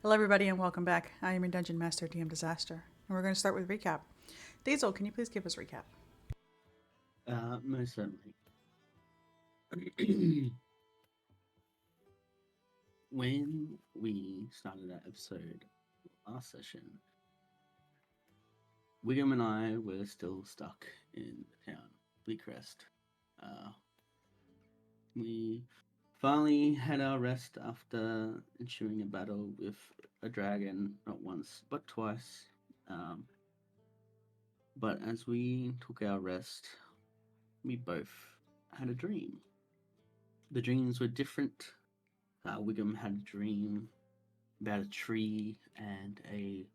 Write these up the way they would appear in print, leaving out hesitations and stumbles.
Hello, everybody, and welcome back. I am your Dungeon Master, DM Disaster, and we're going to start with recap. Diesel, can you please give us recap? Most certainly. When we started that episode last session, William and I were still stuck in the town, Bleakcrest. Uh, we finally had our rest after ensuing a battle with a dragon, not once, but twice. Um, but as we took our rest, we both had a dream. The dreams were different. Wiggum had a dream about a tree and a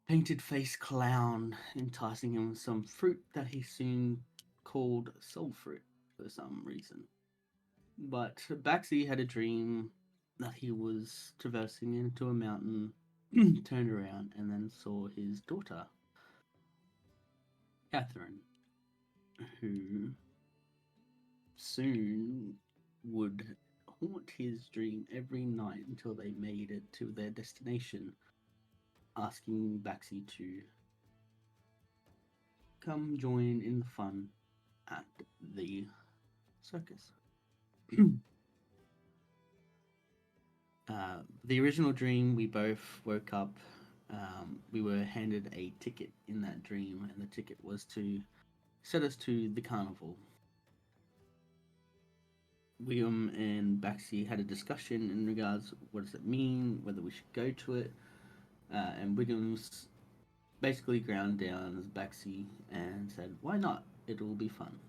painted faced clown enticing him with some fruit that he soon called soul fruit for some reason. But Baxi had a dream that he was traversing into a mountain, turned around, and then saw his daughter, Catherine, who soon would haunt his dream every night until they made it to their destination, asking Baxi to come join in the fun at the circus. The original dream, we both woke up. We were handed a ticket in that dream, and the ticket was to set us to the carnival. William and Baxi had a discussion in regards what does it mean, whether we should go to it, and Williams basically ground down as Baxi and said, "Why not? It will be fun."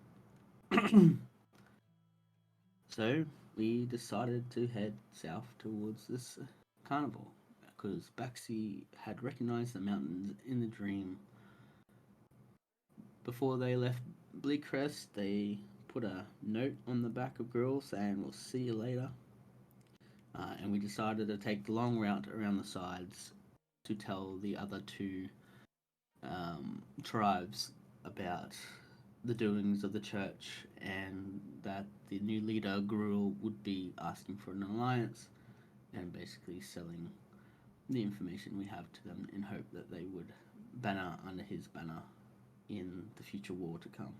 So we decided to head south towards this carnival because Baxi had recognized the mountains in the dream. Before they left Bleakcrest, they put a note on the back of Grill saying, "We'll see you later." And we decided to take the long route around the sides to tell the other two tribes about the doings of the church and that the new leader, Gruel, would be asking for an alliance and basically selling the information we have to them in hope that they would banner under his banner in the future war to come.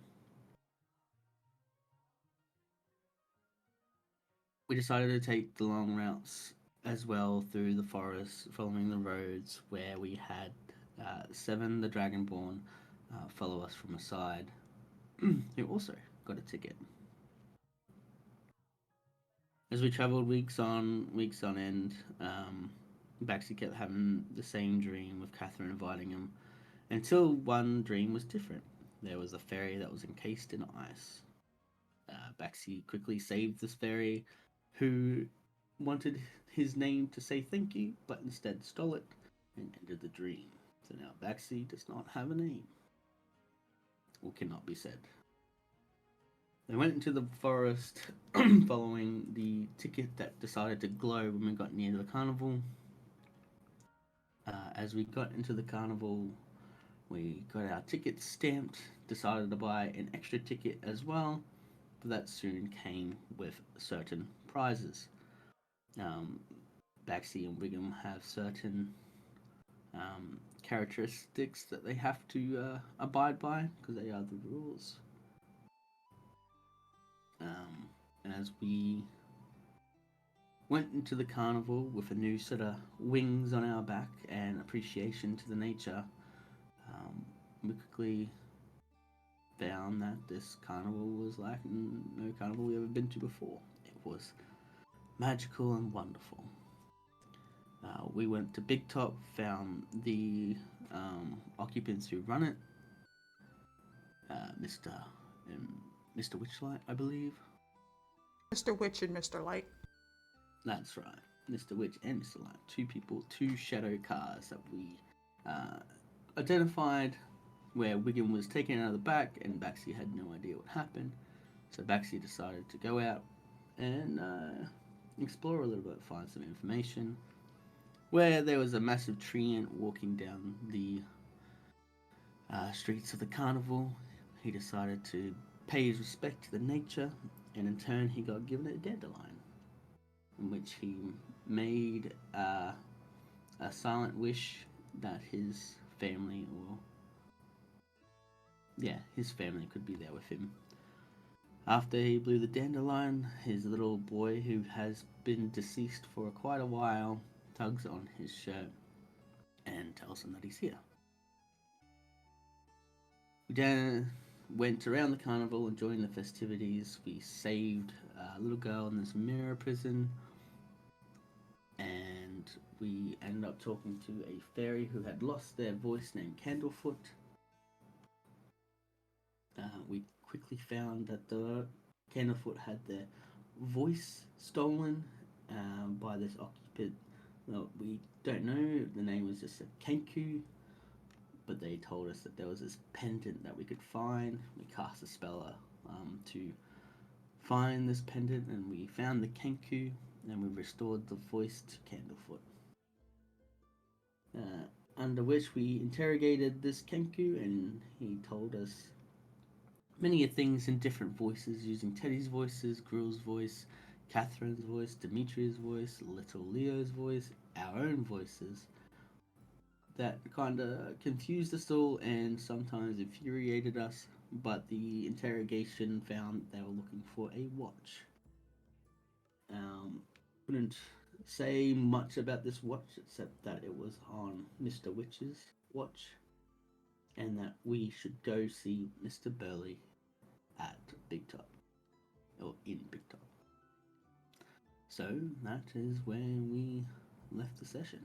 We decided to take the long routes as well through the forest, following the roads where we had Seven the Dragonborn follow us from a side, who also got a ticket. As we travelled weeks on end, Baxi kept having the same dream with Catherine inviting him until one dream was different. There was a fairy that was encased in ice. Baxi quickly saved this fairy, who wanted his name to say thank you, but instead stole it and ended the dream. So now Baxi does not have a name, or cannot be said. They went into the forest following the ticket that decided to glow when we got near the carnival. As we got into the carnival, we got our tickets stamped, decided to buy an extra ticket as well, but that soon came with certain prizes. Um, Baxi and Wiggum have certain characteristics that they have to abide by because they are the rules. And as we went into the carnival with a new set of wings on our back and appreciation to the nature, we quickly found that this carnival was like no carnival we ever been to before. It was magical and wonderful. We went to Big Top, found the occupants who run it, Mr. and Mr. Witchlight, I believe. Mr. Witch and Mr. Light. That's right, Mr. Witch and Mr. Light. Two people, two shadow cars that we uh, identified where Wiggum was taken out of the back and Baxi had no idea what happened. So Baxi decided to go out and explore a little bit, find some information. Where there was a massive tree ant walking down the streets of the carnival, he decided to pay his respect to the nature, and in turn, he got given a dandelion, in which he made a silent wish that his family, or yeah, his family could be there with him. After he blew the dandelion, his little boy, who has been deceased for quite a while, tugs on his shirt and tells him that he's here. We then went around the carnival enjoying the festivities. We saved a little girl in this mirror prison, and we ended up talking to a fairy who had lost their voice named Candlefoot. We quickly found that the Candlefoot had their voice stolen by this occupant. Well, we don't know. The name was just a Kenku, but they told us that there was this pendant that we could find. We cast a spell to find this pendant, and we found the Kenku, and we restored the voice to Candlefoot. Under which we interrogated this Kenku, and he told us many things in different voices, using Teddy's voices, Grill's voice, Catherine's voice, Demetria's voice, Little Leo's voice, our own voices. That kind of confused us all and sometimes infuriated us, but the interrogation found they were looking for a watch. Couldn't say much about this watch except that it was on Mr. Witch's watch and that we should go see Mr. Burley at Big Top, or in Big Top. So that is where we left the session,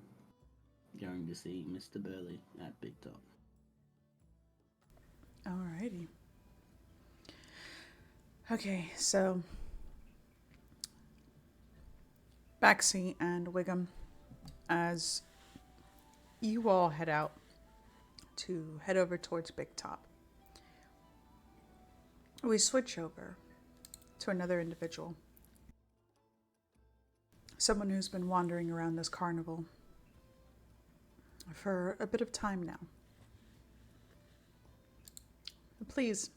going to see Mr. Burley at Big Top. Alrighty. Okay, so Baxi and Wiggum, as you all head out to head over towards Big Top, we switch over to another individual. Someone who's been wandering around this carnival for a bit of time now. Please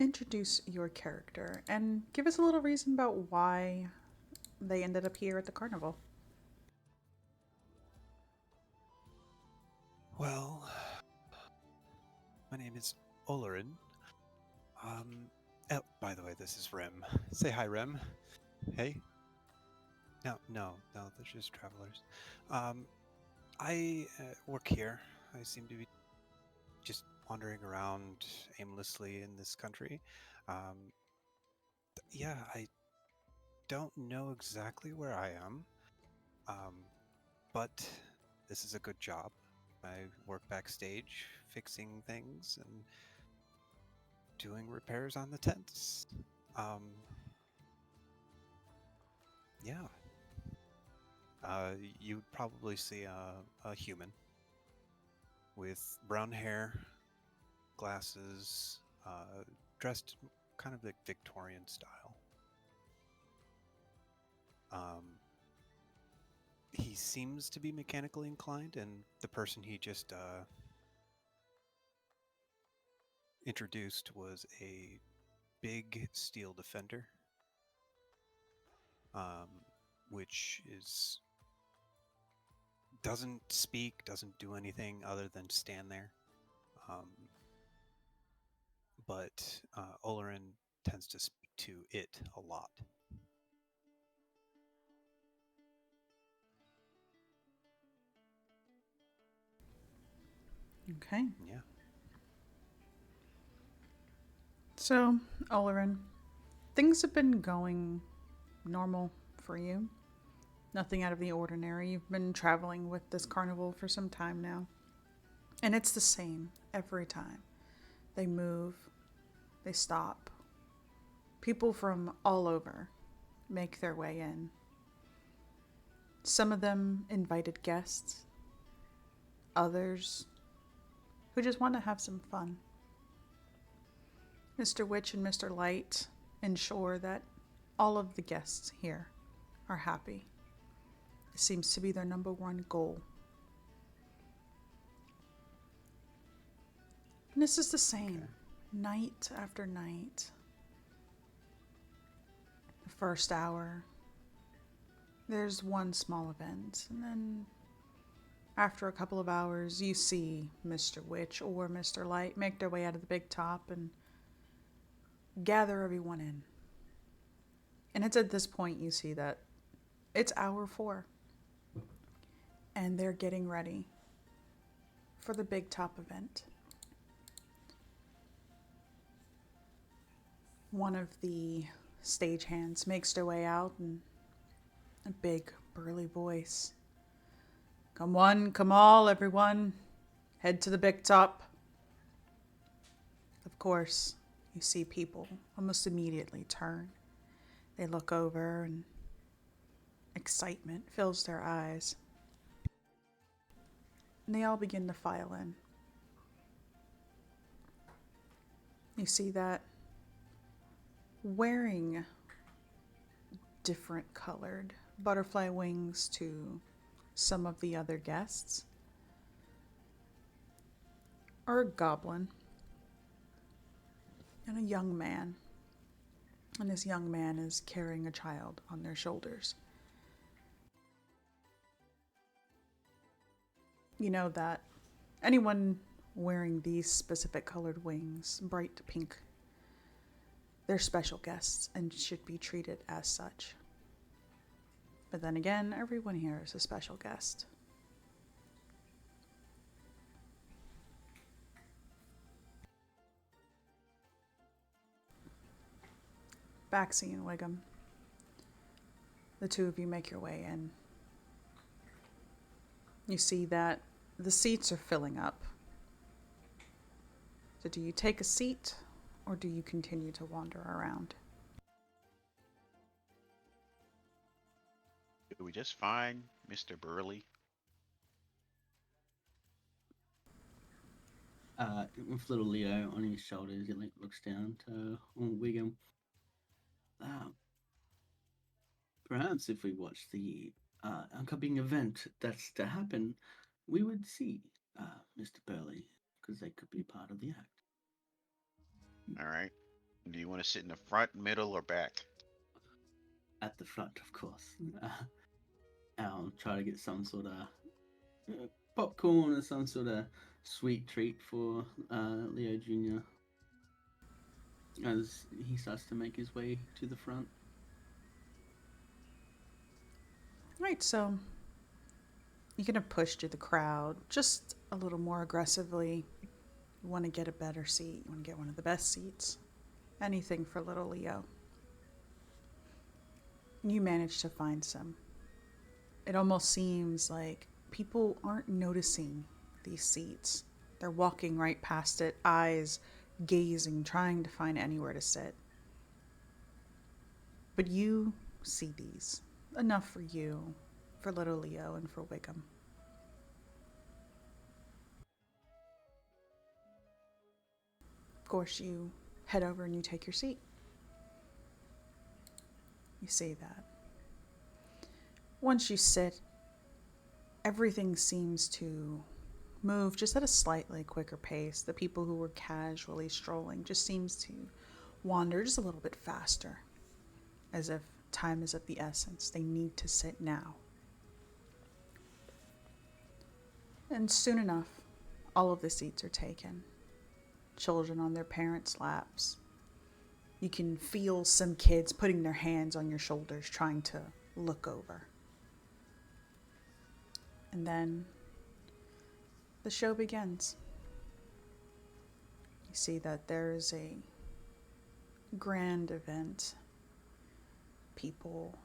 introduce your character and give us a little reason about why they ended up here at the carnival. Well, my name is Olerin. Oh, by the way, this is Rem. Say hi, Rem. Hey. No, they're just travelers. I work here. I seem to be just wandering around aimlessly in this country. Yeah, I don't know exactly where I am, but this is a good job. I work backstage, fixing things and doing repairs on the tents. Yeah. You'd probably see a human with brown hair, glasses, dressed kind of like Victorian style. He seems to be mechanically inclined, and the person he just introduced was a big steel defender, which doesn't speak, doesn't do anything other than stand there. But Olerin tends to speak to it a lot. Okay. Yeah. So, Olerin, things have been going normal for you. Nothing out of the ordinary. You've been traveling with this carnival for some time now. And it's the same every time. They move, they stop. People from all over make their way in. Some of them invited guests, others who just want to have some fun. Mr. Witch and Mr. Light ensure that all of the guests here are happy. It seems to be their number one goal. And this is the same, night after night. The first hour, there's one small event, and then After a couple of hours, you see Mr. Witch or Mr. Light make their way out of the big top and gather everyone in. And it's at this point you see that it's hour 4. And they're getting ready for the big top event. One of the stagehands makes their way out in a big, burly voice. Come one, come all, everyone. Head to the big top. Of course, you see people almost immediately turn. They look over and excitement fills their eyes. And they all begin to file in. You see that wearing different colored butterfly wings to some of the other guests are a goblin and a young man. And this young man is carrying a child on their shoulders. You know that anyone wearing these specific colored wings, bright pink, they're special guests and should be treated as such. But then again, everyone here is a special guest. Baxi and Wiggum, the two of you make your way in. You see that the seats are filling up. So do you take a seat or do you continue to wander around? Did we just find Mr. Burley? With little Leo on his shoulders, he looks down to Wiggum. Perhaps if we watch the upcoming event that's to happen, we would see Mr. Burley, because they could be part of the act. All right. Do you want to sit in the front, middle, or back? At the front, of course. I'll try to get some sort of popcorn or some sort of sweet treat for Leo Jr. as he starts to make his way to the front. Right, so you're going to push through the crowd just a little more aggressively. You want to get a better seat. You want to get one of the best seats. Anything for little Leo. You manage to find some. It almost seems like people aren't noticing these seats. They're walking right past it, eyes gazing, trying to find anywhere to sit. But you see these. Enough for you, for little Leo, and for Wiggum. Of course, you head over and you take your seat. You see that. Once you sit, everything seems to move just at a slightly quicker pace. The people who were casually strolling just seems to wander just a little bit faster, as if time is of the essence. They need to sit now. And soon enough, all of the seats are taken. Children on their parents' laps. You can feel some kids putting their hands on your shoulders, trying to look over. And then the show begins. You see that there is a grand event. People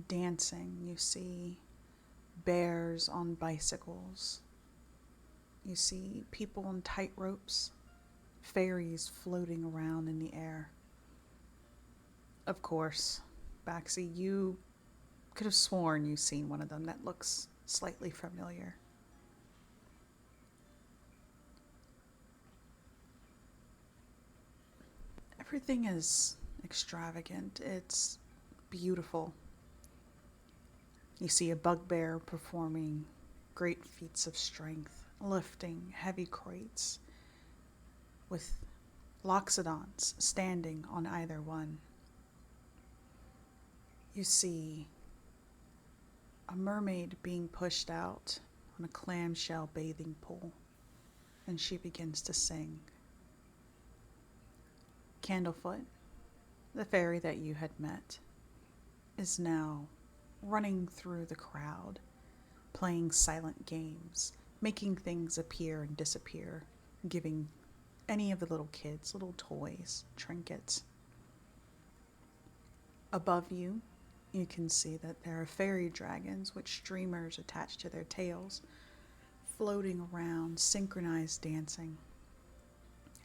dancing. You see bears on bicycles. You see people on tight ropes. Fairies floating around in the air. Of course, Baxi, you could have sworn you've seen one of them that looks slightly familiar. Everything is extravagant. It's beautiful. You see a bugbear performing great feats of strength, lifting heavy crates, with loxodons standing on either one. You see a mermaid being pushed out on a clamshell bathing pool, and she begins to sing. Candlefoot, the fairy that you had met, is now running through the crowd, playing silent games, making things appear and disappear, giving any of the little kids little toys, trinkets. Above you, you can see that there are fairy dragons with streamers attached to their tails, floating around, synchronized dancing.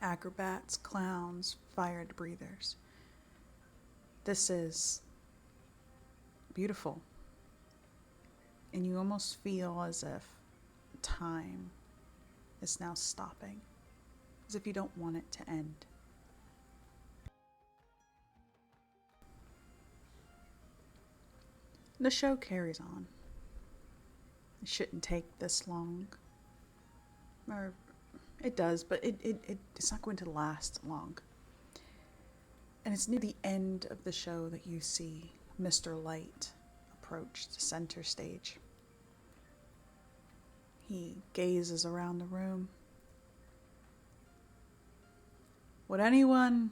Acrobats, clowns, fire breathers. This is beautiful. And you almost feel as if time is now stopping, as if you don't want it to end. The show carries on. It shouldn't take this long. Or it does, but it's not going to last long. And it's near the end of the show that you see Mr. Light approach the center stage. He gazes around the room. Would anyone,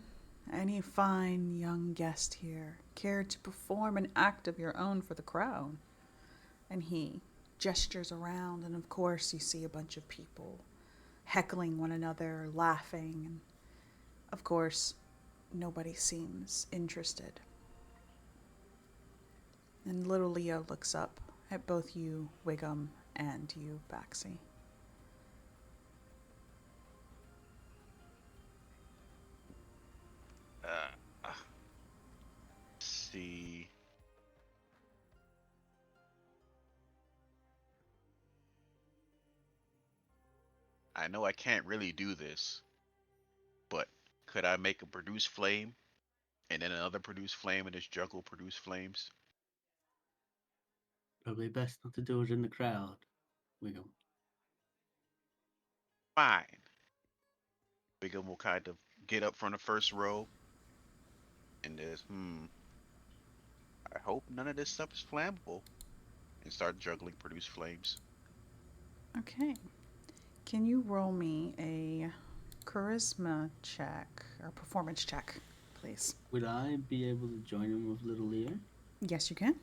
any fine young guest here, care to perform an act of your own for the crowd? And he gestures around, and of course you see a bunch of people heckling one another, laughing, and of course nobody seems interested. And little Leo looks up at both you, Wiggum, and you, Baxi. See. I know I can't really do this, but could I make a produce flame and then another produce flame and just juggle produce flames? Probably best not to do it in the crowd. Wiggle. Fine. Wiggum will kind of get up from the first row and just, I hope none of this stuff is flammable, and start juggling produce flames. Okay. Can you roll me a charisma check or performance check, please? Would I be able to join him with little Leo? Yes, you can.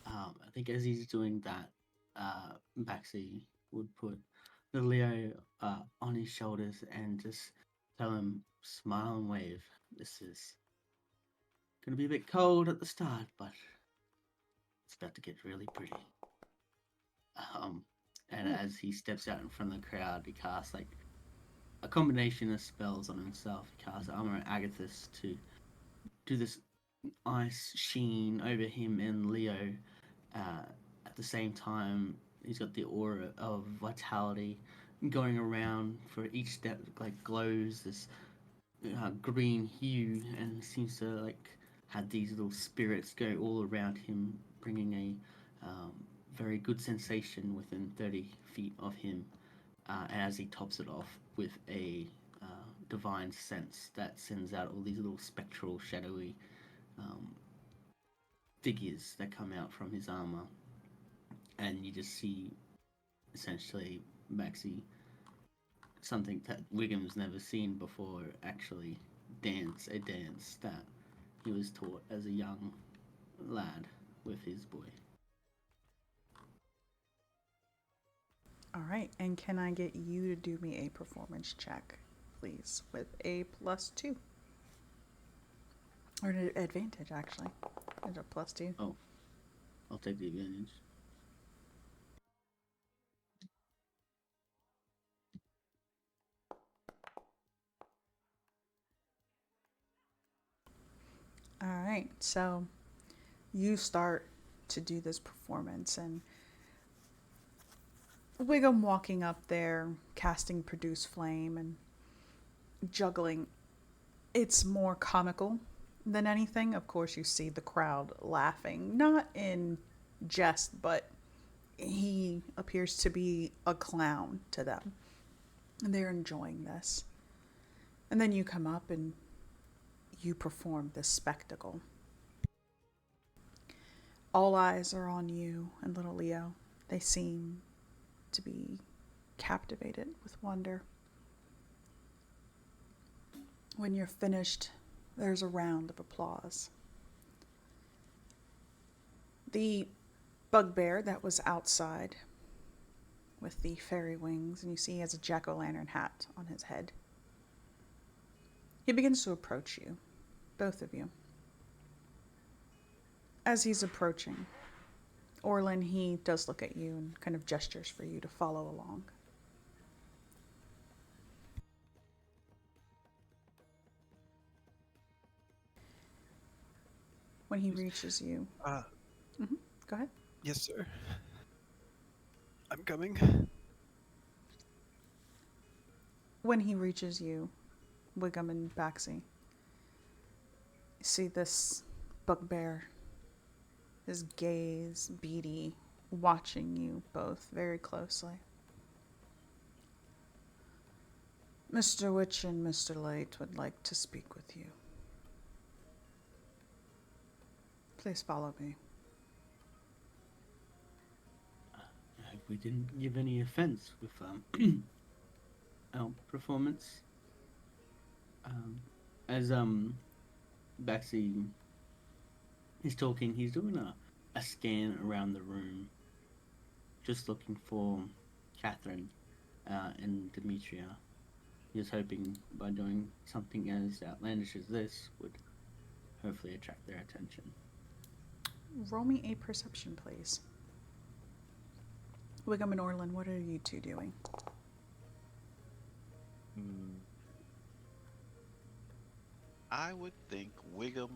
I think as he's doing that, Baxi would put little Leo on his shoulders and just tell him, smile and wave. This is going to be a bit cold at the start, but it's about to get really pretty. And as he steps out in front of the crowd, he casts like a combination of spells on himself. He casts Armor Agathis to do this ice sheen over him and Leo. At the same time, he's got the aura of vitality going around for each step, like glows this green hue, and seems to like have these little spirits go all around him, bringing a very good sensation within 30 feet of him. As he tops it off with a divine sense that sends out all these little spectral, shadowy figures that come out from his armor, and you just see essentially Maxi, something that Wiggum's never seen before, actually dance a dance that he was taught as a young lad with his boy. All right. And can I get you to do me a performance check, please, with a +2? Or an advantage, actually. There's a +2. Oh, I'll take the advantage. All right. So you start to do this performance, and Wiggum walking up there, casting Produce Flame and juggling. It's more comical than anything. Of course, you see the crowd laughing, not in jest, but he appears to be a clown to them. And they're enjoying this. And then you come up and you perform this spectacle. All eyes are on you and little Leo. They seem to be captivated with wonder. When you're finished, there's a round of applause. The bugbear that was outside with the fairy wings, and you see he has a jack-o'-lantern hat on his head. He begins to approach you, both of you. As he's approaching, Orlin, he does look at you and kind of gestures for you to follow along. When he reaches you, Uh, go ahead. yes, sir. I'm coming. When he reaches you, Wiggum and Baxi, you see this bugbear, his gaze beady, watching you both very closely. Mr. Witch and Mr. Light would like to speak with you. Please follow me. I hope we didn't give any offense with our performance. As Baxi is talking, he's doing a scan around the room, just looking for Catherine and Demetria. He was hoping by doing something as outlandish as this would hopefully attract their attention. Roll me a perception, please. Wiggum and Orlin, what are you two doing? I would think Wiggum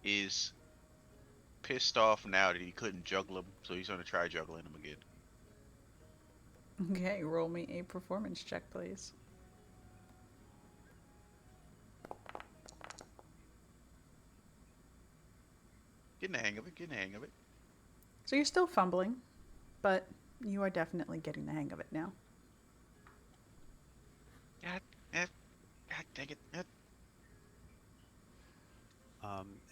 is pissed off now that he couldn't juggle him, so he's gonna try juggling him again. Okay, roll me a performance check, please. Getting the hang of it, getting the hang of it. So you're still fumbling, but you are definitely getting the hang of it now. God, God dang it.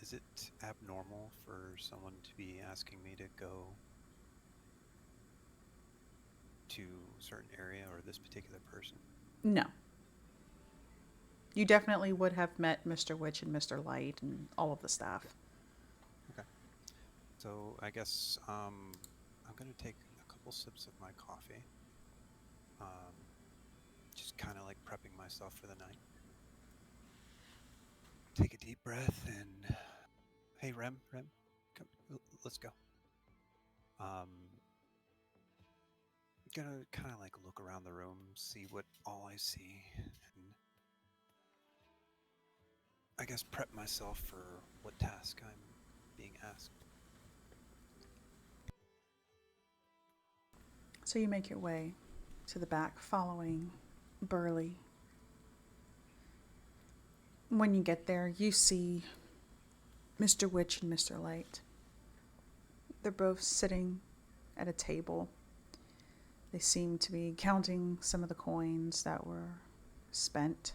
Is it abnormal for someone to be asking me to go to a certain area or this particular person? No. You definitely would have met Mr. Witch and Mr. Light and all of the staff. Okay. So I guess I'm going to take a couple sips of my coffee. Just kind of like prepping myself for the night. Take a deep breath and, hey, Rem, come, let's go. Gonna kind of like look around the room, see what all I see, and I guess prep myself for what task I'm being asked. So you make your way to the back, following Burley. When you get there, you see Mr. Witch and Mr. Light. They're both sitting at a table. They seem to be counting some of the coins that were spent.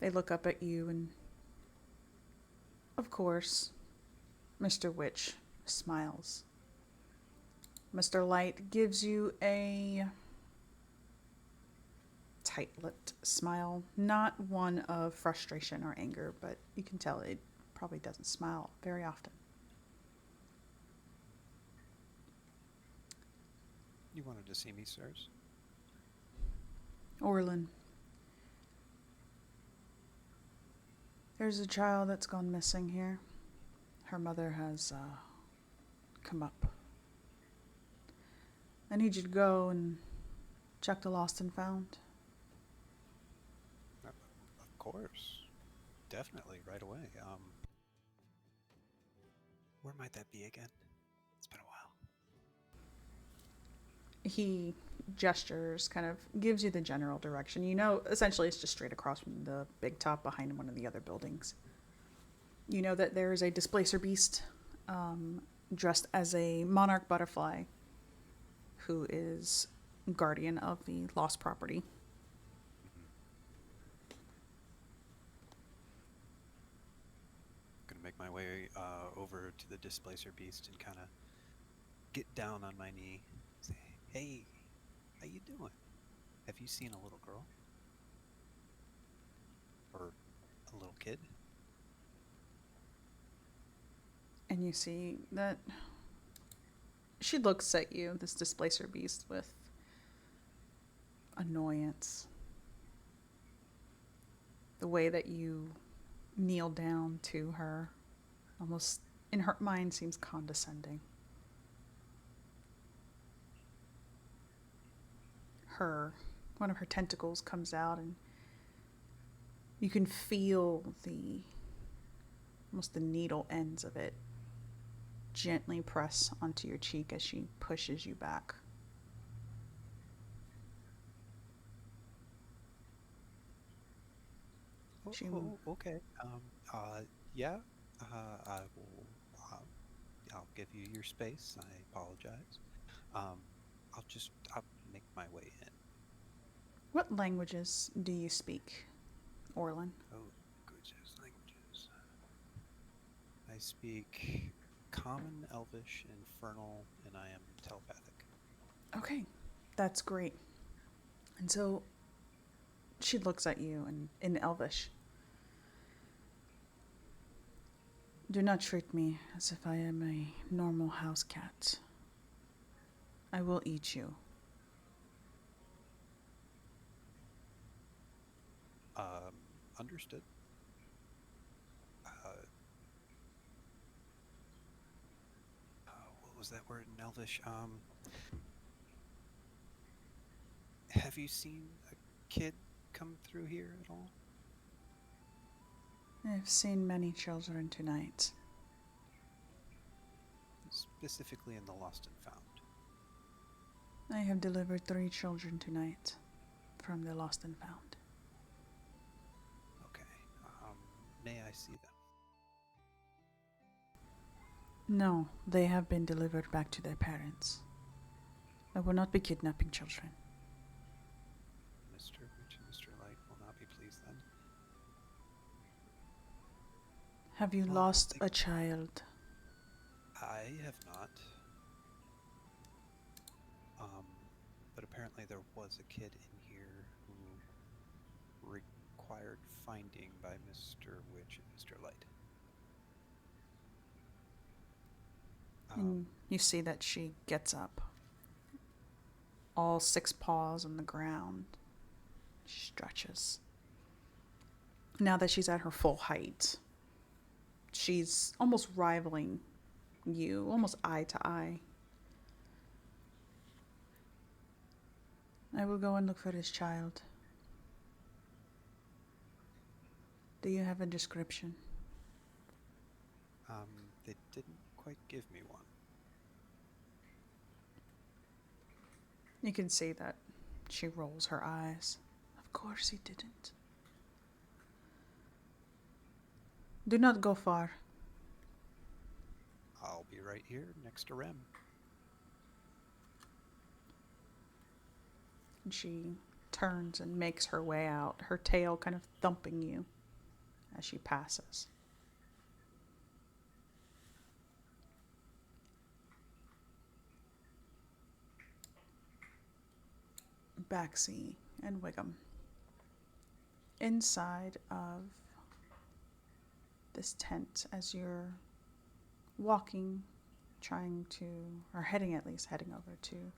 They look up at you and, of course, Mr. Witch smiles. Mr. Light gives you a tight-lipped smile. Not one of frustration or anger, but you can tell it probably doesn't smile very often. You wanted to see me, sirs? Orlin. There's a child that's gone missing here. Her mother has come up. I need you to go and check the lost and found. Of course. Definitely, right away. Where might that be again? It's been a while. He gestures, kind of gives you the general direction. You know, essentially it's just straight across from the big top behind one of the other buildings. You know that there is a displacer beast dressed as a monarch butterfly who is guardian of the lost property. Gonna make my way over to the displacer beast and kind of get down on my knee. Say, hey, how you doing? Have you seen a little girl? Or a little kid? And you see that she looks at you, this displacer beast, with annoyance. The way that you kneel down to her, almost in her mind, seems condescending. One of her tentacles comes out, and you can feel almost the needle ends of it gently press onto your cheek as she pushes you back. Okay. Yeah. I will. I'll give you your space. I apologize. Um, I'll make my way in. What languages do you speak, Orlin? Oh, goodness, languages. I speak Common, Elvish, Infernal, and I am telepathic. Okay, that's great. And so she looks at you in Elvish. Do not treat me as if I am a normal house cat. I will eat you. Understood. What was that word in Elvish? Have you seen a kid come through here at all? I've seen many children tonight. Specifically in the Lost and Found. I have delivered 3 children tonight from the Lost and Found. Okay. May I see them? No, they have been delivered back to their parents. I will not be kidnapping children. Mr. Witch and Mr. Light will not be pleased then. Have you Well, lost a child? I have not. But apparently there was a kid in here who required finding by Mr. Witch and Mr. Light. And you see that she gets up. All 6 paws on the ground. She stretches. Now that she's at her full height, she's almost rivaling you, almost eye to eye. I will go and look for this child. Do you have a description? They didn't quite give me one. You can see that she rolls her eyes. Of course he didn't. Do not go far. I'll be right here next to Rem. And she turns and makes her way out, her tail kind of thumping you as she passes. Baxi and Wiggum. Inside of this tent, as you're walking, heading over to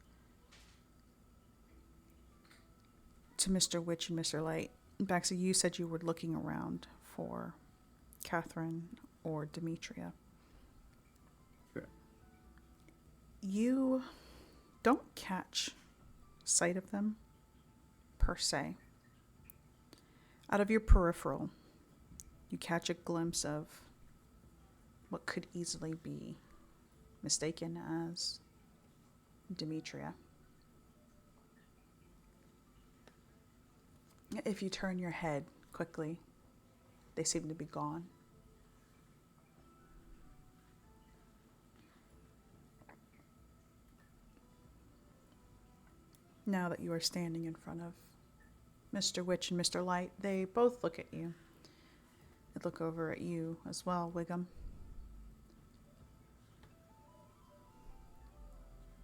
Mr. Witch and Mr. Light. Baxi, you said you were looking around for Catherine or Demetria. Sure. You don't catch sight of them, per se. Out of your peripheral, you catch a glimpse of what could easily be mistaken as Demetria. If you turn your head quickly, they seem to be gone. Now that you are standing in front of Mr. Witch and Mr. Light, they both look at you. They look over at you as well, Wiggum.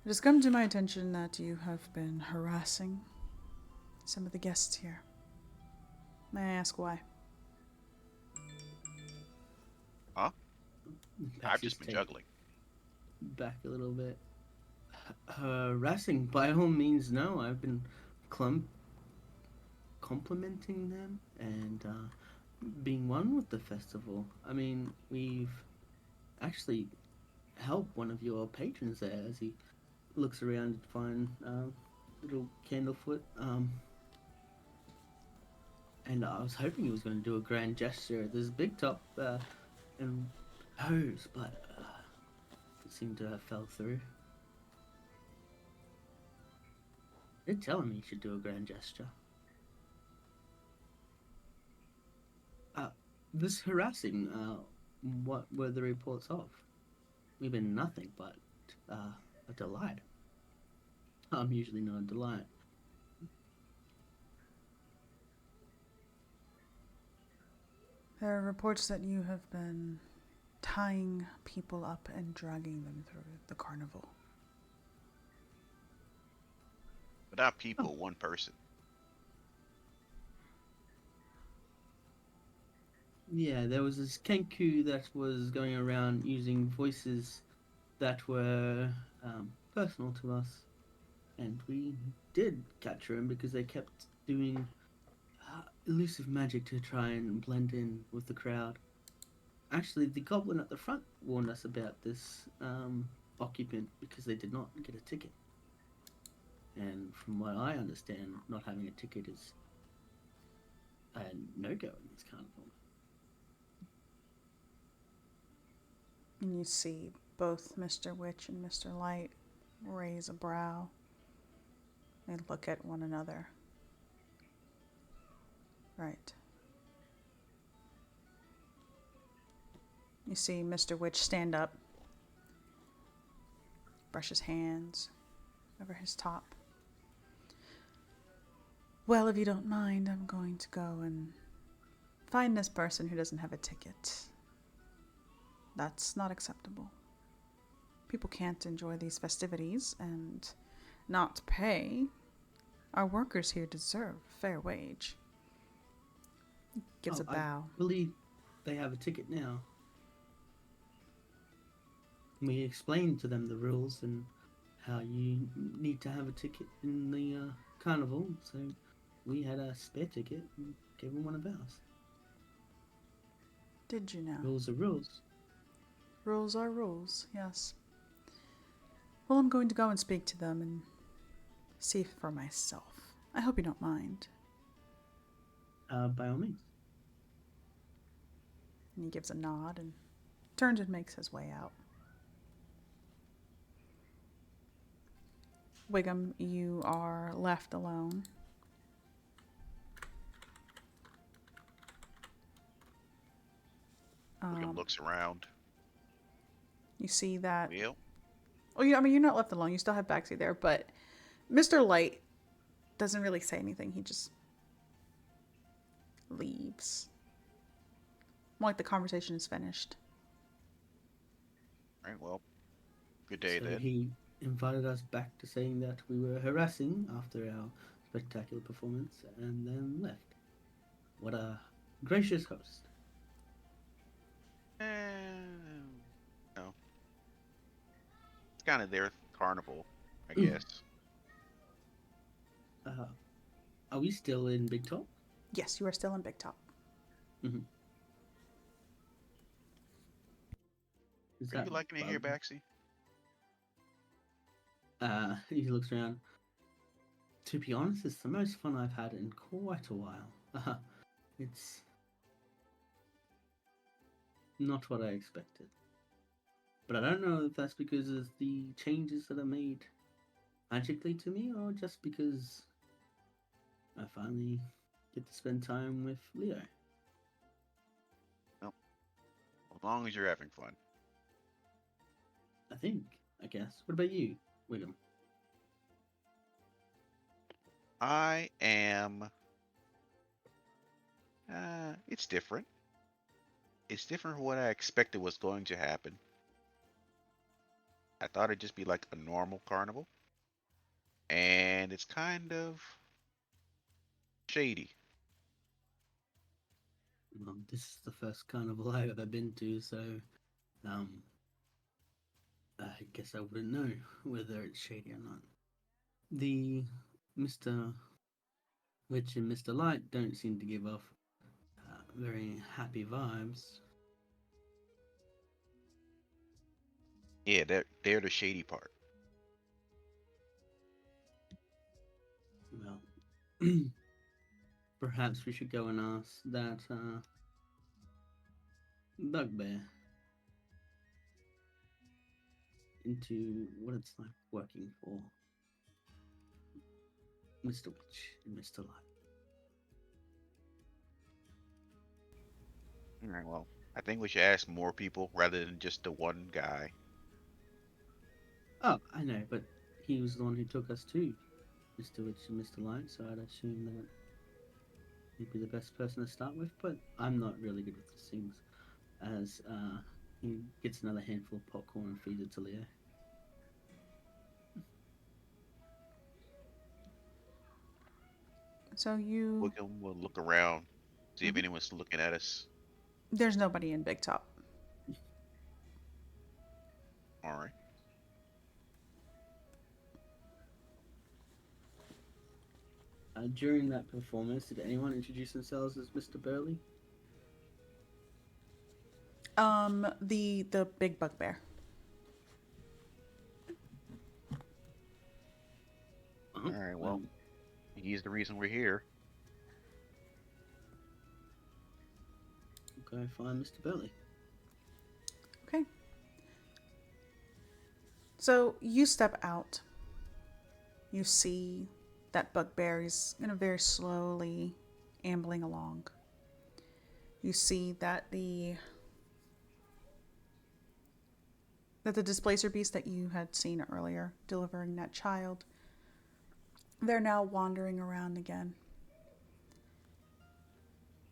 It has come to my attention that you have been harassing some of the guests here. May I ask why? Huh? I've Baxter's just been take juggling. back a little bit. Harassing, by all means, no. I've been complimenting them and being one with the festival. I mean, we've actually helped one of your patrons there as he looks around to find little Candlefoot. And I was hoping he was going to do a grand gesture at this big top and pose, but it seemed to have fell through. They're telling me he should do a grand gesture. Uh, this harassing, what were the reports of? We've been nothing but a delight. I'm usually not a delight. There are reports that you have been tying people up and dragging them through the carnival. But not people, one person. Yeah, there was this Kenku that was going around using voices that were personal to us, and we did capture him because they kept doing elusive magic to try and blend in with the crowd. Actually, the goblin at the front warned us about this occupant because they did not get a ticket. And from what I understand, not having a ticket is a no-go in this carnival. And you see both Mr. Witch and Mr. Light raise a brow. They look at one another. Right. You see Mr. Witch stand up, brush his hands over his top. Well, if you don't mind, I'm going to go and find this person who doesn't have a ticket. That's not acceptable. People can't enjoy these festivities and not pay. Our workers here deserve a fair wage. Gives a bow. I believe they have a ticket now. We explained to them the rules and how you need to have a ticket in the carnival, so we had a spare ticket and gave them one of ours. Did you now? Rules are rules. Rules are rules, yes. Well, I'm going to go and speak to them and see for myself. I hope you don't mind. By all means. And he gives a nod and turns and makes his way out. Wiggum, you are left alone. Wickham looks around. You see that. Well, Oh, yeah, I mean, you're not left alone. You still have Baxi there, but Mr. Light doesn't really say anything. He just leaves. More like the conversation is finished. all right, well, good day So then. he invited us back to saying that we were harassing after our spectacular performance and then left. What a gracious host. No. It's kind of their carnival, I guess. Are we still in Big Top? Yes, you are still in Big Top. Mm-hmm. Are you liking it here, Baxi? He looks around. To be honest, it's the most fun I've had in quite a while. It's not what I expected. But I don't know if that's because of the changes that are made magically to me or just because I finally get to spend time with Leo. No. As long as you're having fun. I guess. What about you, Wiggum? I am. It's different. It's different from what I expected was going to happen. I thought it'd just be like a normal carnival, and it's kind of shady. This is the first carnival I've ever been to, so um, I guess I wouldn't know whether it's shady or not. The Mr. Witch and Mr. Light don't seem to give off very happy vibes. Yeah, they're the shady part. Well, perhaps we should go and ask that bugbear into what it's like working for Mr. Witch and Mr. Light. All right, well, I think we should ask more people rather than just the one guy. Oh, I know, but he was the one who took us to Mr. Witch and Mr. Light, so I'd assume that he'd be the best person to start with, but I'm not really good with these things, as he gets another handful of popcorn and feeds it to Leo. So you. We'll look around, see if Mhm. anyone's looking at us. There's nobody in Big Top. All right. During that performance, did anyone introduce themselves as Mr. Burley? The big bugbear. Oh, All right. Well, he's the reason we're here. go find Mr. Burley. Okay. So you step out. You see that bugbear is very slowly ambling along. You see that the displacer beast that you had seen earlier delivering that child, they're now wandering around again.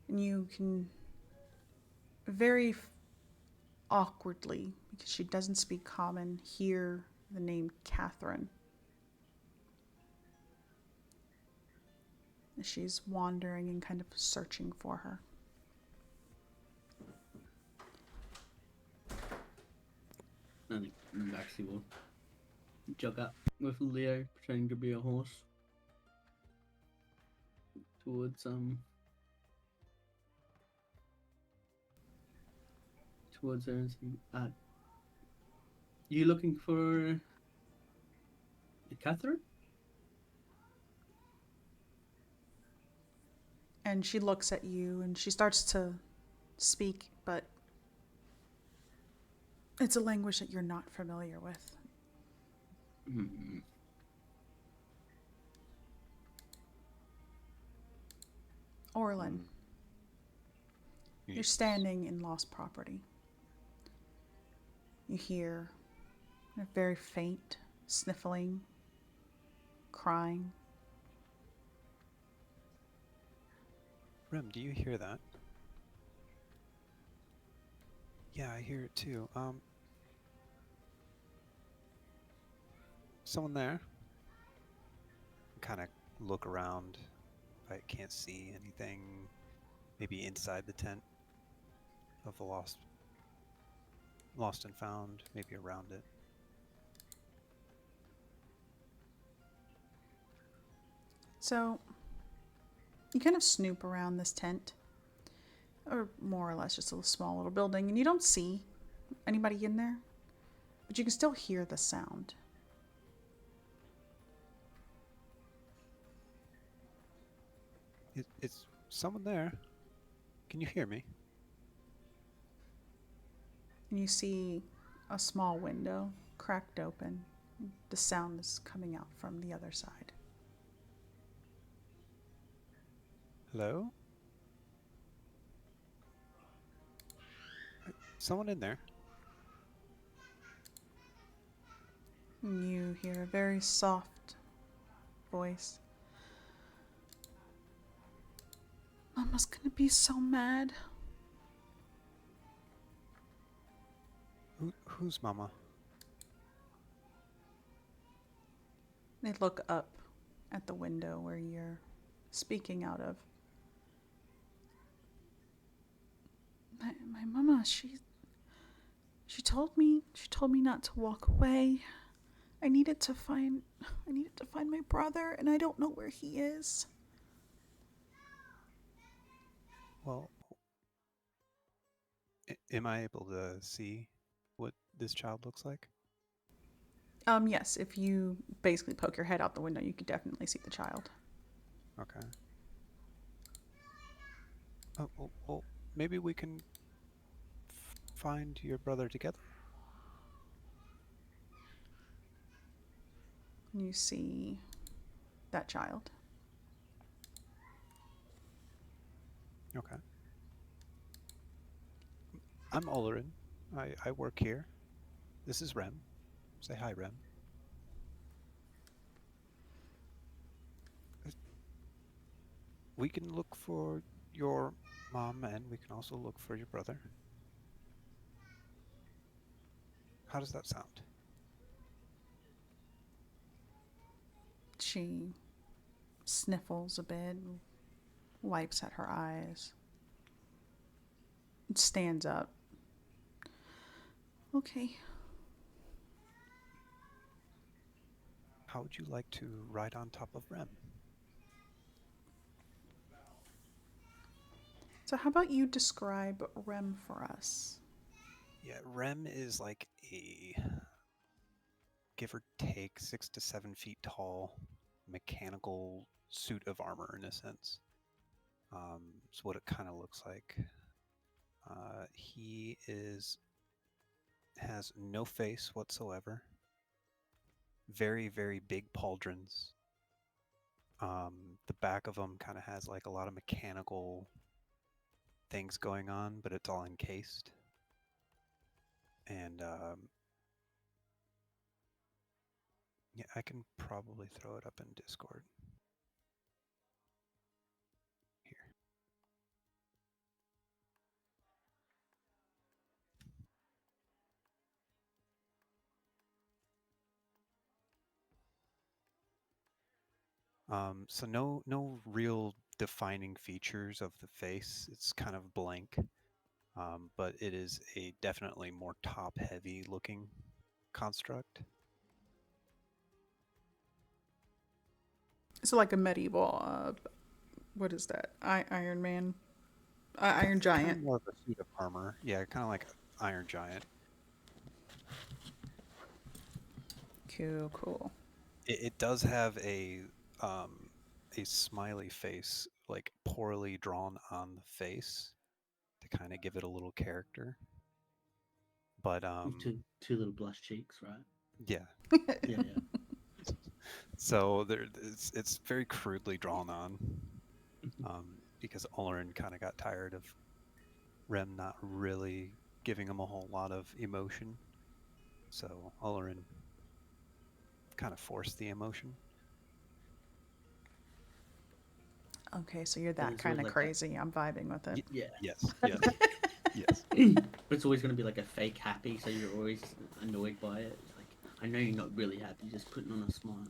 And you can very awkwardly, because she doesn't speak common, hear the name Catherine. She's wandering and kind of searching for her. And Maxie will jog up with Leo, pretending to be a horse, towards towards her and saying, "You looking for Catherine?" And she looks at you and she starts to speak, but it's a language that you're not familiar with. Mm-hmm. Orlin, Mm. you're Yes. standing in lost property. You hear a very faint sniffling, crying. Rem, do you hear that? Yeah, I hear it too. Someone there? Kind of look around. I can't see anything. Maybe inside the tent of the lost and found. Maybe around it. So you kind of snoop around this tent, or more or less just a small little building, and you don't see anybody in there, but you can still hear the sound. It's someone there. Can you hear me? And you see a small window cracked open. The sound is coming out from the other side. Hello? Someone in there? And you hear a very soft voice. Mama's gonna be so mad. Who's Mama? They look up at the window where you're speaking out of. My mama, she told me not to walk away. I needed to find my brother, and I don't know where he is. Well, am I able to see what this child looks like? Yes, if you basically poke your head out the window, you could definitely see the child. Okay. Oh, well, maybe we can find your brother together. You see that child. Okay. I'm Olorin. I work here. This is Rem. Say hi, Rem. We can look for your mom and we can also look for your brother. How does that sound? She sniffles a bit, wipes at her eyes, stands up. Okay. How would you like to ride on top of Rem? So, how about you describe Rem for us? Yeah, Rem is like a give or take 6 to 7 feet tall mechanical suit of armor in a sense. It's what it kind of looks like. He has no face whatsoever. Very, very big pauldrons. The back of him kind of has like a lot of mechanical things going on, but it's all encased. And yeah, I can probably throw it up in Discord. Here. So no real defining features of the face. It's kind of blank, but it is a definitely more top-heavy looking construct. So, like a medieval, what is that? Iron Man? Iron Kind of Giant. more of a suit of armor. Yeah, kind of like Iron Giant. Cool, cool. It does have a smiley face, like poorly drawn on the face to kind of give it a little character. But With two little blush cheeks, right? yeah. Yeah, yeah. So it's very crudely drawn on, because Olorin kind of got tired of Rem not really giving him a whole lot of emotion. So Olorin kind of forced the emotion. Okay, so you're But that it's always kind of like that. crazy. I'm vibing with it. Yeah. Yes, yes, yes. But it's always going to be like a fake happy, so you're always annoyed by it. It's like, I know you're not really happy, just putting on a smile.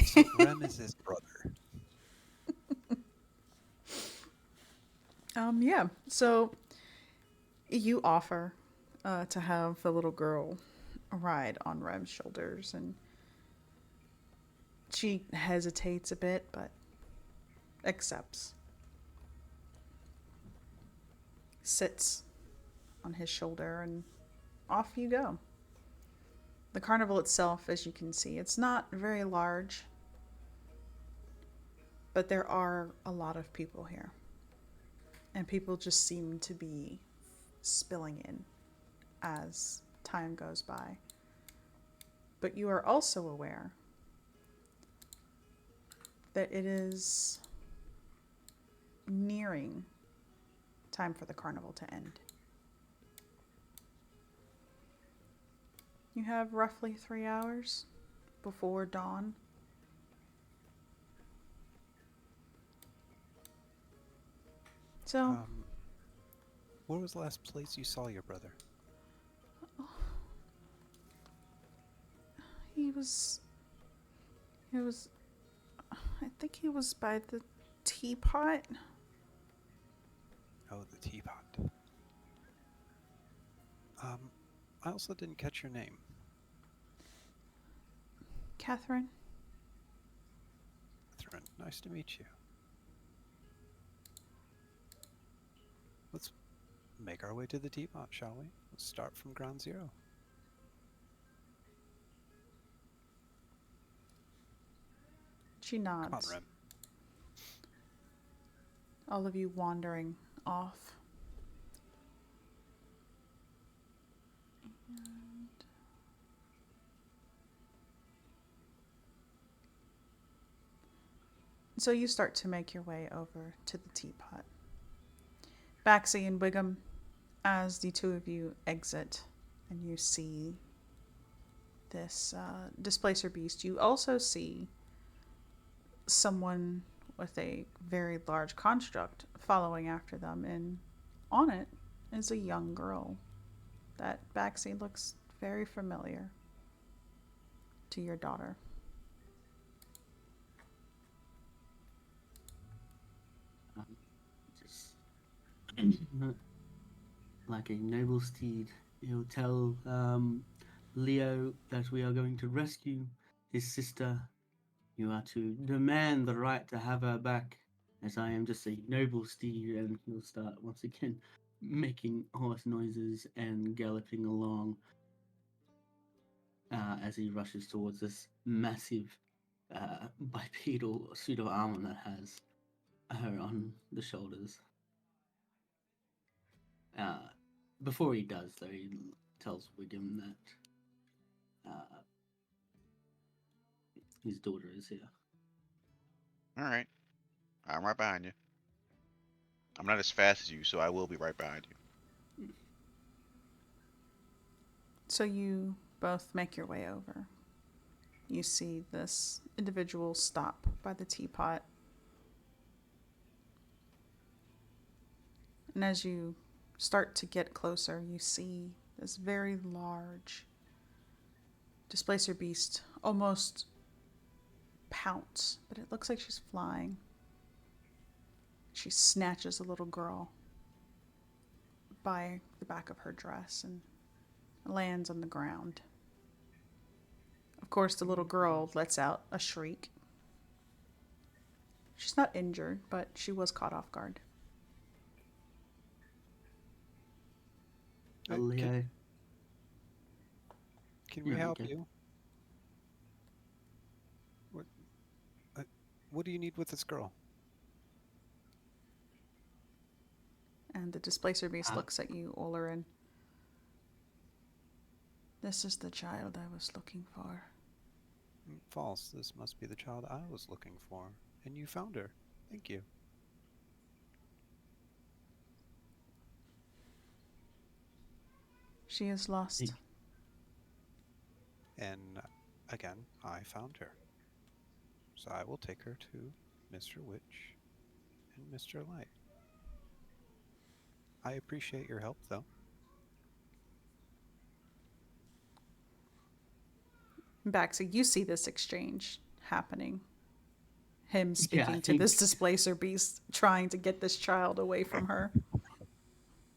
So Rem is his brother. Yeah. So you offer to have the little girl ride on Rem's shoulders, and she hesitates a bit, but accepts. Sits on his shoulder, and off you go. The carnival itself, as you can see, it's not very large, but there are a lot of people here. And people just seem to be spilling in as time goes by. But you are also aware that it is nearing time for the carnival to end. You have roughly 3 hours before dawn. So, Where was the last place you saw your brother? he was It was. I think he was by the teapot. Oh, the teapot. Um, I also didn't catch your name. Catherine. Catherine, nice to meet you. Let's make our way to the teapot, shall we? Let's start from ground zero. She Come on, nods. Rem. All of you wandering off. So you start to make your way over to the teapot. Baxi and Wiggum, as the two of you exit and you see this displacer beast, you also see someone with a very large construct following after them, and on it is a young girl that Baxi looks very familiar to your daughter. Just like a noble steed, he'll tell Leo that we are going to rescue his sister. You are to demand the right to have her back, as I am just a noble steed, and he'll start once again making horse noises and galloping along as he rushes towards this massive bipedal suit of armor that has her on the shoulders. Uh, Before he does, though, he tells Wiggum that his daughter is here. All right. I'm right behind you. I'm not as fast as you, so I will be right behind you. So you both make your way over. You see this individual stop by the teapot. And as you start to get closer, you see this very large displacer beast almost pounce, but it looks like she's flying. She snatches a little girl by the back of her dress and lands on the ground. Of course, the little girl lets out a shriek. She's not injured, but she was caught off guard. Leo. Can we Yeah, help okay. you? What do you need with this girl? And the displacer beast Ah. looks at you, Olerin. This is the child I was looking for. False. This must be the child I was looking for. And you found her. Thank you. She is lost. And again, I found her. So I will take her to Mr. Witch and Mr. Light. I appreciate your help, though. Baxi, you see this exchange happening. Him Yeah, I speaking to think this displacer beast, trying to get this child away from her.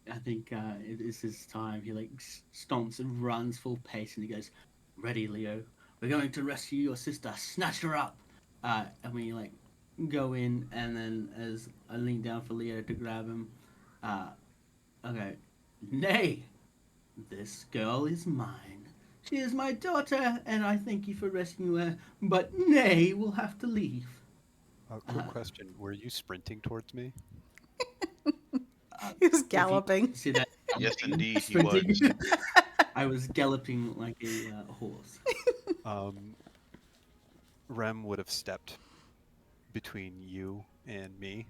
it is his time. He like stomps and runs full pace, and he goes, "Ready, Leo. We're going to rescue your sister. Snatch her up!" And we like go in, and then as I lean down for Leo to grab him, I go, "Nay, this girl is mine. She is my daughter, and I thank you for rescuing her. But nay, we'll have to leave." Quick Uh, question. Were you sprinting towards me? He was if you galloping. see that Yes, indeed, he sprinting, was. I was galloping like a horse. Um, Rem would have stepped between you and me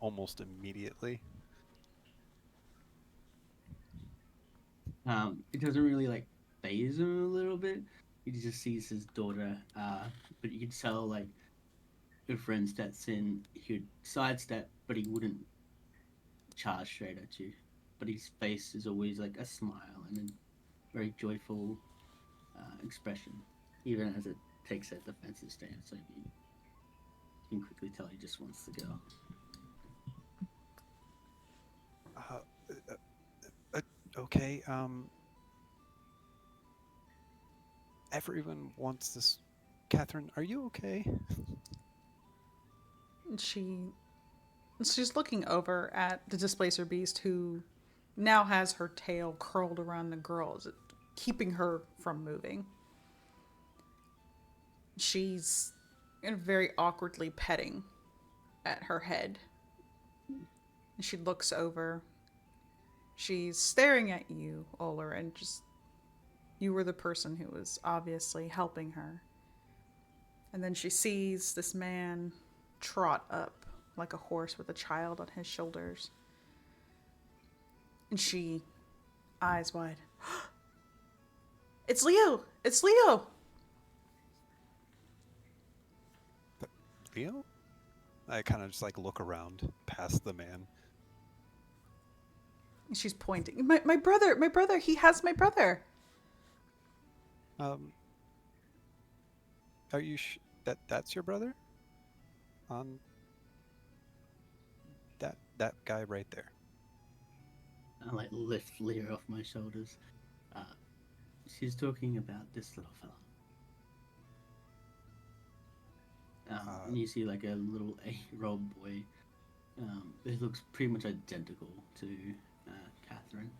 almost immediately. It doesn't really like phase him a little bit. He just sees his daughter, but you can tell like if friend steps in, he would sidestep, but he wouldn't charge straight at you. But his face is always like a smile and a very joyful expression, even as it takes a defensive stance, so you can quickly tell he just wants to go. Uh, okay. Everyone wants this. Catherine, are you okay? And she's looking over at the displacer beast, who now has her tail curled around the girls, keeping her from moving. She's very awkwardly petting at her head. And she looks over. She's staring at you, Oler, and just you were the person who was obviously helping her. And then she sees this man trot up like a horse with a child on his shoulders. And she, eyes wide, "It's Leo! It's Leo!" Leo? I kind of just like look around past the man. And she's pointing. My brother, he has my brother. Are you that's your brother? On that guy right there. I like lift Leah off my shoulders. She's talking about this little fella. And you see like a little 8-year-old boy who looks pretty much identical to Catherine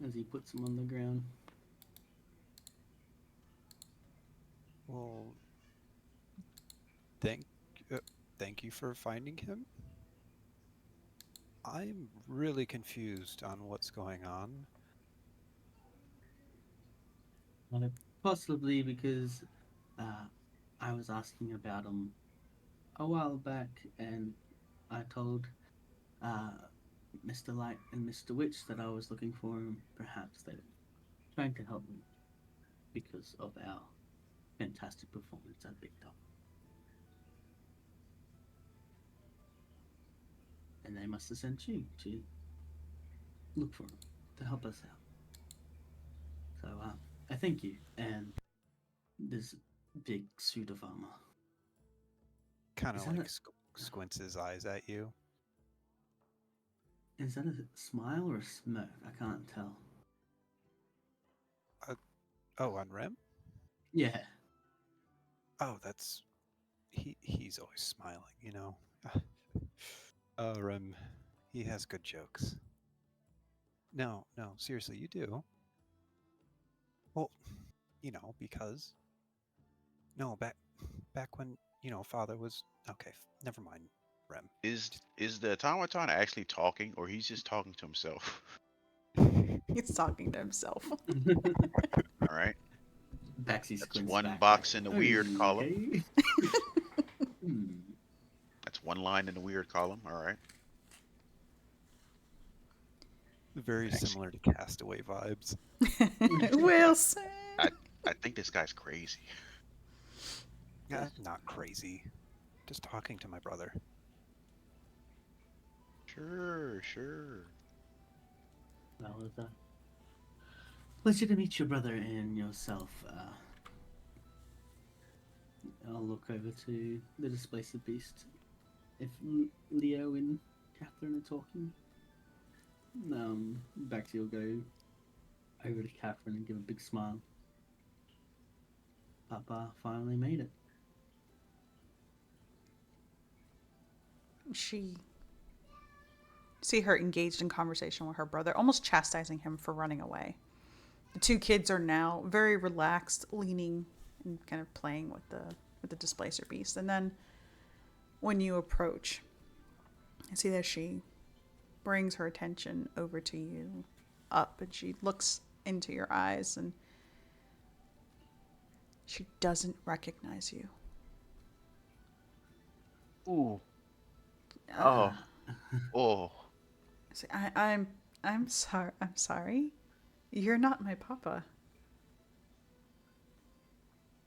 as he puts him on the ground. Well, thank you for finding him. I'm really confused on what's going on. Possibly because I was asking about him a while back, and I told Mr. Light and Mr. Witch that I was looking for him. Perhaps they were trying to help me because of our fantastic performance at Big Top. And they must have sent you to look for him, to help us out. So I thank you, and this big suit of armor. Kind Is of that like squints his eyes at you. Is that a smile or a smirk? I can't tell. Oh, on Rem? Yeah. Oh, that's he's always smiling, you know. Rem, he has good jokes. No, seriously, you do. Well, because no, back when, father was okay, never mind, Rem. Is the automaton actually talking, or he's just talking to himself? He's talking to himself. All right, Baxi that's squints one back. box in the weird column. Okay. That's one line in the weird column. All right. Very Thanks. similar to Castaway vibes. Wilson. I think this guy's crazy. Not crazy. Just talking to my brother. Sure. Well, it's a pleasure to meet your brother and yourself. I'll look over to the displacer beast. If Leo and Catherine are talking, Baxi will go over to Catherine and give a big smile. Papa finally made it. She see her engaged in conversation with her brother, almost chastising him for running away. The two kids are now very relaxed, leaning and kind of playing with the displacer beast. And then when you approach, I see that she brings her attention over to you, up, and she looks into your eyes, and she doesn't recognize you. Ooh. Oh. See, I'm sorry. I'm sorry. You're not my papa.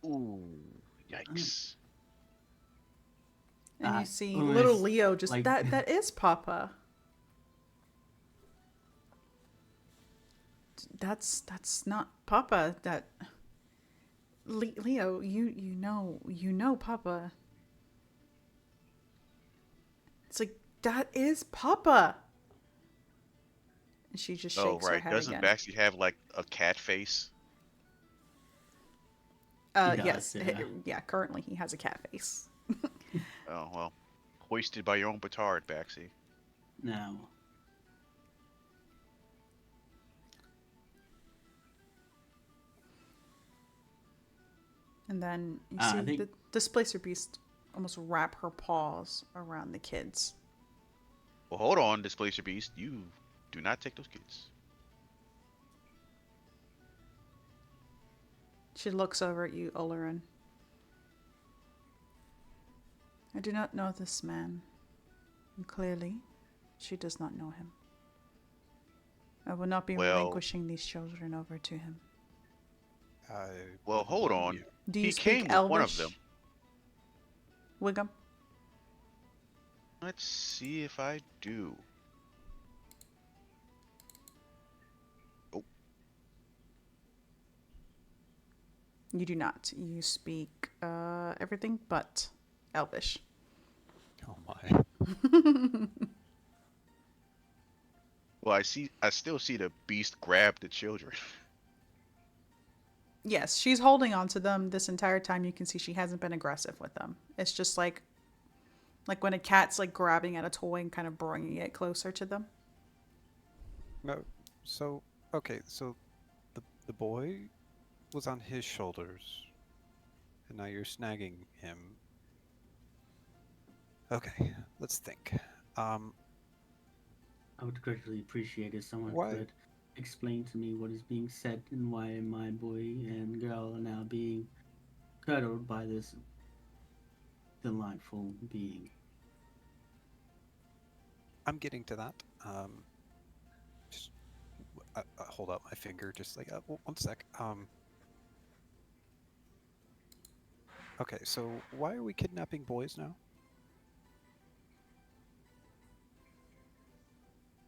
Ooh. Yikes. And you see almost little Leo just like- that is papa. That's not papa. That Leo, you know Papa. It's like, that is Papa. And she just Oh, shakes her right. head Doesn't again. Baxi have like a cat face? He does, Yes, yeah. yeah. Currently, he has a cat face. Oh, well. Hoisted by your own petard, Baxi. Now, And then you I see think the displacer beast almost wrap her paws around the kids. Well, hold on, Displacer Beast. You do not take those kids. She looks over at you, Olerin. I do not know this man, and clearly, she does not know him. I will not be Well, relinquishing these children over to him. I well, wouldn't hold blame on. you. Do you He speak came with one of them. Elvish, Wiggum? Let's see if I do. Oh, You do not. You speak everything but Elvish. Oh my. well, I still see the beast grab the children. Yes, she's holding on to them this entire time. You can see she hasn't been aggressive with them. It's just like when a cat's like grabbing at a toy and kind of bringing it closer to them. No. So okay. So the boy was on his shoulders, and now you're snagging him. Okay. Let's think. Um. I would greatly appreciate if someone Why? could explain to me what is being said and why my boy and girl are now being cuddled by this delightful being. I'm getting to that. Just hold out my finger, just like one sec. Okay. So why are we kidnapping boys now?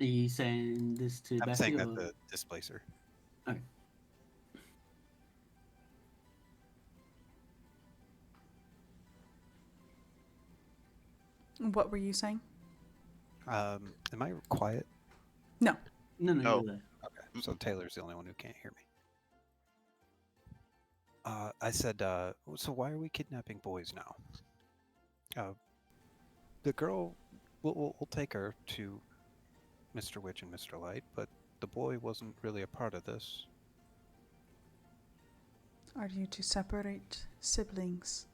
Are you saying this to I'm Bessie saying that or? the displacer. Okay. What were you saying? Am I quiet? No. No, no, No. you're there. Okay. So Taylor's the only one who can't hear me. I said, so why are we kidnapping boys now? The girl, we'll take her to Mr. Witch and Mr. Light, but the boy wasn't really a part of this. Are you to separate siblings?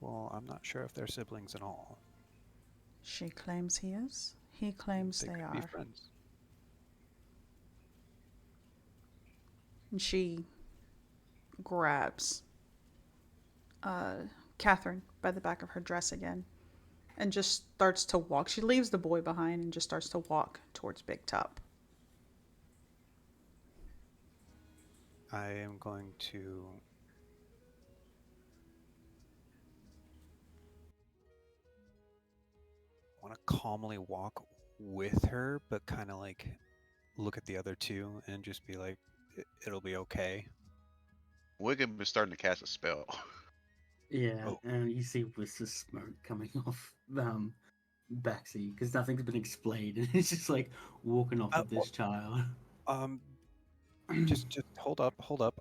Well, I'm not sure if they're siblings at all. She claims he is. He claims They they could be are. friends. And she grabs Catherine by the back of her dress again and just starts to walk. She leaves the boy behind and just starts to walk towards Big Top. I am going to want to calmly walk with her, but kind of like look at the other two and just be like, it'll be okay. Wiggum is starting to cast a spell. Yeah, Oh, and you see wisps of smoke coming off Baxi because nothing's been explained, and it's just like walking off with this child. um, just hold up, hold up.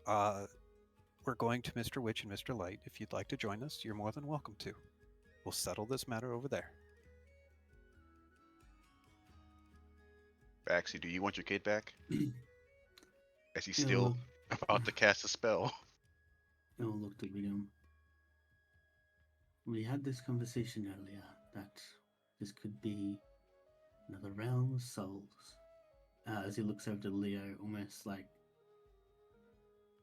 We're going to Mr. Witch and Mr. Light. If you'd like to join us, you're more than welcome to. We'll settle this matter over there. Baxi, do you want your kid back? As he's still He'll, about to cast a spell. he'll look to Liam. We had this conversation earlier that this could be another realm of souls. As he looks over to Leo, almost like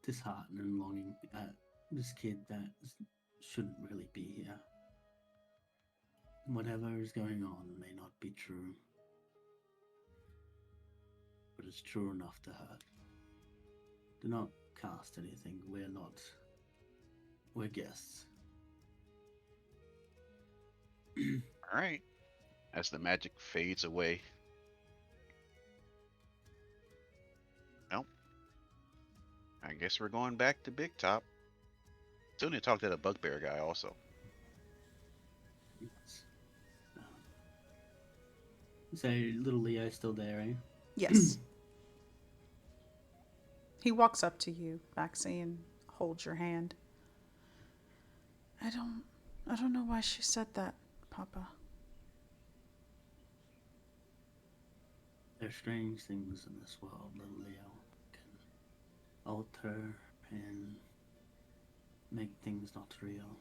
disheartened and longing at this kid that shouldn't really be here. Whatever is going on may not be true, but it's true enough to hurt. Do not cast anything. We're guests. Alright. As the magic fades away. Well, I guess we're going back to Big Top. Still need to talk to the bugbear guy also. Yes. So little Leo's still there, eh? Yes. He walks up to you, Baxi, and holds your hand. I don't I don't know why she said that, Papa. There are strange things in this world, little Leo. Can alter and make things not real.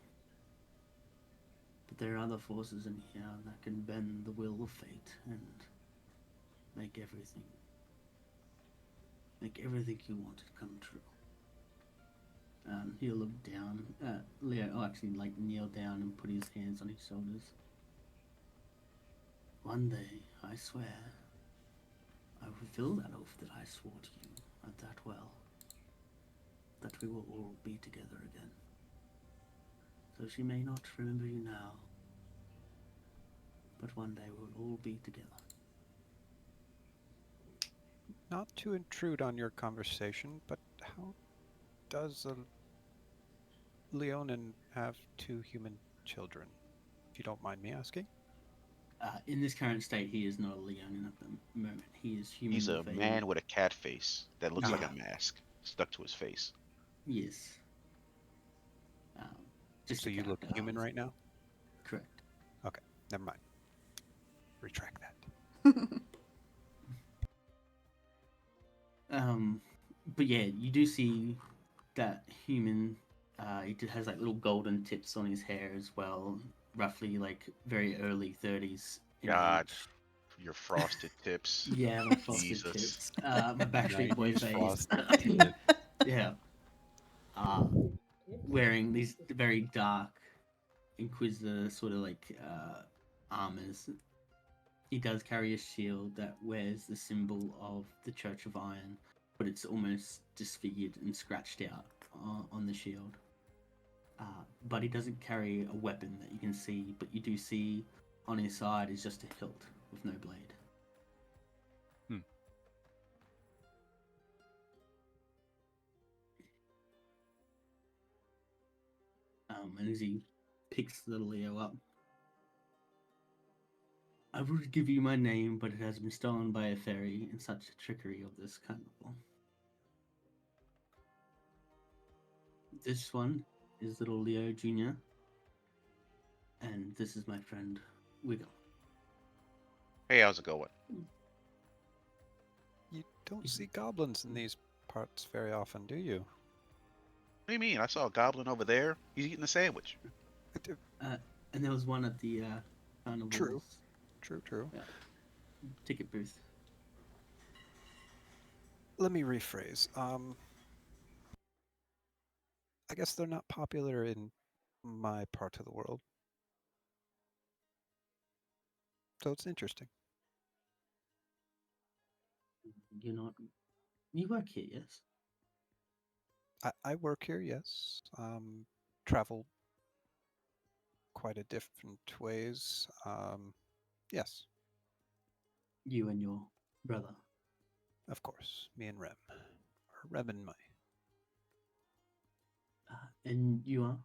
But there are other forces in here that can bend the will of fate and make everything you wanted come true. He'll look down at Leo, or actually like kneel down and put his hands on his shoulders. One day, I swear, I will fulfill that oath that I swore to you at that well, that we will all be together again. So she may not remember you now, but one day we'll all be together. Not to intrude on your conversation, but how does a Leonin have two human children? If you don't mind me asking. In this current state, he is not a Leonin at the moment. He is human He's a with a... man with a cat face that looks like Yeah, a mask stuck to his face. yes. Um, just So a you look character, human right now? Correct. Okay, never mind. Retract that. But yeah, you do see that human. He has like little golden tips on his hair as well. Roughly like very early 30s in God, age. your frosted tips. Yeah, my frosted Jesus. tips. My Backstreet Boy 90s face. frosted tip. Yeah. Uh, wearing these very dark Inquisitor sort of like armors. He does carry a shield that wears the symbol of the Church of Iron, but it's almost disfigured and scratched out on the shield. But he doesn't carry a weapon that you can see, but you do see on his side is just a hilt with no blade. Hmm. And as he picks little Leo up, I would give you my name, but it has been stolen by a fairy in such trickery of this carnival. This one is little Leo Jr., and this is my friend Wiggle. Hey, how's it going? You don't see goblins in these parts very often, do you? What do you mean? I saw a goblin over there. He's eating a sandwich. And there was one at the carnival's True. ticket booth. Let me rephrase. I guess they're not popular in my part of the world. So it's interesting. You're not. You work here, yes? I work here, yes. Travel quite a different ways. Yes, You and your brother. of course. Me and Rem. Or Rem and Mai. And you are?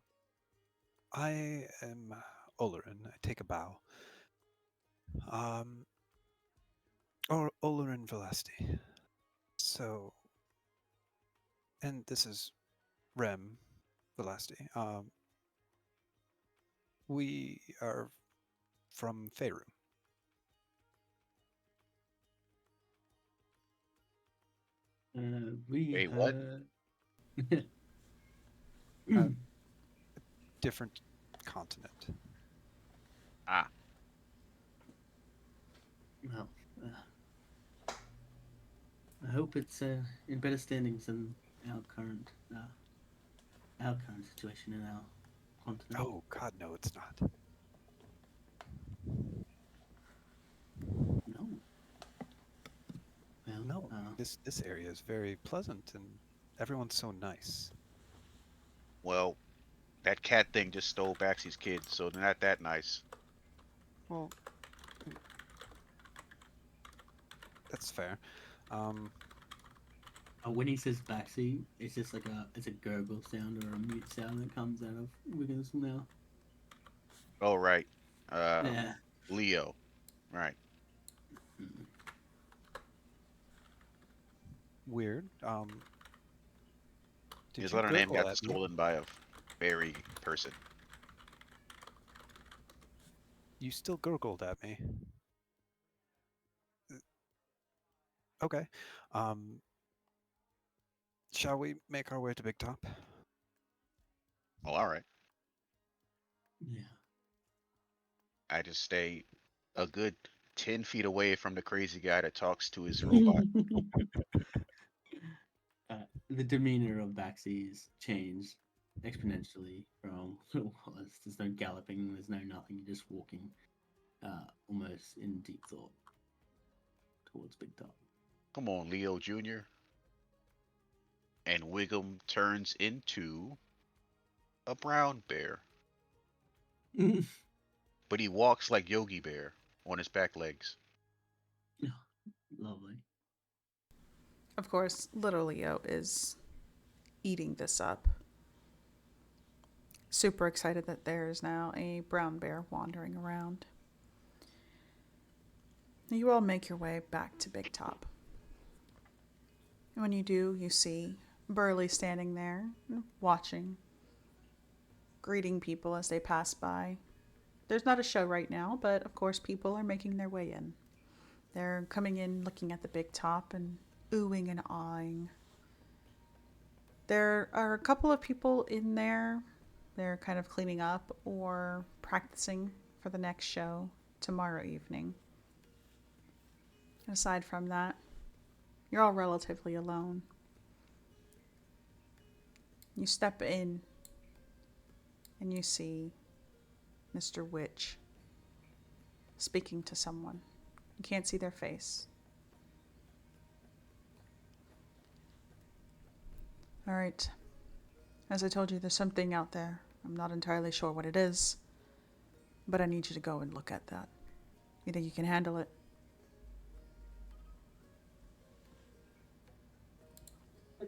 I am Olerin. I take a bow. Or Olerin Velasti. So, and this is Rem Velasti. We are from Faerun. We Wait, what? A different continent. Ah, Well, I hope it's in better standings than our current situation in our continent. Oh, God, no, it's not. No. Well, No, this area is very pleasant and everyone's so nice. well, that cat thing just stole Baxy's kid, so they're not that nice. Well, that's fair. Um, When he says backseat, it's just like it's a gurgle sound or a mute sound that comes out of Wiggum's mouth. Oh, right. Uh, Yeah. Leo. Right. Mm. Weird. Did His you letter name gurgle got at me? stolen by a fairy person. You still gurgled at me. Okay. Um, shall we make our way to Big Top? Oh, all right. Yeah. I just stay a good 10 feet away from the crazy guy that talks to his robot. The demeanor of Baxi's changed exponentially from what it was. There's no galloping, there's no nothing. You're just walking, almost in deep thought towards Big Top. Come on, Leo Jr. And Wiggum turns into a brown bear. But he walks like Yogi Bear on his back legs. Lovely. Of course, little Leo is eating this up. Super excited that there is now a brown bear wandering around. You all make your way back to Big Top. When you do, you see Burley standing there, watching, greeting people as they pass by. There's not a show right now, but of course, people are making their way in. They're coming in looking at the Big Top and oohing and awing. There are a couple of people in there. They're kind of cleaning up or practicing for the next show tomorrow evening. Aside from that, you're all relatively alone. You step in and you see Mr. Witch speaking to someone. You can't see their face. All right. As I told you, there's something out there. I'm not entirely sure what it is, but I need you to go and look at that. You think you can handle it?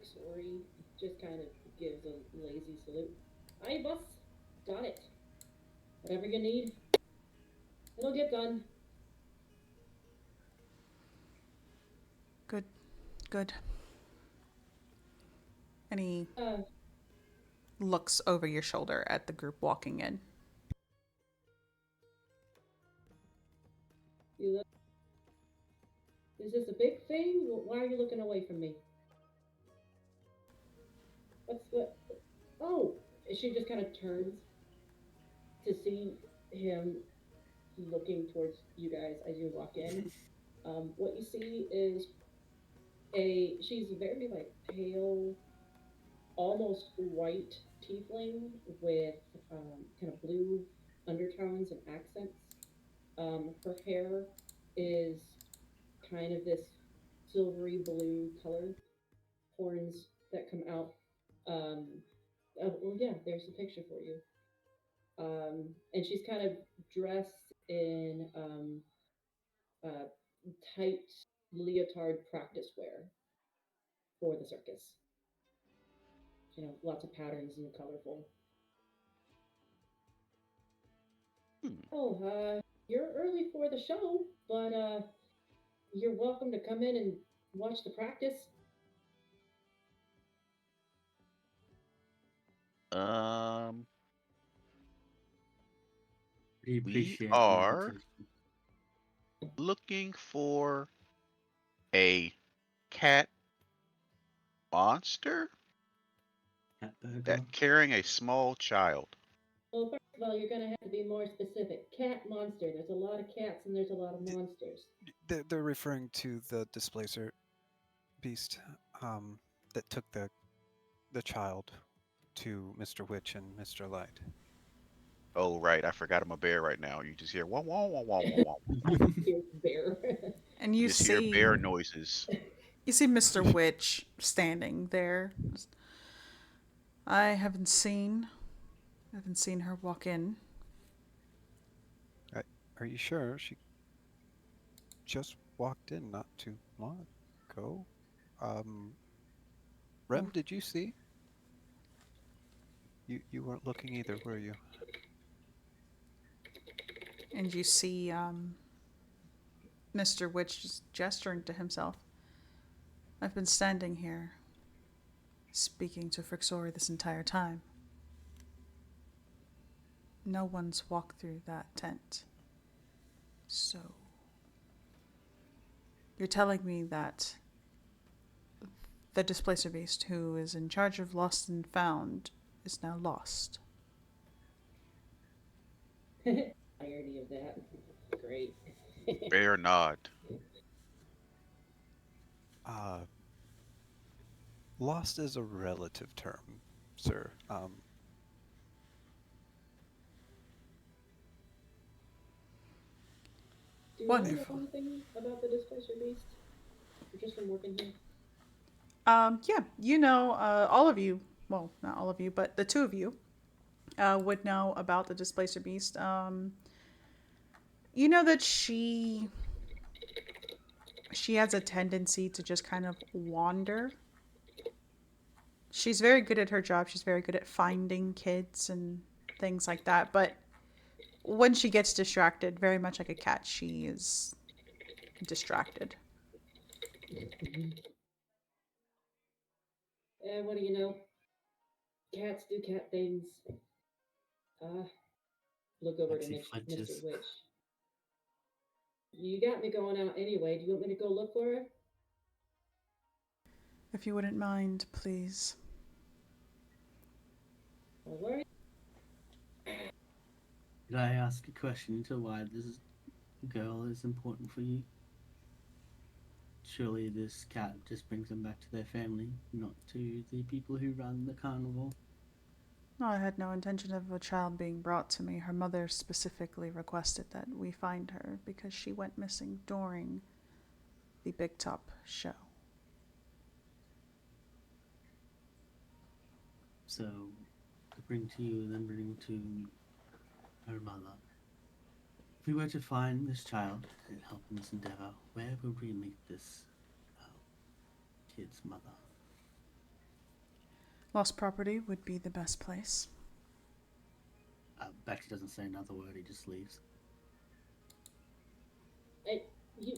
Sorry, just kind of gives a lazy salute. Aye, boss. Got it. Whatever you need, it'll get done. Good, good. And he Uh, looks over your shoulder at the group walking in. you look. Is this a big thing? Why are you looking away from me? What's what? Oh, she just kind of turns to see him looking towards you guys as you walk in. What you see is she's a very like pale, almost white tiefling with kind of blue undertones and accents. Her hair is kind of this silvery blue color, horns that come out. Um, oh, well, yeah, there's a picture for you. And she's kind of dressed in uh, tight leotard practice wear for the circus. Lots of patterns and colorful. Hmm. Oh, you're early for the show, but you're welcome to come in and watch the practice. Um, We we appreciate the are invitation. looking for a cat monster Cat burglar. that carrying a small child. Well, first of all, you're going to have to be more specific. Cat monster. There's a lot of cats and there's a lot of monsters. They're referring to the displacer beast that took the child to Mr. Witch and Mr. Light. Oh, right. I forgot I'm a bear right now. You just hear wah wah wah wah wah wah. Here's bear. And You just hear bear noises. you see Mr. Witch standing there. I haven't seen her walk in. Are you sure? She just walked in not too long ago. Um, Rem, did you see? You weren't looking either, were you? And you see Mr. Witch just gesturing to himself. I've been standing here, speaking to Frixori this entire time. No one's walked through that tent. So, you're telling me that the Displacer Beast, who is in charge of Lost and Found, is now lost. Irony of that. Great. Bear nod. Uh, Lost is a relative term, sir. Do you know Wonderful. anything about the Displacer Beast? Or just from working here? Yeah, you know, all of you, well, not all of you, but the two of you would know about the Displacer Beast. You know that she has a tendency to just kind of wander. She's very good at her job. She's very good at finding kids and things like that. But when she gets distracted, very much like a cat, she is distracted. What do you know? Cats do cat things. Look over to Lexi Mr. flinches. Witch. You got me going out anyway. Do you want me to go look for her? If you wouldn't mind, please. All right. Did I ask a question to why this girl is important for you? Surely this cat just brings them back to their family, not to the people who run the carnival. No, I had no intention of a child being brought to me. Her mother specifically requested that we find her because she went missing during the Big Top show. So, to bring to you and then bring to her mother. If we were to find this child and help in this endeavor, where would we meet this uh, kid's mother? Lost property would be the best place. Baxter doesn't say another word, he just leaves. You.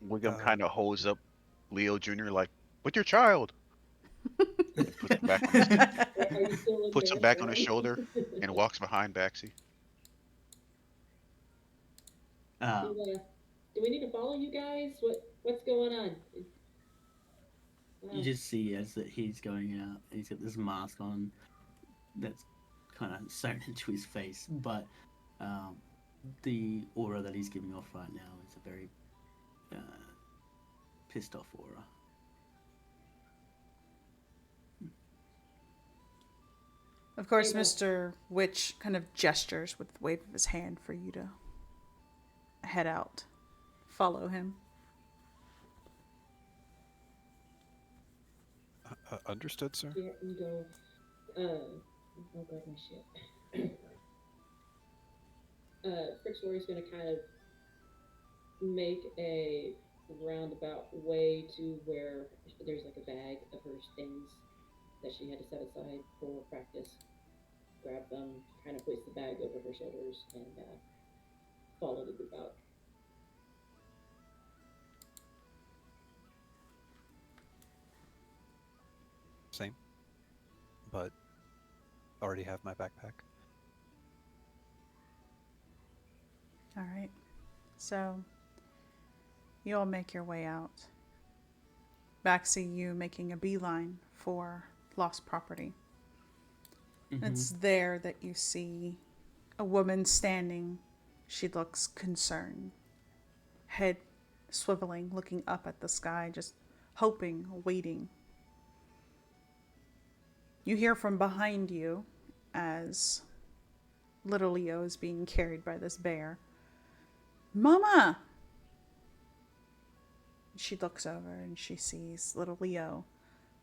Wiggum Uh, kind of holds up Leo Jr. like, "But your child." And puts him back on his Are you still in puts him dance back on his form? shoulder and walks behind Baxi. Uh, Do we need to follow you guys? What's going on? you just see as that he's going out, he's got this mask on that's kind of sewn into his face, but um, the aura that he's giving off right now is a very pissed off aura. Of course, Hey, Mr. Witch kind of gestures with the wave of his hand for you to head out. Follow him. Understood, sir. Yeah, you go. Oh god, my shit. Frixlori's gonna kind of make a roundabout way to where there's like a bag of her things that she had to set aside for practice. Grab them, kind of place the bag over her shoulders, and follow the group out. Same, but already have my backpack. All right. So, you all make your way out. Baxi, you making a beeline for lost property. Mm-hmm. It's there that you see a woman standing. She looks concerned, head swiveling, looking up at the sky, just hoping, waiting. You hear from behind you as little Leo is being carried by this bear. Mama! She looks over and she sees little Leo,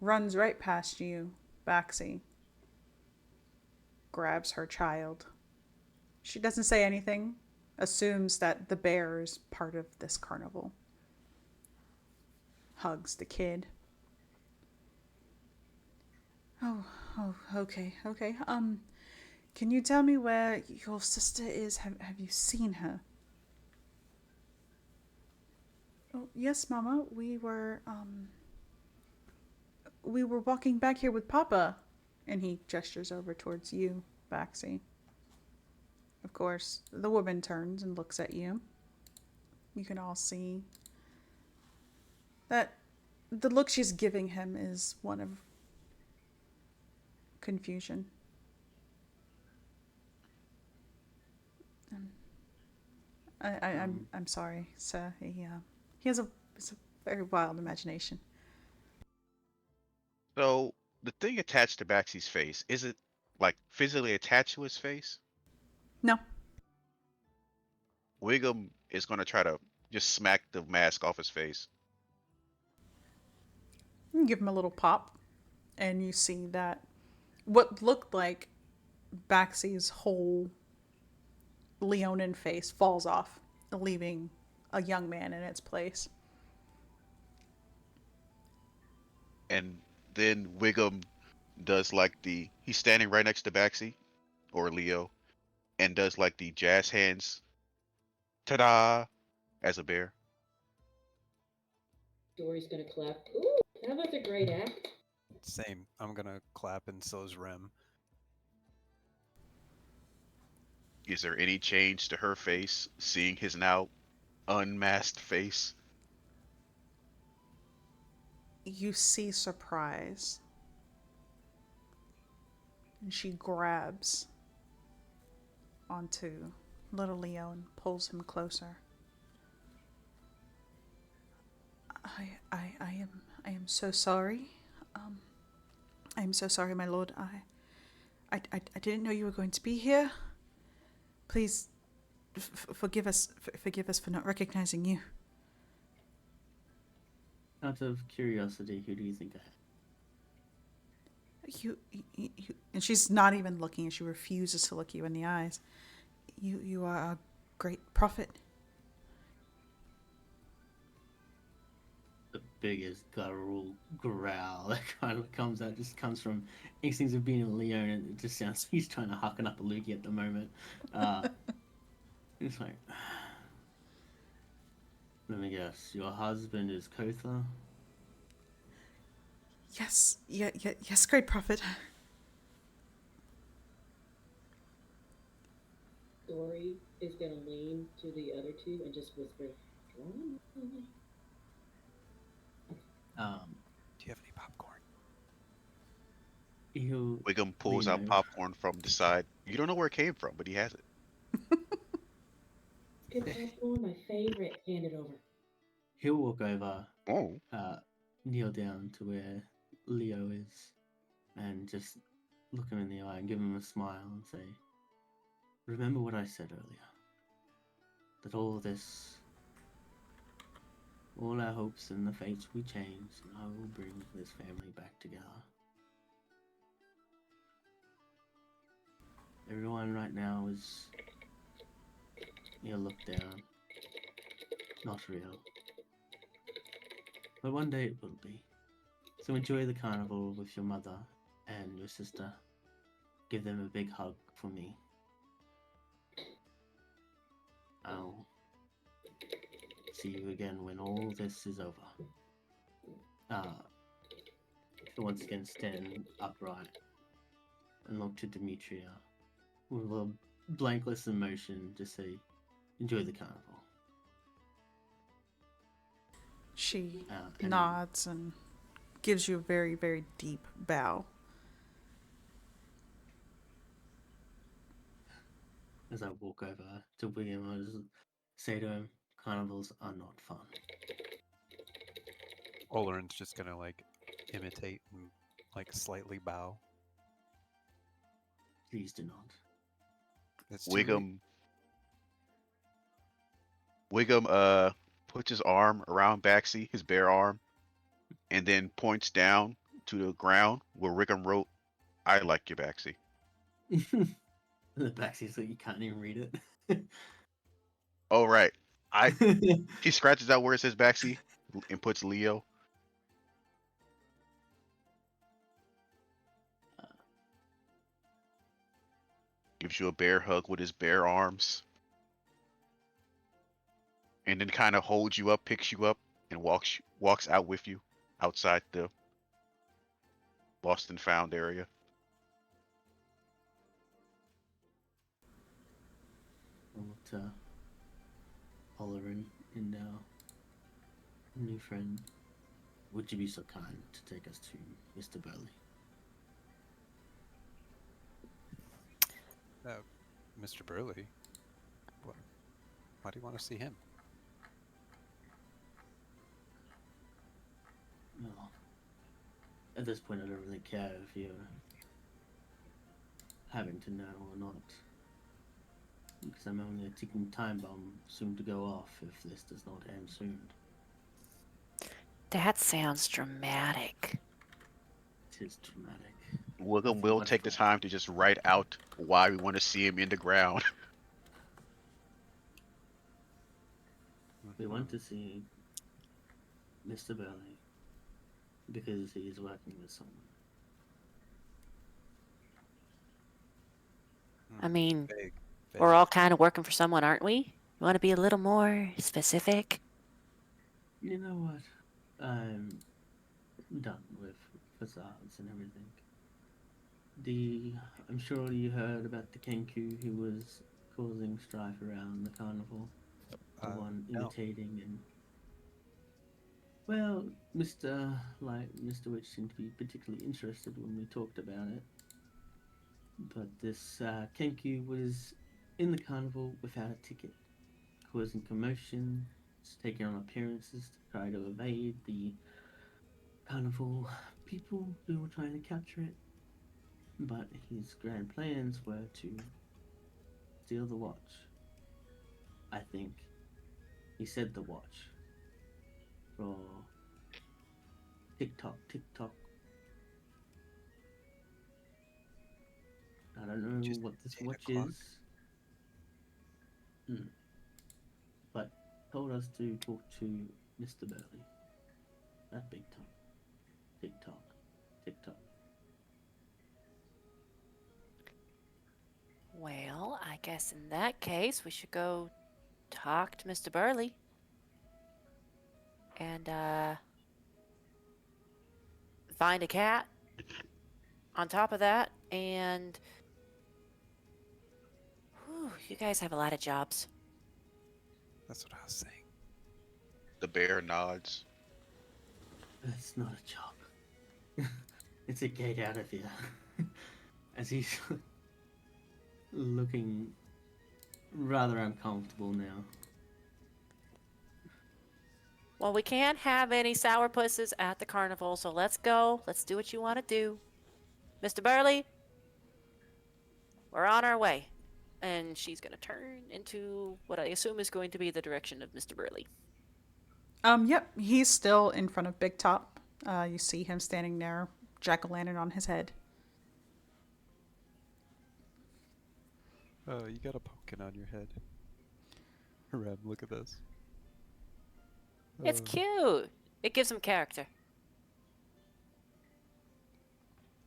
runs right past you, Baxi, grabs her child. She doesn't say anything, assumes that the bear is part of this carnival. Hugs the kid. Oh, okay, okay. Can you tell me where your sister is? Have you seen her? Oh, yes, Mama. We were walking back here with Papa. And he gestures over towards you, Baxi. Of course, the woman turns and looks at you. You can all see that the look she's giving him is one of confusion. And I'm sorry, sir. He has a very wild imagination. So the thing attached to Baxi's face, is it like physically attached to his face? No, Wiggum is gonna try to just smack the mask off his face. you give him a little pop, and you see that what looked like Baxi's whole Leonin face falls off, leaving a young man in its place. And then Wiggum does like he's standing right next to Baxi or Leo and does like the jazz hands, ta-da, as a bear. Dory's gonna clap. Ooh, that was a great act. Same. I'm gonna clap, and so's Rem. Is there any change to her face, seeing his now unmasked face? You see surprise, and she grabs onto little Leo and pulls him closer. I am so sorry. Um, I am so sorry, my lord. I didn't know you were going to be here. Please forgive us. Forgive us for not recognizing you. Out of curiosity, who do you think I had? And she's not even looking, and she refuses to look you in the eyes. You are a great prophet. The biggest guttural growl that kind of comes out just comes from instincts of being a Leo, and it just sounds he's trying to hucken up a loogie at the moment. It's like, let me guess, your husband is Kotha? Yes, yes, great prophet. Dory is gonna lean to the other two and just whisper, "Drama." Um, Do you have any popcorn? he'll Wiggum pulls lean out over. popcorn from the side. You don't know where it came from, but he has it. Good popcorn, my favorite. Hand it over. He'll walk over, Oh, uh, kneel down to where Leo is, and just look him in the eye and give him a smile and say, remember what I said earlier. That all this, all our hopes and the fates we change, and I will bring this family back together. Everyone right now is, you look down, not real. But one day it will be. So enjoy the carnival with your mother and your sister. Give them a big hug for me. I'll see you again when all this is over. He'll once again stand upright and look to Demetria with a blankless emotion, just say, enjoy the carnival. She And nods and gives you a very, very deep bow. as I walk over to William, I just say to him, carnivals are not fun. Oleron's just gonna like imitate and like slightly bow. Please do not. It's too late. Wiggum puts his arm around Baxi, his bare arm, and then points down to the ground where Wiggum wrote, "I like you, Baxi." The back seat's like you can't even read it. Oh right. He scratches out where it says Baxi and puts Leo. gives you a bear hug with his bare arms, and then kind of holds you up, picks you up, and walks out with you outside the lost and found area. What, Olerin and our new friend, would you be so kind to take us to Mr. Burley? Mr. Burley, what, why do you want to see him? Well, at this point, I don't really care if you're having to know or not, because I'm only a ticking time bomb soon to go off if this does not end soon. That sounds dramatic. It is dramatic. We'll take the time to just write out why we want to see him in the ground. We want to see Mr. Burley because he is working with someone. I mean, Vague. we're all kind of working for someone, aren't we? You want to be a little more specific? You know what? I'm done with facades and everything. I'm sure you heard about the Kenku who was causing strife around the carnival. The one No. imitating and... Well, Mr. Witch seemed to be particularly interested when we talked about it. But this Kenku was in the carnival without a ticket, causing commotion, taking on appearances to try to evade the carnival people who were trying to capture it. But his grand plans were to steal the watch. I think he said the watch for TikTok. I don't know Just what this take a watch clock. is. But told us to talk to Mr. Burley. That big time. TikTok. Well, I guess in that case, we should go talk to Mr. Burley. And, find a cat on top of that. And, whew, you guys have a lot of jobs. That's what I was saying. The bear nods. It's not a job. It's a get out of here. As he's looking rather uncomfortable now. Well, we can't have any sourpusses at the carnival, so let's go. Let's do what you want to do. Mr. Burley, we're on our way. And she's going to turn into what I assume is going to be the direction of Mr. Burley. Yep, he's still in front of Big Top. You see him standing there, jack-o'-lantern on his head. Oh, you got a pumpkin on your head. Rem, look at this. It's cute. It gives him character.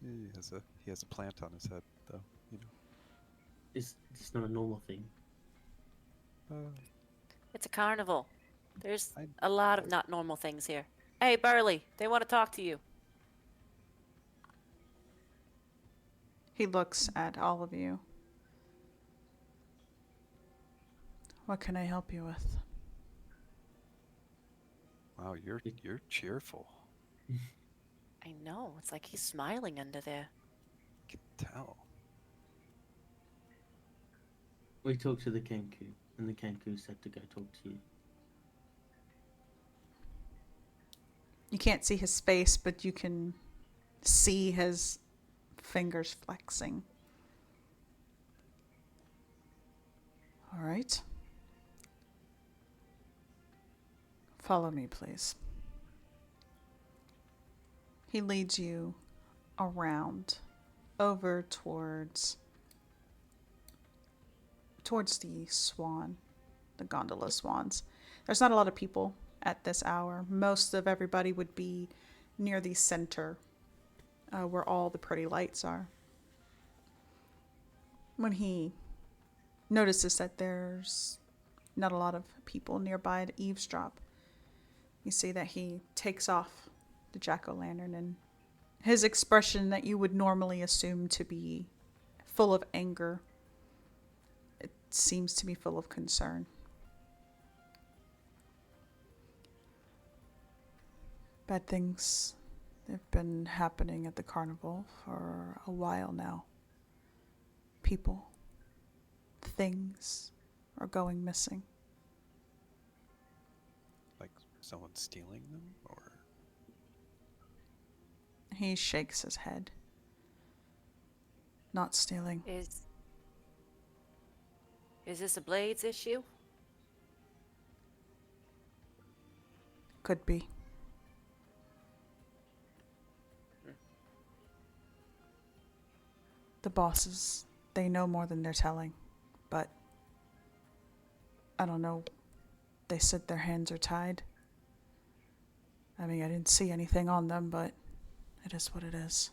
He has a plant on his head, though. You It's not a normal thing. know. It's a carnival. There's I- a lot of not normal things here. Hey, Burley, they want to talk to you. He looks at all of you. What can I help you with? Wow, you're cheerful. I know. It's like he's smiling under there. I can tell. We talked to the Kenku, and the Kenku said to go talk to you. You can't see his face, but you can see his fingers flexing. All right. Follow me, please. He leads you around over towards the swan, the gondola swans. There's not a lot of people at this hour. Most of everybody would be near the center, where all the pretty lights are. when he notices that there's not a lot of people nearby to eavesdrop, you see that he takes off the jack-o'-lantern, and his expression that you would normally assume to be full of anger, it seems to be full of concern. Bad things have been happening at the carnival for a while now. People, things are going missing. Like someone stealing them, or He shakes his head. Not stealing. Is this a Blades issue? Could be. The bosses, they know more than they're telling. But I don't know. They said their hands are tied. I mean, I didn't see anything on them, but it is what it is.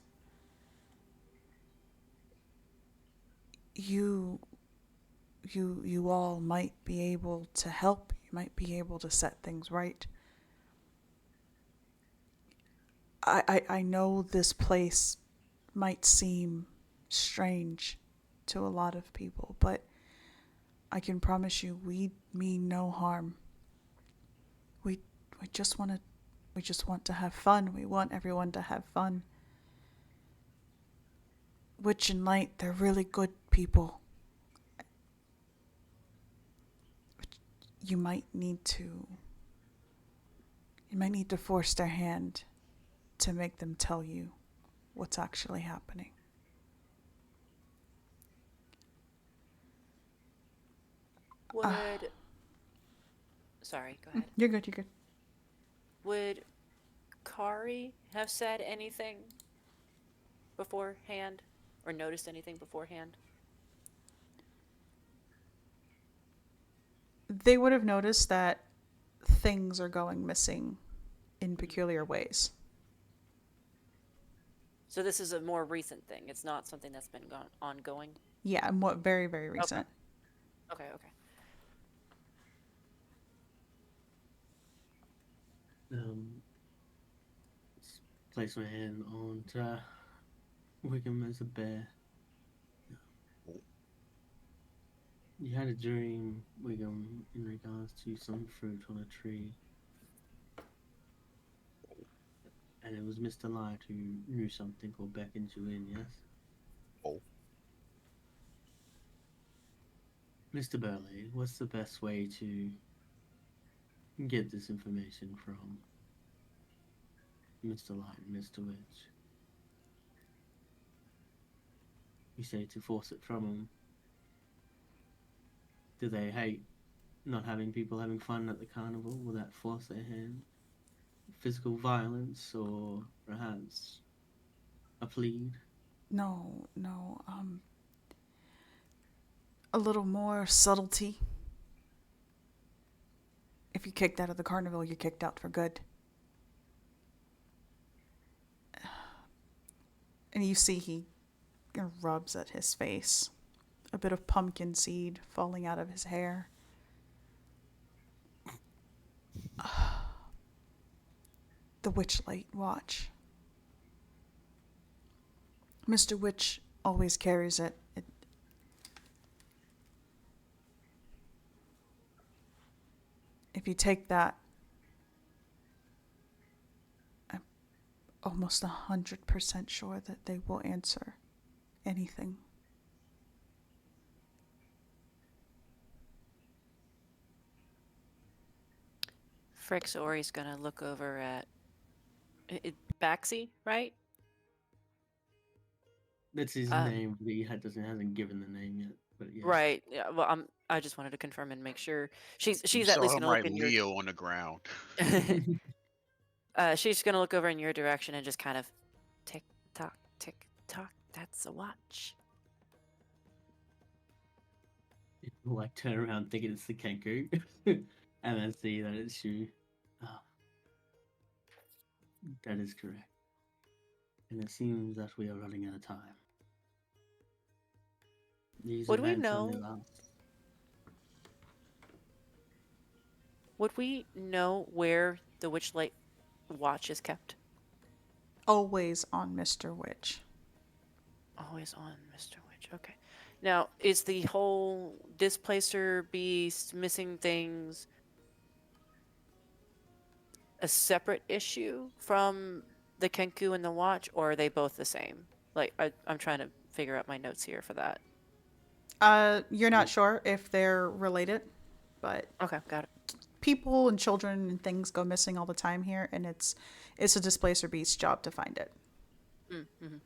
You all might be able to help. You might be able to set things right. I know this place might seem strange to a lot of people, but I can promise you we mean no harm. We just want to have fun. We want everyone to have fun. Witch and Light, they're really good people. You might need to force their hand to make them tell you what's actually happening. Sorry, go ahead. You're good. Would Kari have said anything beforehand or noticed anything beforehand? They would have noticed that things are going missing in peculiar ways. So this is a more recent thing. It's not something that's been ongoing. Yeah, very, very recent. Okay. Place my hand on Wickham as a bear. You had a dream, Wiggum, in regards to some fruit on a tree. And it was Mr. Light who knew something or beckoned you in, yes? Oh. Mr. Burley, what's the best way to get this information from Mr. Light and Mr. Witch? You say to force it from them. Do they hate not having people having fun at the carnival? Will that force their hand? Physical violence, or perhaps a plead? No, a little more subtlety. If you're kicked out of the carnival, you're kicked out for good. And you see he rubs at his face. A bit of pumpkin seed falling out of his hair. The Witchlight watch. Mr. Witch always carries it. If you take that, I'm almost 100% sure that they will answer anything. Frix Ori's gonna look over at Baxi, right? That's his name, but he hasn't given the name yet. But yeah. Right. Yeah. Well, I just wanted to confirm and make sure she's You at saw least him gonna look write in your. Leo on the ground. She's gonna look over in your direction and just kind of tick tock, tick tock. That's a watch. Like turn around thinking it's the Kenku, and then see that it's you. Oh, that is correct. And it seems that we are running out of time. These Would we events only know? last. Would we know where the Witchlight watch is kept? Always on Mr. Witch. Always on Mr. Witch. Okay. Now, is the whole displacer beast, missing things, a separate issue from the Kenku and the watch, or are they both the same? Like, I'm trying to figure out my notes here for that. You're not sure if they're related, but Okay, got it. people and children and things go missing all the time here, and it's a displacer beast's job to find it. Mm-hmm.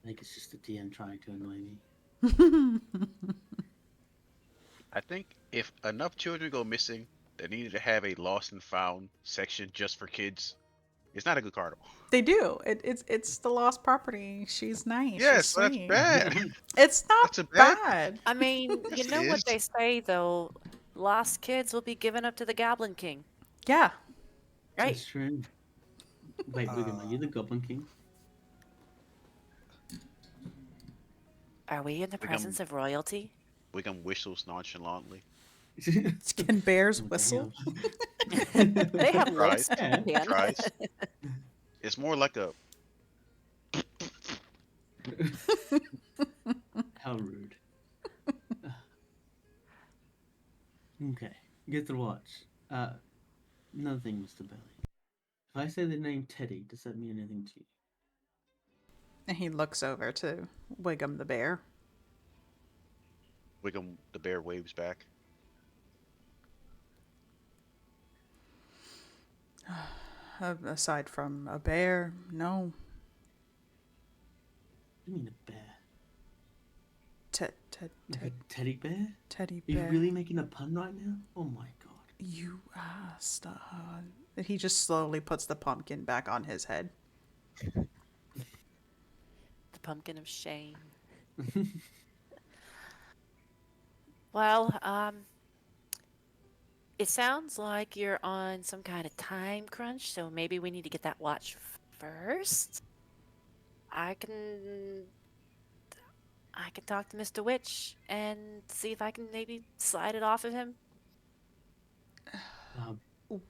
I think it's just the DM trying to annoy me. I think if enough children go missing, they needed to have a lost and found section just for kids. It's not a good carnival. They do. It's the lost property. She's nice. She's Yes, so that's sweet. bad. It's not That's a bad. bad. I mean, Yes, you it know what is. they say, though. Lost kids will be given up to the Goblin King, Yeah. right? That's true. Wait, Wiggum, are you the Goblin King? Are we in the presence of royalty? Wiggum whistles nonchalantly. Can bears What the whistle? hell? They have Tries. lips. Yeah. Dan. Tries. It's more like a. How rude. Okay, get the watch. Another thing, Mr. Belly. If I say the name Teddy, does that mean anything to you? And he looks over to Wiggum the bear. Wiggum the bear waves back. Aside from a bear, no. What do you mean a bear? Like a Ted, teddy bear? teddy Are you bear. really making a pun right now? Oh my god. You asked. He just slowly puts the pumpkin back on his head. The pumpkin of shame. Well, it sounds like you're on some kind of time crunch, so maybe we need to get that watch first. I can talk to Mr. Witch and see if I can maybe slide it off of him.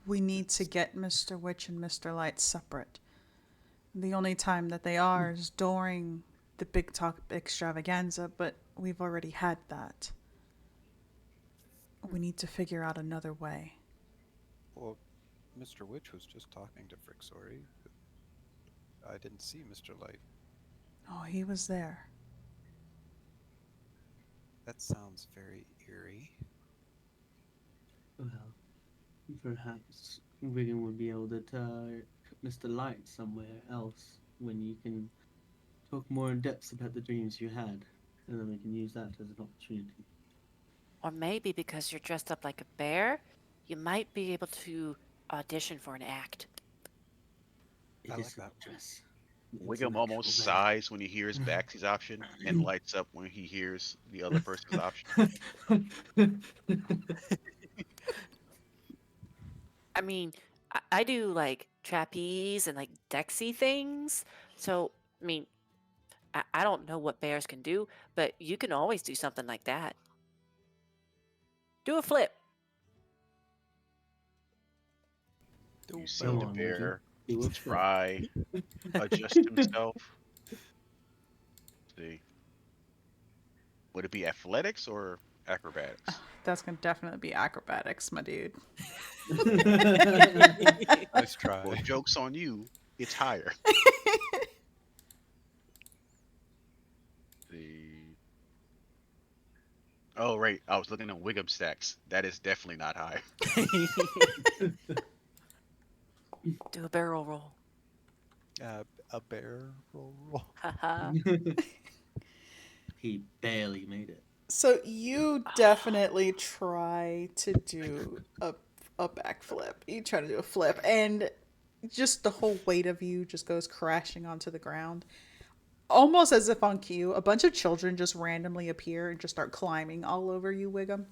We need to get Mr. Witch and Mr. Light separate. The only time that they are is during the Big Talk extravaganza, but we've already had that. We need to figure out another way. Well, Mr. Witch was just talking to Frixori. I didn't see Mr. Light. Oh, he was there. That sounds very eerie. Well, perhaps Wiggum would be able to tell Mr. Light somewhere else when you can talk more in depth about the dreams you had, and then we can use that as an opportunity. Or maybe because you're dressed up like a bear, you might be able to audition for an act. It I is like a that. dress. It's Wiggum an almost actual sighs when he hears Baxy's option and lights up when he hears the other person's option. bear. I mean, I do like trapeze and like Dexy things. So, I mean, I don't know what bears can do, but you can always do something like that. Do a flip. You see Go the on, Wiggum. bear Do a flip. try adjust himself. See, would it be athletics or acrobatics? That's gonna definitely be acrobatics, my dude. Nice try. Well, joke's on you. It's higher. The Oh right, I was looking at Wiggum stacks. That is definitely not high. Do a barrel roll. A bear roll. Haha. He barely made it. So you definitely try to do a backflip. You try to do a flip, and just the whole weight of you just goes crashing onto the ground. Almost as if on cue, a bunch of children just randomly appear and just start climbing all over you, Wiggum.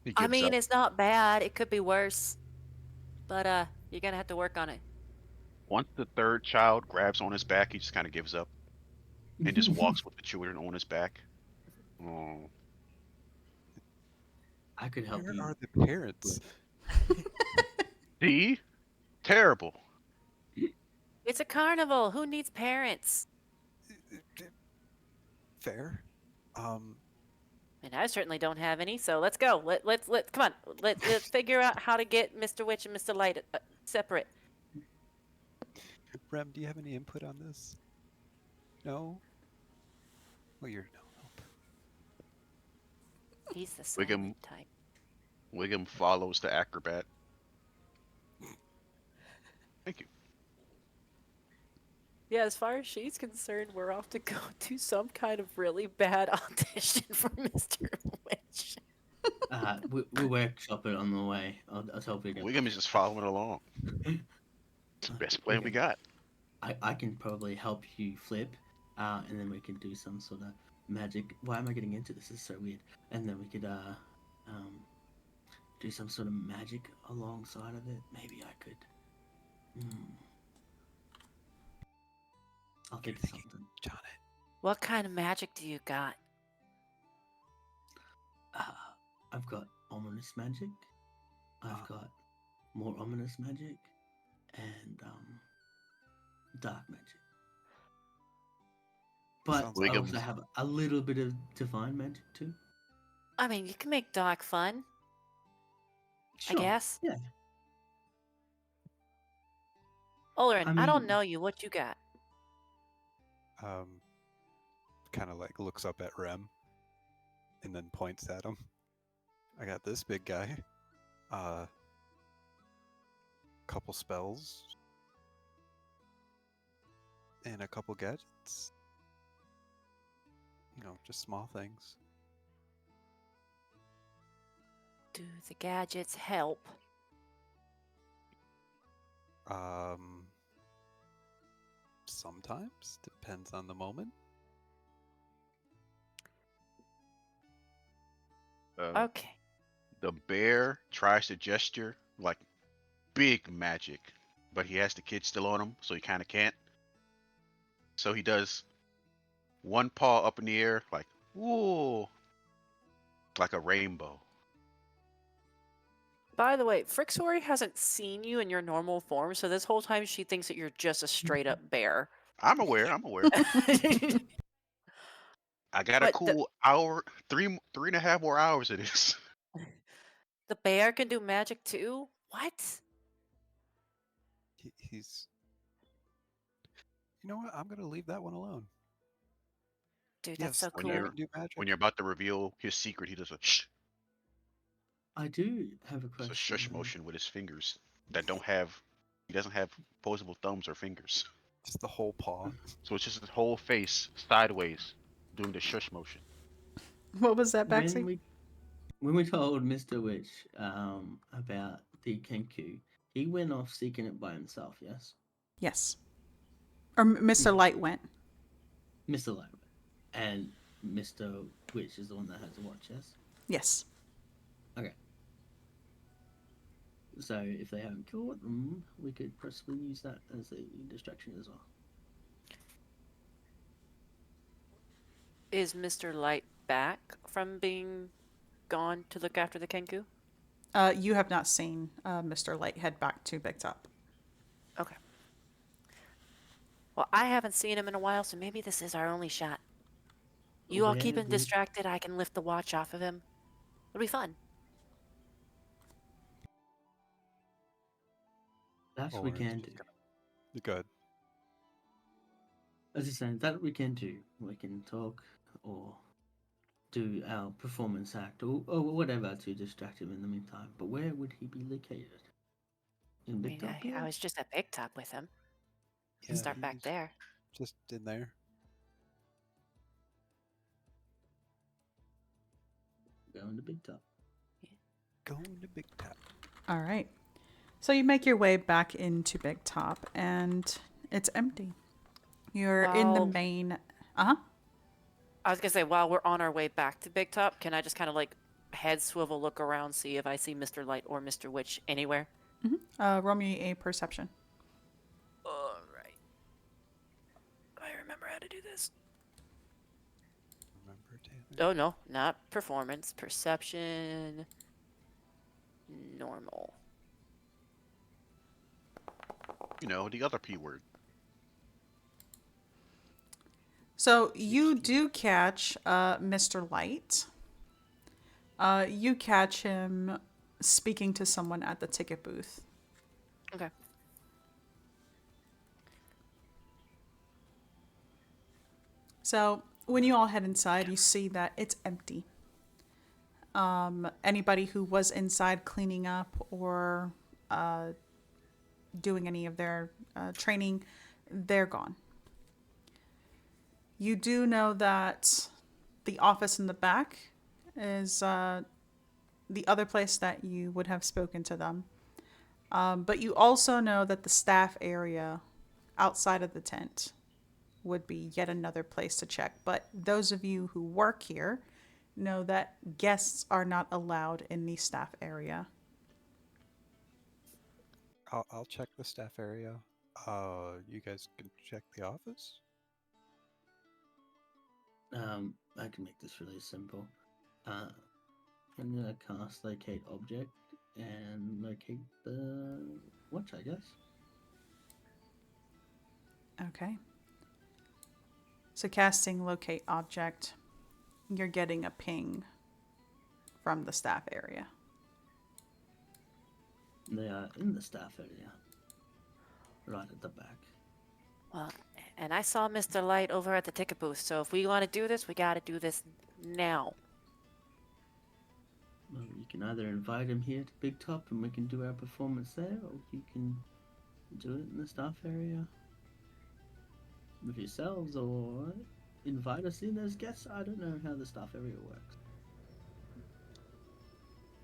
He I gives mean, up. it's not bad. It could be worse. But you're gonna have to work on it. Once the third child grabs on his back, he just kind of gives up and just walks with the children on his back. Oh, I could help Where you are the flip. parents? see, terrible. It's a carnival. Who needs parents? Fair. And I certainly don't have any, so let's go. Let's come on. Let's figure out how to get Mr. Witch and Mr. Light separate. Rem, do you have any input on this? No? Well, you're no help. He's the Wiggum, silent type. Wiggum follows the acrobat. Thank you. Yeah, as far as she's concerned, we're off to go do some kind of really bad audition for Mr. Witch. We workshop it on the way. I'll tell Wiggum. Wiggum is just following along. It's the best plan we Wiggum, got. I can probably help you flip, and then we can do some sort of magic. Why am I getting into this? This is so weird. And then we could do some sort of magic alongside of it. Maybe I could. I'll think of something. John, What kind of magic do you got? I've got ominous magic. I've got more ominous magic, and dark magic. But Sounds I like also have a little bit of divine magic too. I mean, you can make dark fun, Sure. I guess. Yeah. Olerin, I don't mean- know you. What you got? kind of like looks up at Rem and then points at him. I got this big guy. Couple spells and a couple gadgets. You know, just small things. Do the gadgets help? Sometimes depends on the moment. Okay. The bear tries to gesture like big magic, but he has the kid still on him, so he kind of can't. So he does one paw up in the air, like, whoa, like a rainbow. By the way, Frixori hasn't seen you in your normal form, so this whole time she thinks that you're just a straight up bear. I'm aware. I got a But cool hour, three and a half more hours of this. the bear can do magic too? What? He's. You know what? I'm gonna leave that one alone. Dude, Yes, that's so when cool. you're- do magic. When you're about to reveal his secret, he does a shh, I do have a does question. a shush motion with his fingers that don't have. He doesn't have opposable thumbs or fingers, Just the whole paw. so it's just his whole face sideways, doing the shush motion. What was that, Baxi? When we told Mr. Witch about the Kenku, he went off seeking it by himself. Yes, Yes. Or Mr. Light went. Mr. Light, and Mr. Witch is the one that has to watch. Yes. Yes. Okay. So if they haven't caught them, we could possibly use that as a distraction as well. Is Mr. Light back from being gone to look after the Kenku? You have not seen Mr. Light head back to Big Top. Okay. Well, I haven't seen him in a while, so maybe this is our only shot. You all keep him distracted. I can lift the watch off of him. It'll be fun. That's what Or we can just do. You're good. As you say, that we can do. We can talk or do our performance act or whatever to distract him in the meantime. But where would he be located? In I Big mean, Top? I was just at Big Top with him. Yeah, Start back he's there. Just in there. Going to Big Top. Going to Big Top. All right. So you make your way back into Big Top, and it's empty. You're in the Wow. main. Uh huh. I was gonna say, while we're on our way back to Big Top, can I just kind of like head swivel, look around, see if I see Mr. Light or Mr. Witch anywhere? Roll me a perception. Oh no, not performance. Perception. Normal. You know, the other P word. So you do catch Mr. Light. You catch him speaking to someone at the ticket booth. Okay. So when you all head inside, you see that it's empty. Anybody who was inside cleaning up or doing any of their training, they're gone. You do know that the office in the back is the other place that you would have spoken to them. But you also know that the staff area outside of the tent would be yet another place to check. But those of you who work here know that guests are not allowed in the staff area. I'll check the staff area. You guys can check the office. I can make this really simple. I'm gonna cast locate object and locate the watch, I guess. Okay. So casting locate object, you're getting a ping from the staff area. They are in the staff area, right at the back. Well, and I saw Mr. Light over at the ticket booth, so if we want to do this, we got to do this now. Well, you can either invite him here to Big Top and we can do our performance there, or you can do it in the staff area with yourselves, or invite us in as guests. I don't know how the staff area works.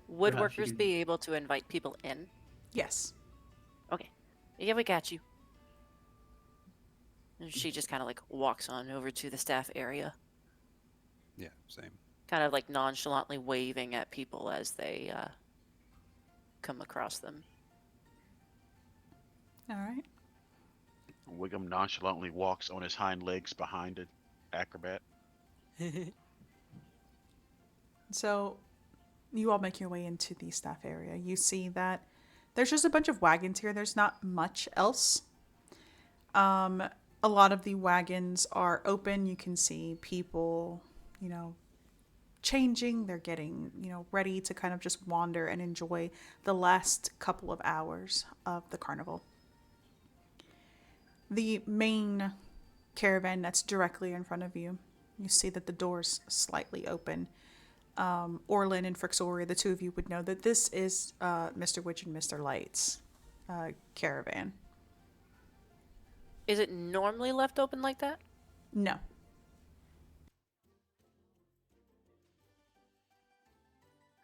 Would Perhaps you workers can- be able to invite people in? Yes. Okay. Yeah, we got you. And she just kind of like walks on over to the staff area, Yeah, same. kind of like nonchalantly waving at people as they come across them. All right. Wiggum nonchalantly walks on his hind legs behind an acrobat. So you all make your way into the staff area. You see that there's just a bunch of wagons here. There's not much else. A lot of the wagons are open. You can see people, changing. They're getting, ready to kind of just wander and enjoy the last couple of hours of the carnival. The main caravan that's directly in front of you, you see that the door's slightly open. Orlin and Frixoria, the two of you would know that this is Mr. Witch and Mr. Light's caravan. Is it normally left open like that? No.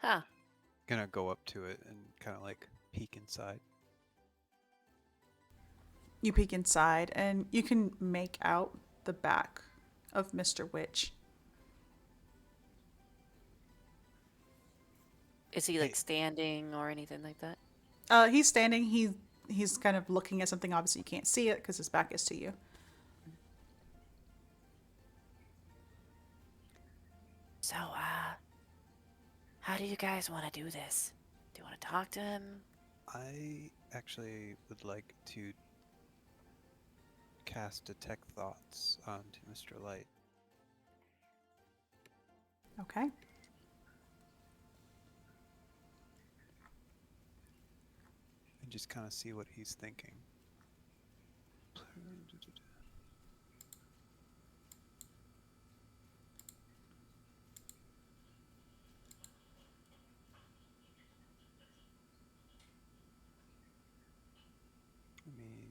Huh. Gonna go up to it and kind of like peek inside. You peek inside and you can make out the back of Mr. Witch. Is he like Hey. standing or anything like that? He's standing. He's kind of looking at something. Obviously, you can't see it because his back is to you. So, how do you guys want to do this? Do you want to talk to him? I actually would like to cast Detect Thoughts onto Mr. Light. Okay. And just kind of see what he's thinking. Let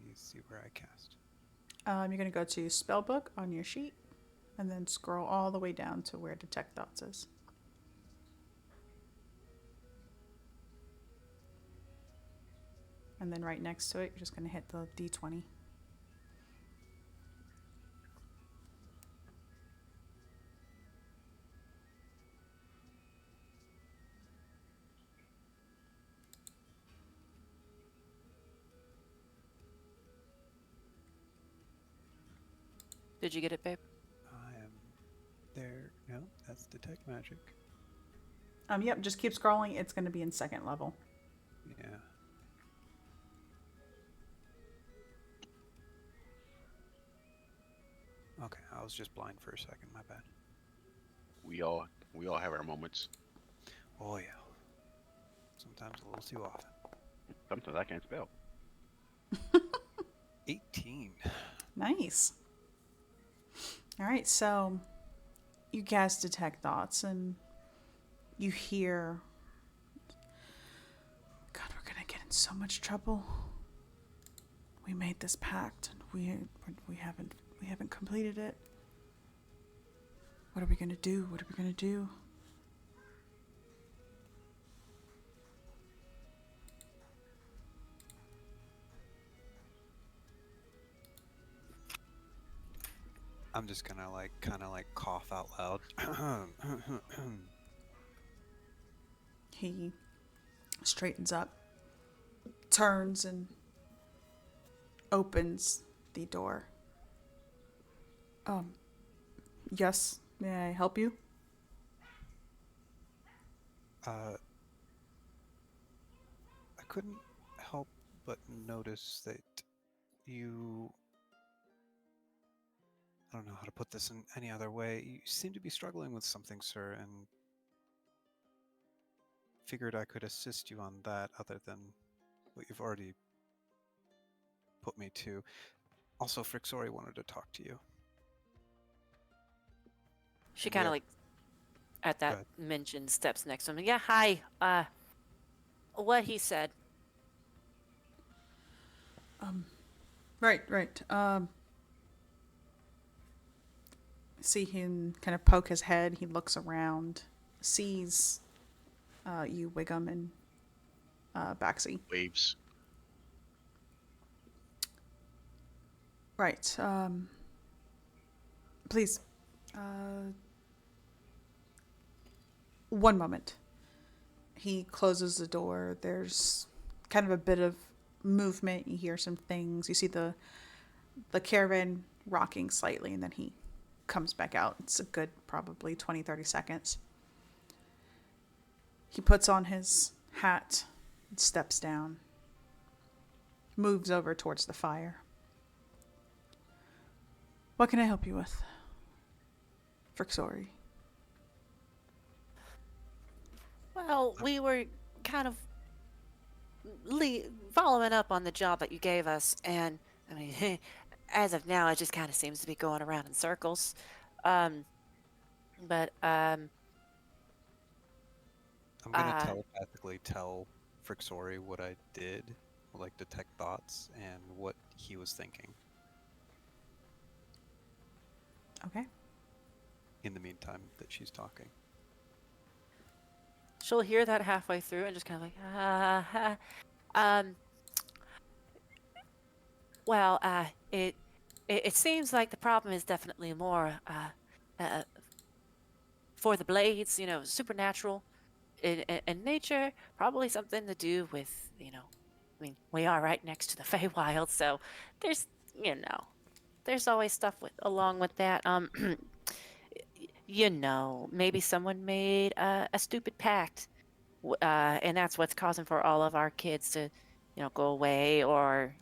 me see where I cast. You're going to go to Spellbook on your sheet and then scroll all the way down to where Detect Thoughts is. And then right next to it, you're just going to hit the D20. Did you get it, babe? I am there Yeah, that's detect magic. Yep, just keep scrolling. It's going to be in second level. Yeah. Okay, I was just blind for a second. My bad. We all have our moments. Oh yeah. Sometimes a little too often. Sometimes I can't spell. 18. Nice. All right, so you guys detect thoughts and you hear, God, we're going to get in so much trouble. We made this pact and we haven't completed it. What are we going to do? What are we going to do? I'm just gonna kind of cough out loud. He straightens up, turns, and opens the door. Yes, may I help you? I couldn't help but notice that you. I don't know how to put this in any other way. You seem to be struggling with something, sir, and figured I could assist you on that other than what you've already put me to. Also, Frixori wanted to talk to you. She And kind of yeah, like at go that ahead. mention steps next to him. Yeah, hi. What he said. Right. See him kind of poke his head. He looks around, sees you, Wiggum, and Baxi. Waves. Right. Please. Uh, one moment. He closes the door. There's kind of a bit of movement. You hear some things. You see the caravan rocking slightly, and then he comes back out. It's a good probably 20, 30 seconds. He puts on his hat, steps down, moves over towards the fire. What can I help you with? Frixori. Well, we were kind of following up on the job that you gave us, and I mean, as of now, it just kind of seems to be going around in circles. Um, but I'm gonna uh, telepathically tell Frixori what I did, like detect thoughts, and what he was thinking. Okay. In the meantime, that she's talking. she'll hear that halfway through and just kind of like, um, well, it seems like the problem is definitely more uh, for the blades, supernatural in nature, probably something to do with, I mean, we are right next to the Feywild, so there's, there's always stuff along with that. Maybe someone made a stupid pact, and that's what's causing for all of our kids to, go away, or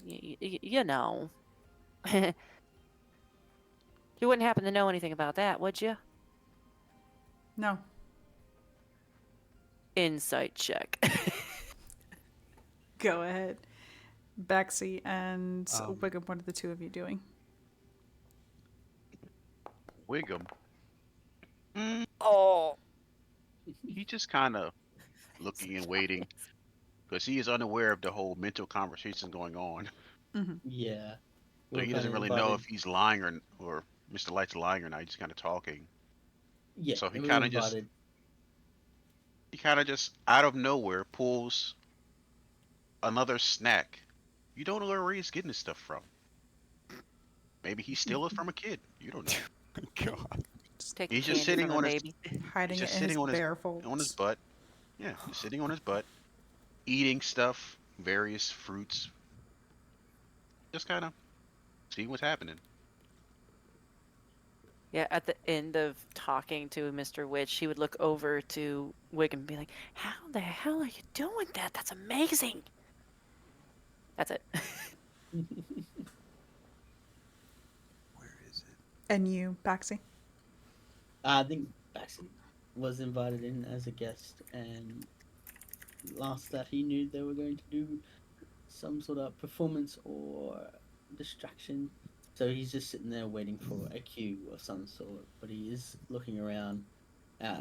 You wouldn't happen to know anything about that, would you? No. Insight check. Go ahead. Baxi and Um, Wiggum, what are the two of you doing? Wiggum. Oh. He just kind of looking and waiting because he is unaware of the whole mental conversation going on. Yeah. So We're he kind doesn't of really know invited. if he's lying or Mr. Light's lying or not. He's just kind of talking. Yeah, So and we invited. he kind of just out of nowhere pulls another snack. You don't know where he's getting this stuff from. Maybe he stole it from a kid. You don't know. God. Take the He's just candy sitting from a on his baby. he's Hiding it just in his sitting bare on his folds. butt. Yeah, just sitting on his butt, eating stuff, various fruits, just kind of see what's happening. Yeah, at the end of talking to Mr. Witch, he would look over to Wig and be like, "How the hell are you doing that? That's amazing." That's it. Where is it? And you, Baxi? I think Baxi was invited in as a guest, and last that he knew they were going to do some sort of performance or distraction. So he's just sitting there waiting for a cue of some sort, but he is looking around.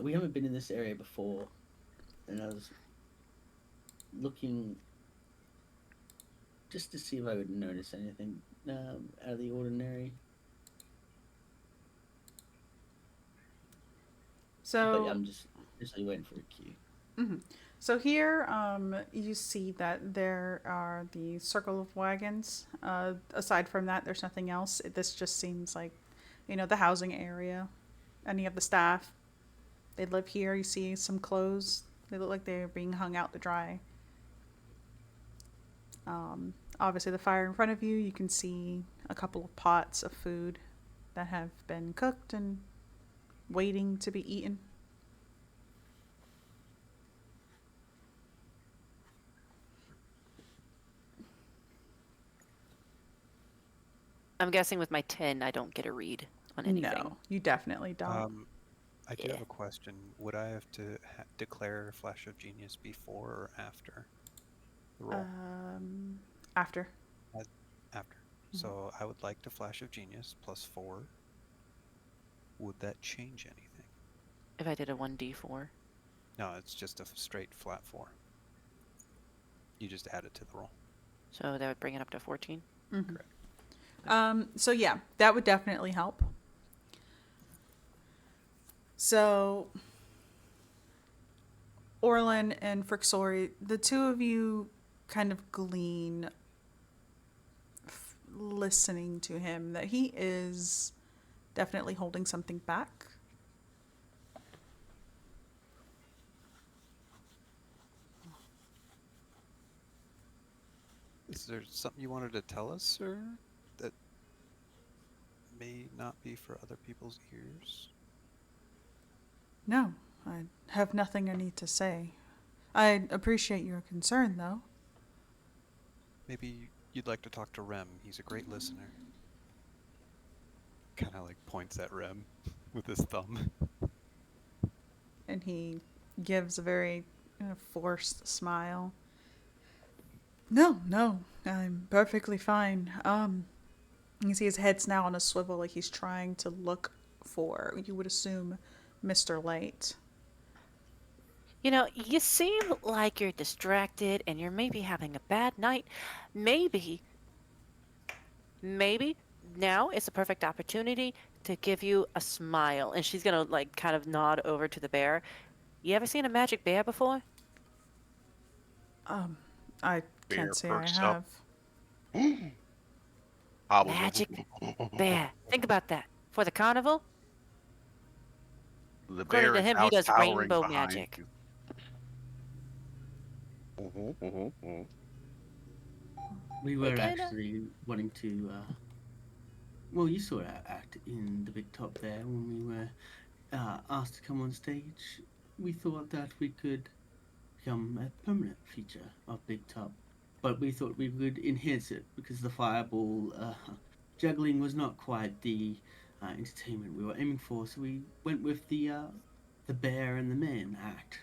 We haven't been in this area before, and I was looking just to see if I would notice anything out of the ordinary. But So I'm just waiting for a cue. mhm. So here, you see that there are the circle of wagons. Aside from that, there's nothing else. This just seems like, the housing area. Any of the staff, they live here. You see some clothes. They look like they're being hung out to dry. Obviously, the fire in front of you, you can see a couple of pots of food that have been cooked and waiting to be eaten. I'm guessing with my 10, I don't get a read on anything. No, you definitely don't. I do Yeah. have a question. Would I have to declare Flash of Genius before or after the roll? After. After. So I would like to Flash of Genius +4. Would that change anything? If I did a 1d4. No, it's just a straight flat 4. You just add it to the roll. So that would bring it up to 14. Correct. So yeah, that would definitely help. So, Orlin and Frixori, the two of you kind of glean, listening to him, that he is definitely holding something back. Is there something you wanted to tell us, sir, that may not be for other people's ears? No, I have nothing I need to say. I appreciate your concern, though. Maybe you'd like to talk to Rem. He's a great listener. Kind of like points at Rem with his thumb. And he gives a very forced smile. No, I'm perfectly fine. You see his head's now on a swivel, like he's trying to look for, you would assume, Mr. Light. You seem like you're distracted and you're maybe having a bad night. Maybe now is a perfect opportunity to give you a smile. And she's gonna kind of nod over to the bear. You ever seen a magic bear before? I Bear can't say I perks up. have. Hobbles. Magic bear. Think about that. For the carnival, The according bear to is him, he now does towering rainbow behind magic. you. We were Again? actually wanting to. Well, you saw our act in the big top there when we were asked to come on stage. We thought that we could become a permanent feature of Big Top, but we thought we would enhance it because the fireball juggling was not quite the entertainment we were aiming for. So we went with the bear and the man act,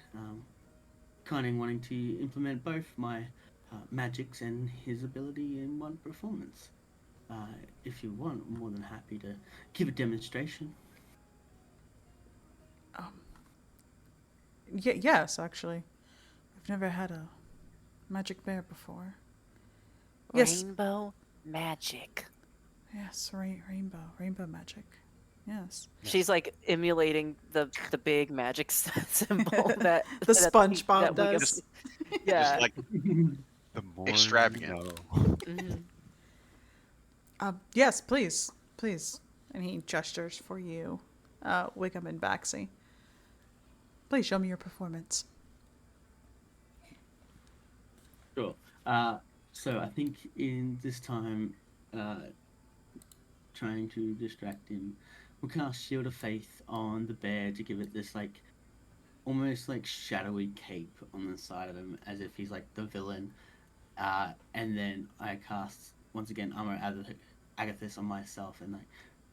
kind of wanting to implement both my magics and his ability in one performance. If you want, I'm more than happy to give a demonstration. Yes, actually. I've never had a magic bear before. Yes, Rainbow magic. yes, rainbow magic. Yes. She's emulating the big magic symbol that The that SpongeBob that Wiggum- does. Just Yeah. like The more Extravagant. You know. Mhm. Yes, please, please. And he gestures for you, Wickham and Baxi. Please show me your performance. Sure. So I think in this time, trying to distract him, we cast Shield of Faith on the bear to give it this like almost like shadowy cape on the side of him, as if he's like the villain. And then I cast once again Armor Agathis on myself, and like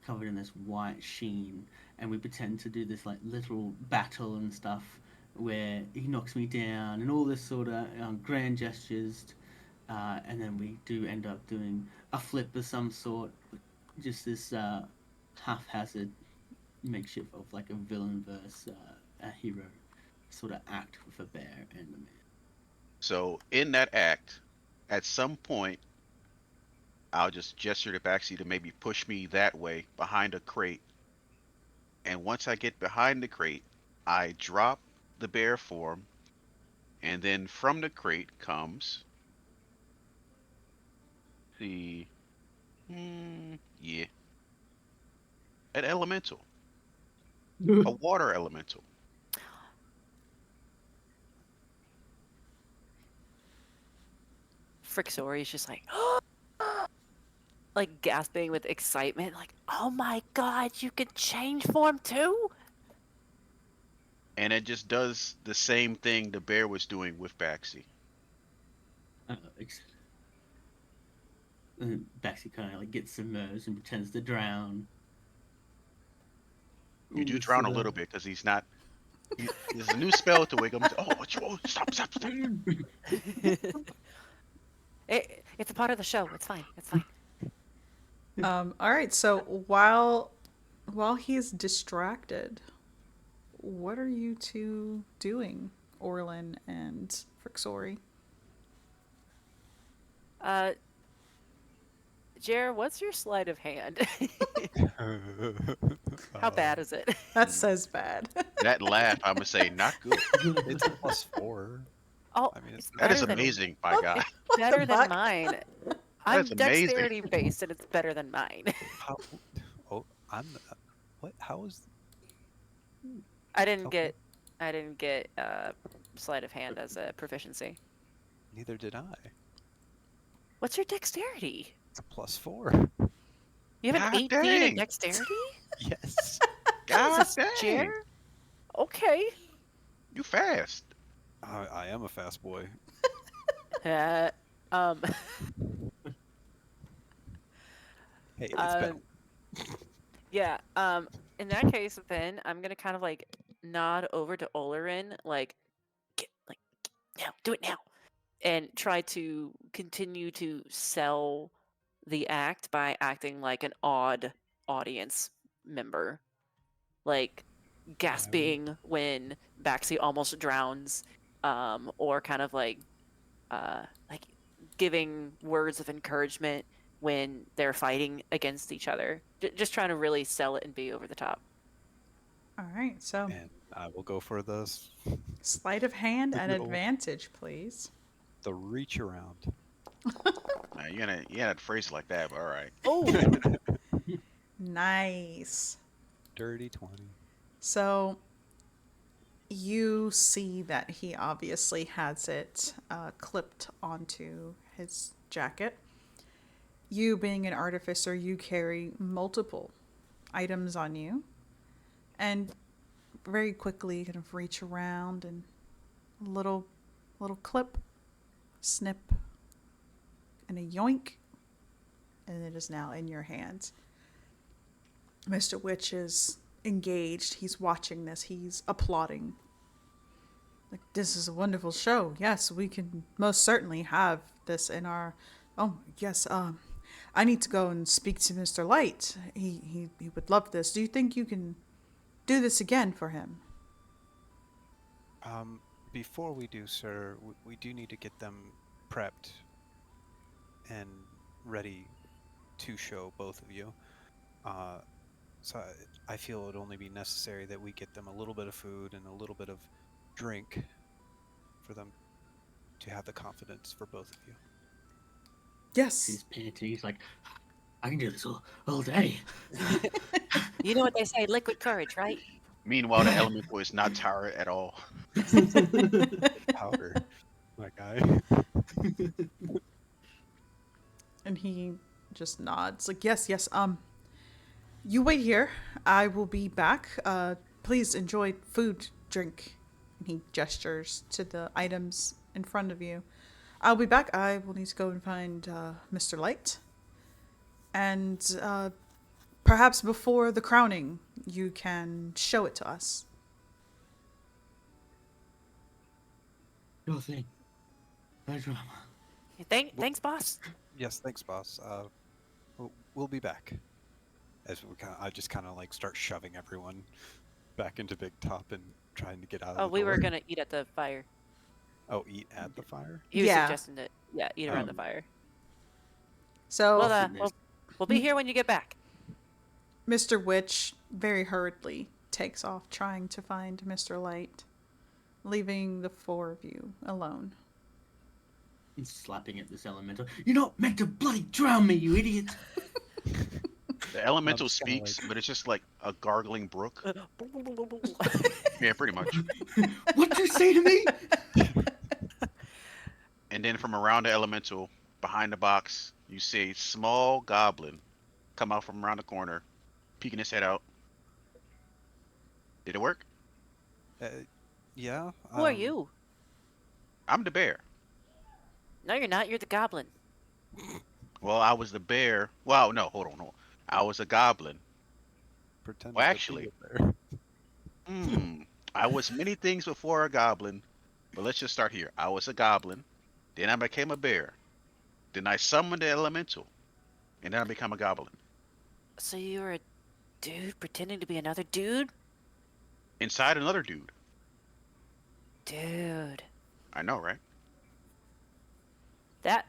covered in this white sheen, and we pretend to do this like literal battle and stuff, where he knocks me down and all this sort of grand gestures, and then we do end up doing a flip of some sort, just this haphazard makeshift of like a villain versus a hero sort of act with a bear and a man. So in that act, at some point, I'll just gesture to Baxi to maybe push me that way behind a crate. And once I get behind the crate, I drop the bear form, and then from the crate comes the yeah, an elemental, a water elemental. Frixori's just like gasping with excitement, like, oh my god, you can change form too? And it just does the same thing the bear was doing with Baxi. Baxi kind of like gets submerged and pretends to drown. You All do this drown sort a of little bit because he's not. There's a new spell to wake him. Oh, what you? Oh, stop! It's a part of the show. It's fine. It's fine. All right. So while he's distracted, what are you two doing, Orlin and Frixori? Jer, what's your sleight of hand? How bad is it? That says bad. That laugh, I'm gonna say, not good. It's a +4. Oh, I mean, it's That better is than amazing, my guy. better than fuck? mine. I'm That's amazing. dexterity based, and it's better than mine. how? Oh, I'm. What? How is? I didn't Okay. get sleight of hand as a proficiency. Neither did I. What's your dexterity? It's a +4. You have an God 18 in dang. dexterity? Yes. God Jesus, dang, Jer? Okay. you fast. I am a fast boy. Uh, um, Hey, it's been. yeah. In that case, then I'm gonna kind of like nod over to Olerin, like, like now, do it now, and try to continue to sell the act by acting like an odd audience member, like gasping when Baxi almost drowns, or kind of like giving words of encouragement when they're fighting against each other. Just trying to really sell it and be over the top. All right. So And I will go for sleight of hand The and good old- advantage, please. the reach around. You gotta phrase it like that, but all right. Oh, Nice. Dirty 20. So you see that he obviously has it clipped onto his jacket. You, being an artificer, you carry multiple items on you, and very quickly kind of reach around and a little clip, snip, and a yoink, and it is now in your hands. Mr. Witch is engaged. He's watching this. He's applauding. Like, this is a wonderful show. Yes, we can most certainly have this in our. Oh yes. I need to go and speak to Mr. Light. He would love this. Do you think you can do this again for him? Before we do, sir, we do need to get them prepped and ready to show both of you. So I feel it would only be necessary that we get them a little bit of food and a little bit of drink for them to have the confidence for both of you. Yes. He's panting. He's like, I can do this all day. you know what they say, liquid courage, right? Meanwhile, the elemental is not tired at all. Powder, my guy. And he just nods like, yes, yes. You wait here. I will be back. Please enjoy food, drink. And he gestures to the items in front of you. I'll be back. I will need to go and find Mr. Light. And perhaps before the crowning, you can show it to us. Sure thing. No drama. Thanks, boss. Yes, thanks, boss. We'll be back. As I just kind of like start shoving everyone back into Big Top and trying to get out of Oh, the we door. were gonna eat at the fire. Oh, eat at the fire? He was Yeah. suggesting that. Yeah, eat around the fire. So, We'll be here when you get back. Mr. Witch very hurriedly takes off trying to find Mr. Light, leaving the four of you alone. He's slapping at this elemental. You're not meant to bloody drown me, you idiot! The elemental just kinda speaks, but it's just like a gargling brook. Yeah, pretty much. What'd you say to me? And then from around the elemental, behind the box, you see a small goblin come out from around the corner, peeking his head out. Did it work? Yeah. Who are you? I'm the bear. No, you're not. You're the goblin. Well, I was the bear. Well, no, hold on. I was a goblin. Pretend Well, to be actually, there. I was many things before a goblin, but let's just start here. I was a goblin, then I became a bear, then I summoned the elemental, and then I become a goblin. So you were a dude pretending to be another dude? Inside another dude. Dude. I know, right? That,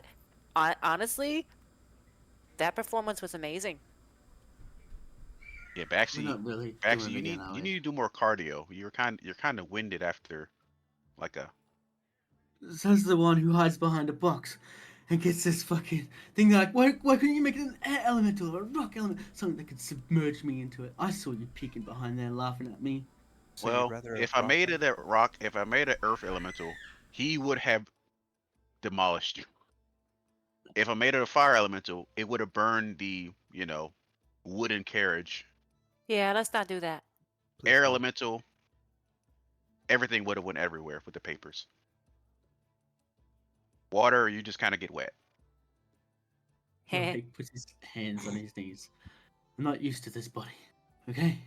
honestly, that performance was amazing. Yeah, We're Baxi. not really Baxi, doing it again, are you we? need to do more cardio. You're kind of winded after, like a. Says the one who hides behind a box and gets this fucking thing like, why couldn't you make it an air elemental or a rock element? Something that could submerge me into it. I saw you peeking behind there laughing at me. So you'd Well, rather if I rock made it a rock, if I made an earth elemental, he would have demolished you. If I made it a fire elemental, it would have burned the, wooden carriage. Yeah, let's not do that. please Air don't. elemental, everything would have went everywhere with the papers. Water, you just kind of get wet. He puts his hands on his knees. I'm not used to this body, okay?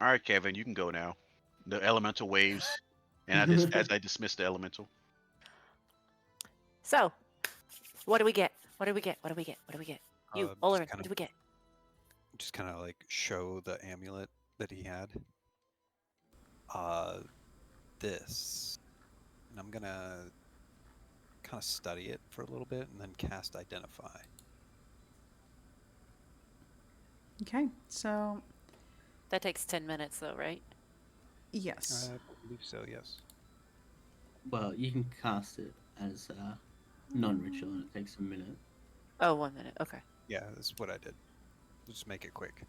All right, Kevin, you can go now. The elemental waves, and as I dismiss the elemental. So, what do we get? What do we get? What do we get? What do we get? You, Just Olerin, kind what of- do we get? Just kind of like show the amulet that he had. This. And I'm gonna kind of study it for a little bit and then cast Identify. Okay, so That takes 10 minutes, though, right? yes. I believe so, yes. Well, you can cast it as non-ritual and it takes a minute. Oh, 1 minute. Okay. Yeah, that's what I did. Just make it quick.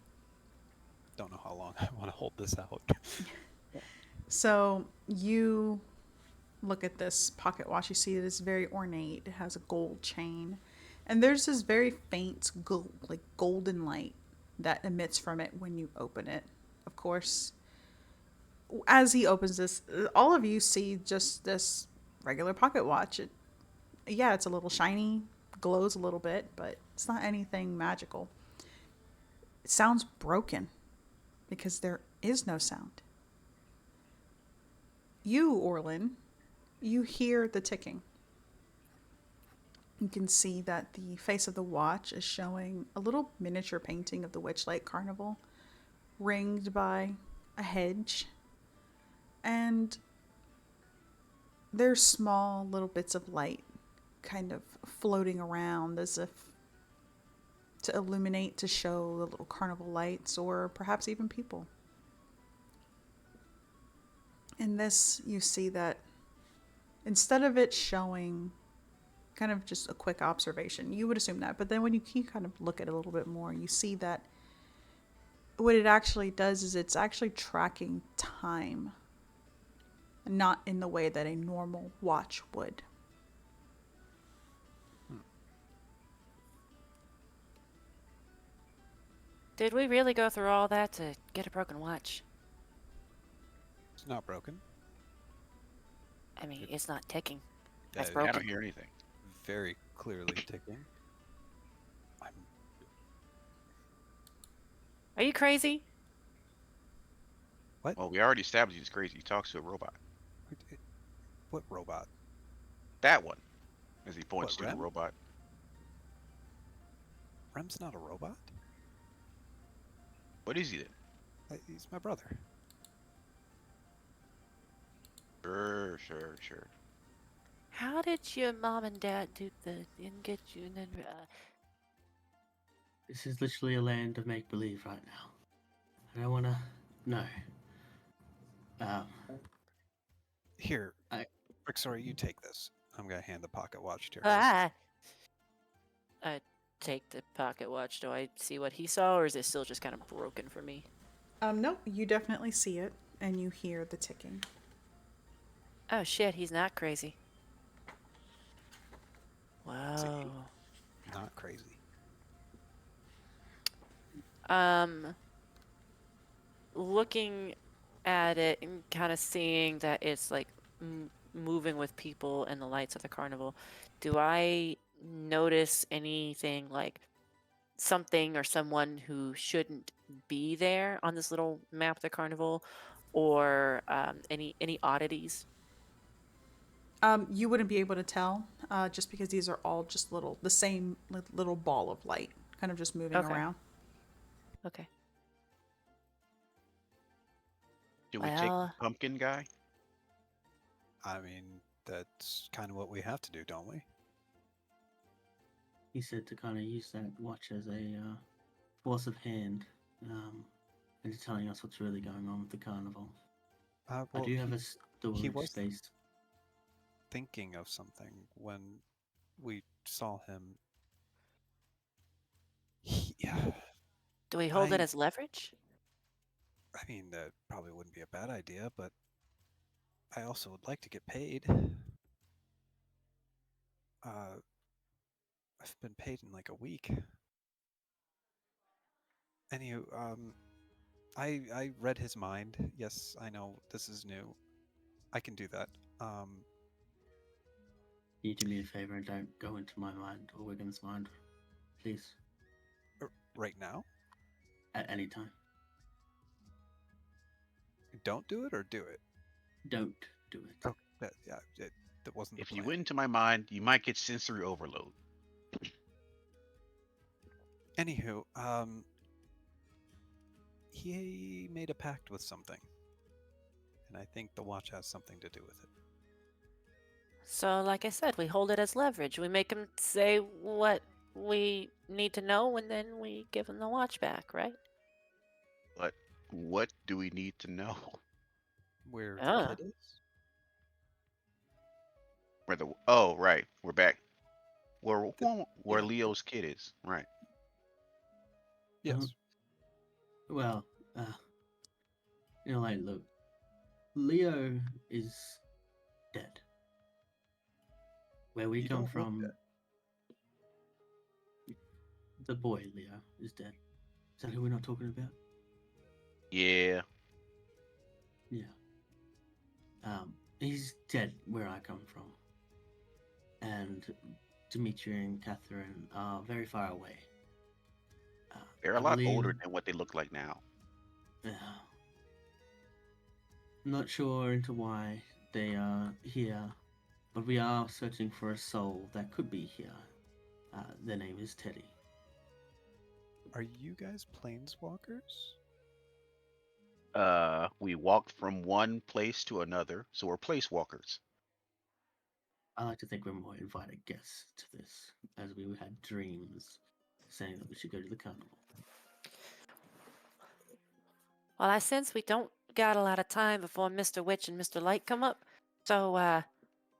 Don't know how long I want to hold this out. So you look at this pocket watch. You see it is very ornate. It has a gold chain, and there's this very faint golden light that emits from it when you open it. Of course, as he opens this, all of you see just this regular pocket watch. It's a little shiny, glows a little bit, but it's not anything magical. It sounds broken because there is no sound. You, Orlin, you hear the ticking. You can see that the face of the watch is showing a little miniature painting of the Witchlight Carnival, ringed by a hedge. And there's small little bits of light kind of floating around as if to illuminate, to show the little carnival lights, or perhaps even people. In this, you see that instead of it showing kind of just a quick observation, you would assume that, but then when you kind of look at it a little bit more, you see that what it actually does is it's actually tracking time, not in the way that a normal watch would. Did we really go through all that to get a broken watch? It's not broken. I mean, it's not ticking. That's I broken. I don't hear anything. Very clearly ticking. Are you crazy? Well, we already established he's crazy. He talks to a robot. What robot? That one, as he points What, to the Rem? robot. Rem's not a robot? What is he then? He's my brother. Sure. How did your mom and dad do the and get you and then This is literally a land of make believe right now. I don't wanna. No. Here, I- Rick, sorry, you take this. I'm gonna hand the pocket watch to her. I take the pocket watch. Do I see what he saw, or is it still just kind of broken for me? No, you definitely see it, and you hear the ticking. Oh shit, he's not crazy. Wow. Not crazy. Looking at it and kind of seeing that it's like moving with people and the lights of the carnival, do I notice anything like something or someone who shouldn't be there on this little map of the carnival, or any oddities? You wouldn't be able to tell, just because these are all just the same little ball of light, kind of just moving Okay. around. Okay. Do we take Well, the pumpkin guy? I mean, that's kind of what we have to do, don't we? He said to kind of use that watch as a force of hand, into telling us what's really going on with the carnival. Well, I do have a storage was- space. thinking of something when we saw him. do we hold it I- as leverage? I mean, that probably wouldn't be a bad idea, but I also would like to get paid. I've been paid in like a week. Anywho, I read his mind. Yes, I know this is new. I can do that. You do me a favor and don't go into my mind or Wiggum's mind, please, Right now? at any time. Don't do it or do it? Don't do it. Oh, that wasn't the If you plan. went into my mind, you might get sensory overload. Anywho, he made a pact with something, and I think the watch has something to do with it. So, like I said, we hold it as leverage. We make him say what we need to know, and then we give him the watch back, right? But what do we need to know? Where Ah. the kid is? Oh, right, we're back. Where yeah. Leo's kid is, right? Yes. Well, like, look, Leo is dead. Where we You come don't look from, dead. the boy Leo is dead. Is that who we're not talking about? Yeah. Yeah. He's dead where I come from. And Dimitri and Catherine are very far away. They're I a lot believe- older than what they look like now. Not sure into why they are here, but we are searching for a soul that could be here. Their name is Teddy. Are you guys planeswalkers? We walked from one place to another, so we're place walkers. I like to think we're more invited guests to this, as we had dreams saying that we should go to the carnival. Well, I sense we don't got a lot of time before Mr. Witch and Mr. Light come up. So,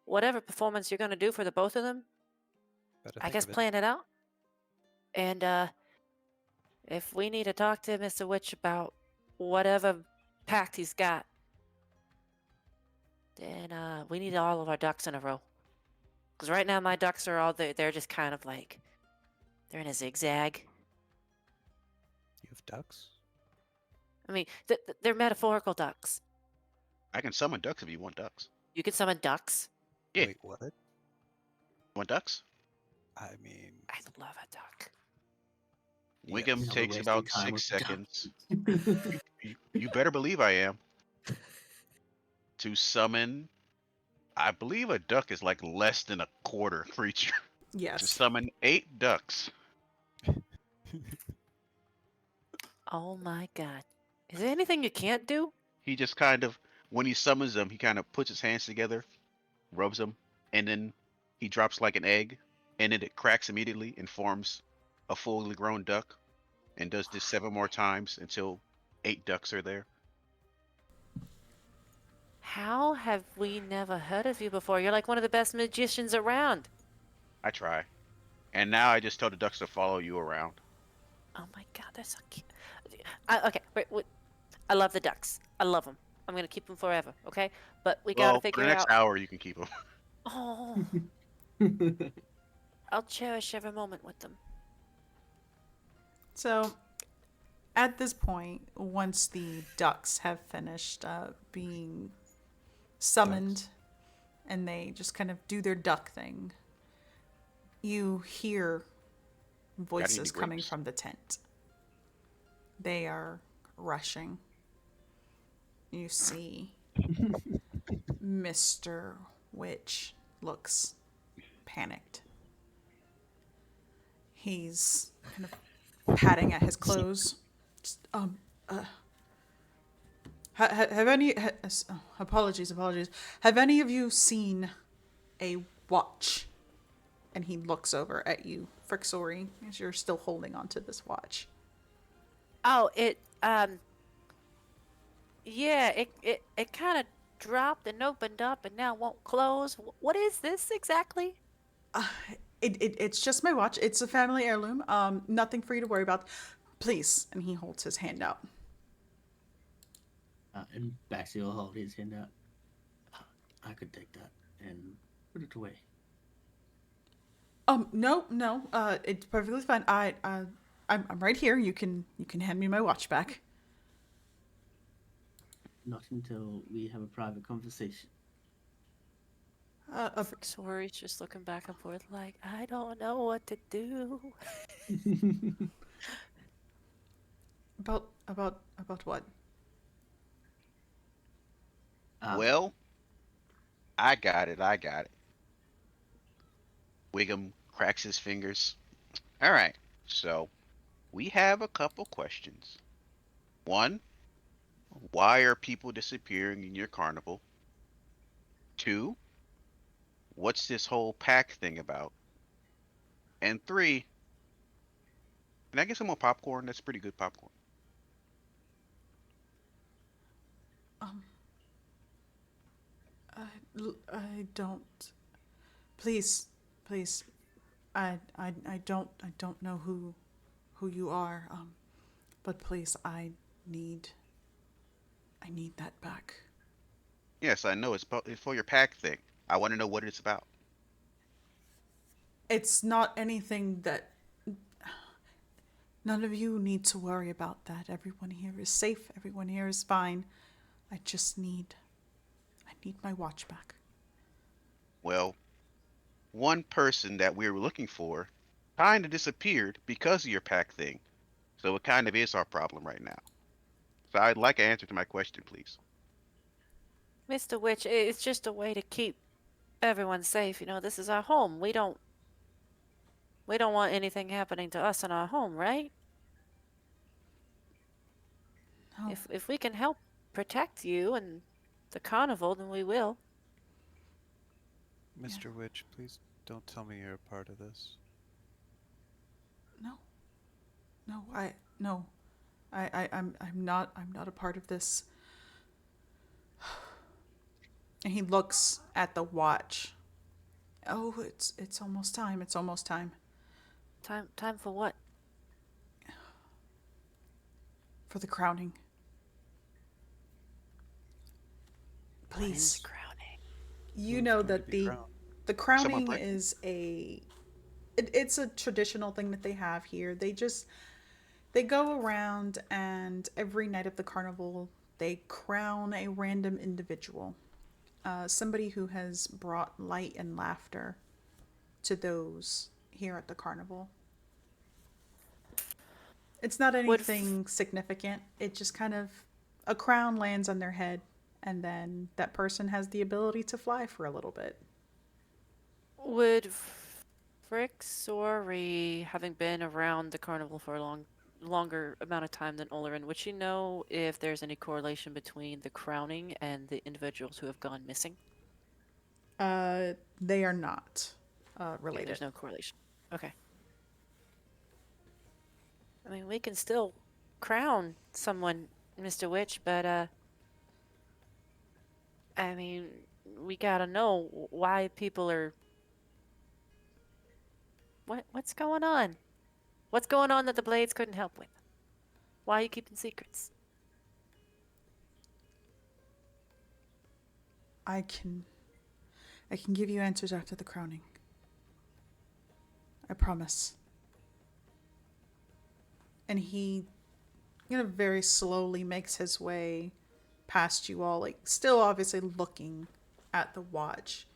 whatever performance you're gonna do for the both of them, Better I think guess of it. plan it out. And if we need to talk to Mr. Witch about whatever pact he's got, then we need all of our ducks in a row. Because right now my ducks are all they're just kind of like they're in a zigzag. You have ducks? I mean, they're metaphorical ducks. I can summon ducks if you want ducks. You can summon ducks. Yeah. Wait, what? Want ducks? I mean, I love a duck. Wiggum Now we're takes wasting about time 6 with ducks. seconds. You better believe I am. To summon, I believe a duck is like less than a quarter creature. To Yes. summon 8 ducks. Oh my god. Is there anything you can't do? He just kind of, when he summons them, he kind of puts his hands together, rubs them, and then he drops like an egg, and then it cracks immediately and forms a fully grown duck, and does this 7 more times until 8 ducks are there. How have we never heard of you before? You're like one of the best magicians around. I try. And now I just tell the ducks to follow you around. Oh my god, they're so cute. Okay, wait, I love the ducks. I love them. I'm gonna keep them forever, okay? But we gotta Well, for figure the next out. hour, you can keep them. Oh, I'll cherish every moment with them. So, at this point, once the ducks have finished being summoned and they just kind of do their duck thing, you hear voices any coming grapes? from the tent. They are rushing. You see Mr. Witch looks panicked. He's kind of patting at his clothes. Just, have any apologies. Have any of you seen a watch? And he looks over at you, Frixori, as you're still holding onto this watch. Oh, yeah, it kind of dropped and opened up and now won't close. What is this exactly? It's just my watch. It's a family heirloom. Nothing for you to worry about. Please. And he holds his hand out. And Baxi will hold his hand out. I could take that and put it away. No. It's perfectly fine. I'm right here. You can hand me my watch back. Not until we have a private conversation. Sorry's just looking back and forth like, I don't know what to do. About what? Well, I got it. Wiggum cracks his fingers. All right. So, we have a couple questions. One, why are people disappearing in your carnival? Two, what's this whole pack thing about? And three, can I get some more popcorn? That's pretty good popcorn. I don't. Please. I don't know who you are. But please, I need that back. Yes, I know it's for your pack thing. I want to know what it's about. It's not anything that. None of you need to worry about that. Everyone here is safe. Everyone here is fine. I need my watch back. Well, one person that we were looking for kind of disappeared because of your pack thing. So it kind of is our problem right now. So I'd like an answer to my question, please. Mr. Witch, it's just a way to keep everyone safe. This is our home. We don't want anything happening to us in our home, right? No. If we can help protect you and the carnival, then we will. Mr. Witch, please don't tell me you're a part of this. No. I'm not a part of this. And he looks at the watch. Oh, it's almost time. It's almost time. Time for what? For the crowning. What is Please. crowning? You Who's know going to that be the crowned? the Someone crowning pregnant? is it's a traditional thing that they have here. They just They go around, and every night of the carnival, they crown a random individual, somebody who has brought light and laughter to those here at the carnival. It's not Would f- anything significant. It just kind of a crown lands on their head, and then that person has the ability to fly for a little bit. would Frixori, having been around the carnival for a longer amount of time than Olerin, would she know if there's any correlation between the crowning and the individuals who have gone missing? They are not Okay, related. there's no correlation. Okay. I mean, we can still crown someone, Mr. Witch, but I mean, we gotta know why people are. What's going on? What's going on that the Blades couldn't help with? Why are you keeping secrets? I can I can give you answers after the crowning. I promise. And he, very slowly makes his way past you all, like still obviously looking at the watch.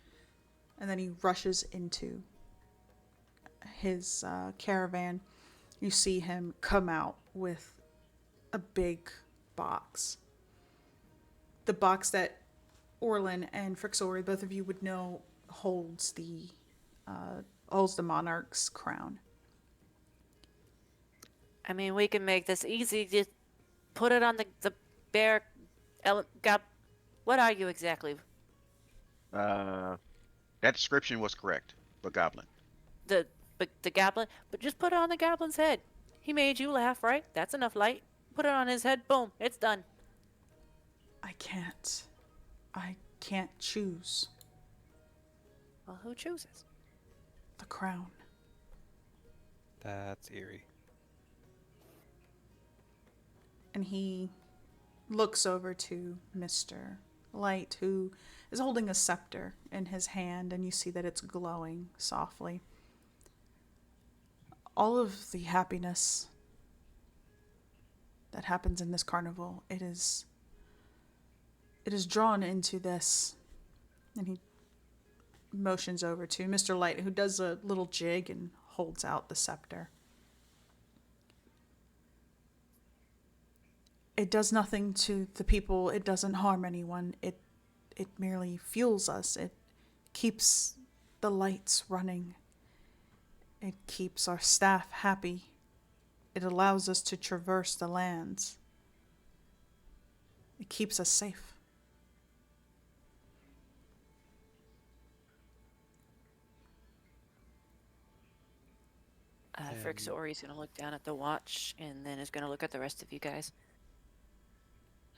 And then he rushes into his caravan. You see him come out with a big box. The box that Orlin and Frixori, both of you would know, holds the monarch's crown. I mean, we can make this easy. Just put it on the bear. What are you exactly? Uh, that description was correct, but goblin. The goblin? But just put it on the goblin's head. He made you laugh, right? That's enough light. Put it on his head. Boom. It's done. I can't. I can't choose Well, who chooses? the crown. That's eerie. And he looks over to Mr. Light, who is holding a scepter in his hand, and you see that it's glowing softly. All of the happiness that happens in this carnival, it is drawn into this. And he motions over to Mr. Light, who does a little jig and holds out the scepter. It does nothing to the people. It doesn't harm anyone. It merely fuels us. It keeps the lights running. It keeps our staff happy. It allows us to traverse the lands. It keeps us safe. Frixori's gonna look down at the watch and then is gonna look at the rest of you guys.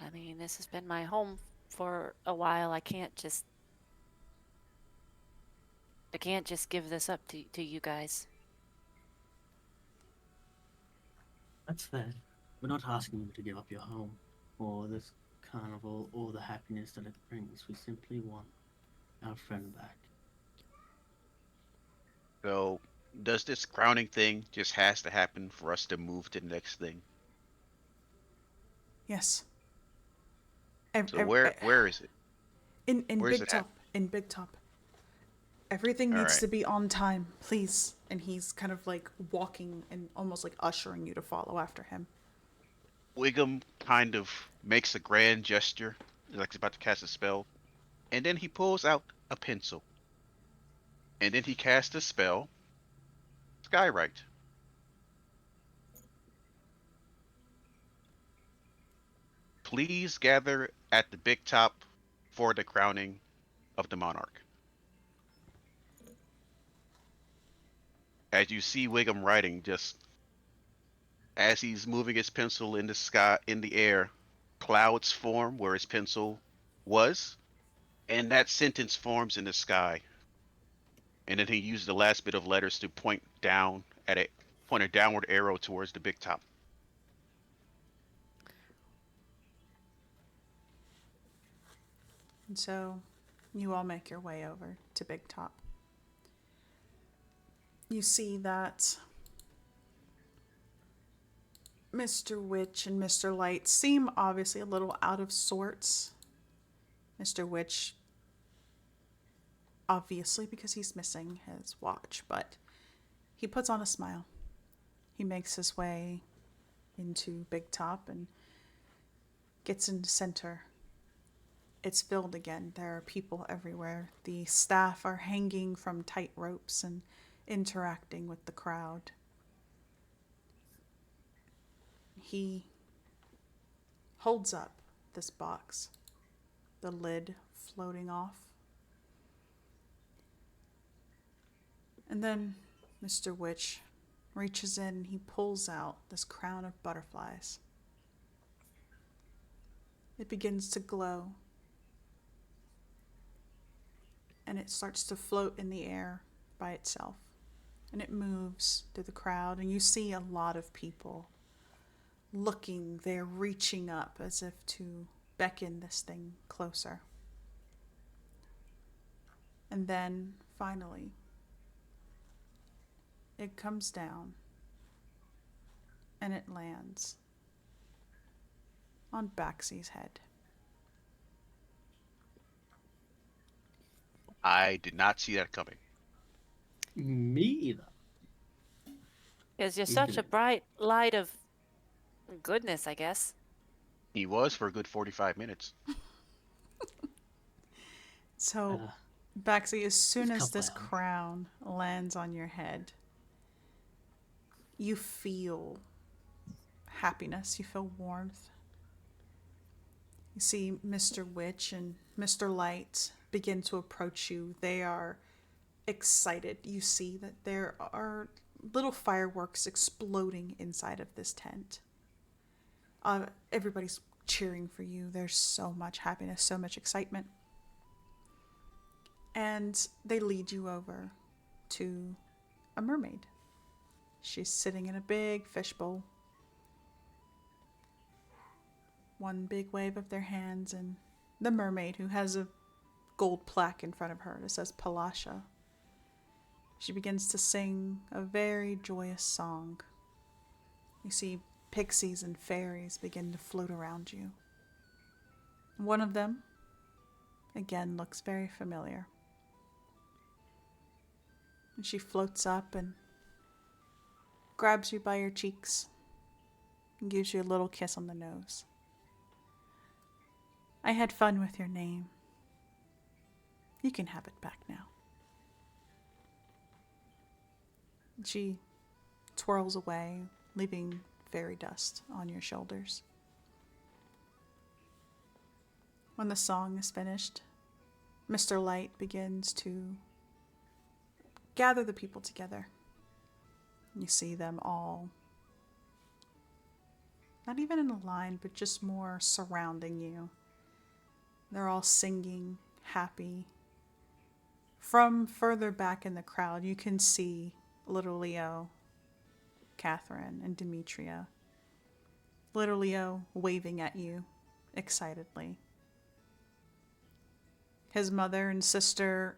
I mean, this has been my home for a while. I can't just give this up to you guys. That's fair. We're not asking you to give up your home, or this carnival, or the happiness that it brings. We simply want our friend back. So, does this crowning thing just has to happen for us to move to the next thing? Yes. So where is it? In Where is Big it at? Top. In Big Top. Everything All needs right. to be on time, please. And he's kind of like walking and almost like ushering you to follow after him. Wiggum kind of makes a grand gesture, like he's about to cast a spell, and then he pulls out a pencil. And then he casts a spell, Skywrite. Please gather at the big top for the crowning of the monarch. As you see Wiggum writing, just as he's moving his pencil in the sky, in the air, clouds form where his pencil was, and that sentence forms in the sky. And then he used the last bit of letters to point a downward arrow towards the big top. And so you all make your way over to Big Top. You see that Mr. Witch and Mr. Light seem obviously a little out of sorts. Mr. Witch, obviously, because he's missing his watch, but he puts on a smile. He makes his way into Big Top and gets into center. It's filled again. There are people everywhere. The staff are hanging from tight ropes and interacting with the crowd. He holds up this box, the lid floating off. And then Mr. Witch reaches in and he pulls out this crown of butterflies. It begins to glow. And it starts to float in the air by itself. And it moves through the crowd, and you see a lot of people looking. They're reaching up as if to beckon this thing closer. And then, finally, it comes down and it lands on Baxy's head. I did not see that coming. Me either. Because you're He's such a gonna- bright light of goodness, I guess. He was for a good 45 minutes. So, Uh, Baxy, as soon Just as this couple hours. crown lands on your head, you feel happiness, you feel warmth. You see Mr. Witch and Mr. Light begin to approach you. They are excited. You see that there are little fireworks exploding inside of this tent. Everybody's cheering for you. There's so much happiness, so much excitement. And they lead you over to a mermaid. She's sitting in a big fishbowl. One big wave of their hands, and the mermaid, who has a gold plaque in front of her that says Palasha, she begins to sing a very joyous song. You see pixies and fairies begin to float around you. One of them, again, looks very familiar. And she floats up and grabs you by your cheeks and gives you a little kiss on the nose. I had fun with your name. You can have it back now. And she twirls away, leaving fairy dust on your shoulders. When the song is finished, Mr. Light begins to gather the people together. You see them all, not even in a line, but just more surrounding you. They're all singing, happy. From further back in the crowd, you can see little Leo, Catherine, and Demetria. Little Leo waving at you excitedly. His mother and sister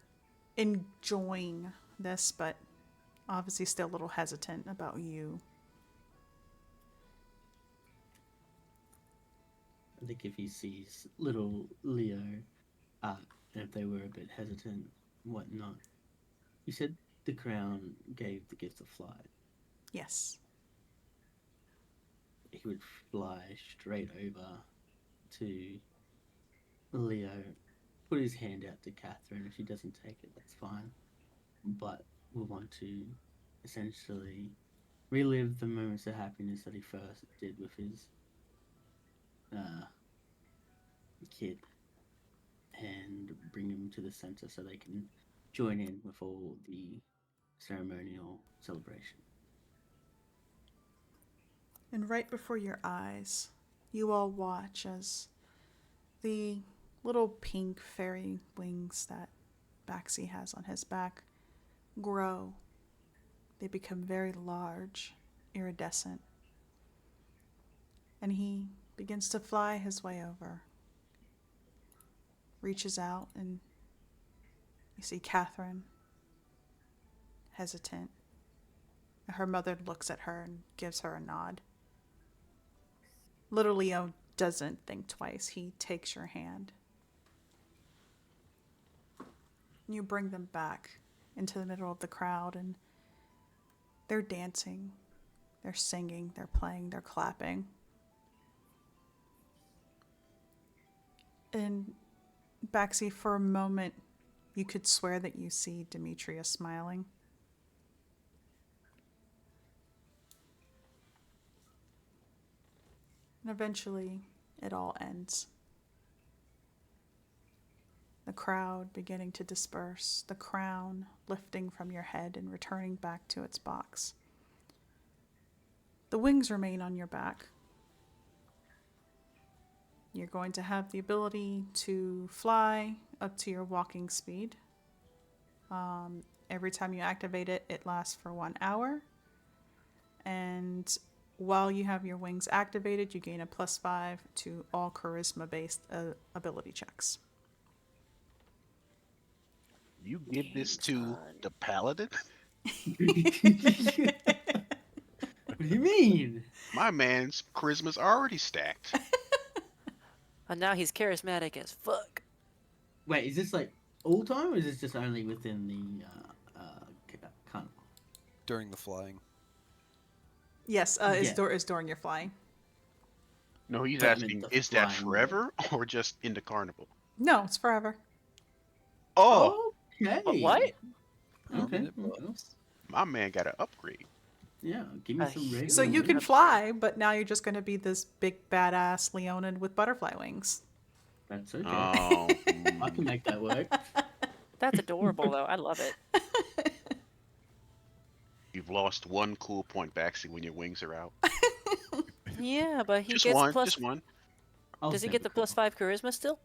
enjoying this, but obviously still a little hesitant about you. I think if he sees little Leo, and if they were a bit hesitant, whatnot, you said the crown gave the gift of flight. Yes. He would fly straight over to Leo, put his hand out to Catherine. If she doesn't take it, that's fine. But we want to essentially relive the moments of happiness that he first did with his kid and bring him to the center so they can join in with all the ceremonial celebration. And right before your eyes, you all watch as the little pink fairy wings that Baxy has on his back grow. They become very large, iridescent. And he begins to fly his way over. Reaches out, and you see Catherine, hesitant. Her mother looks at her and gives her a nod. Little Leo doesn't think twice. He takes your hand. You bring them back into the middle of the crowd, and they're dancing, they're singing, they're playing, they're clapping. And Baxi, for a moment, you could swear that you see Demetria smiling. And eventually, it all ends. The crowd beginning to disperse, the crown lifting from your head and returning back to its box. The wings remain on your back. You're going to have the ability to fly up to your walking speed. Every time you activate it, it lasts for 1 hour. And while you have your wings activated, you gain a +5 to all charisma-based ability checks. You give this Game's to fun. the paladin? What do you mean? My man's charisma's already stacked. And now he's charismatic as fuck. Wait, is this like all time, or is this just only within the carnival? During the flying. Yes, Yeah. is during your flying. No, he's But I meant asking, the is that flying forever or just in the carnival? No, it's forever. Oh, Okay. But what? Okay. Permanent Okay. buffs. my man got an upgrade. Yeah, give me A some rays. So you can Upgrade. fly, but now you're just going to be this big badass Leonin with butterfly wings. That's okay. Oh, I can make that work. That's adorable, though. I love it. you've lost one cool point, Baxi, when your wings are out. Yeah, but he Just gets one, plus. just one. I was Does he never get the cool. +5 charisma still?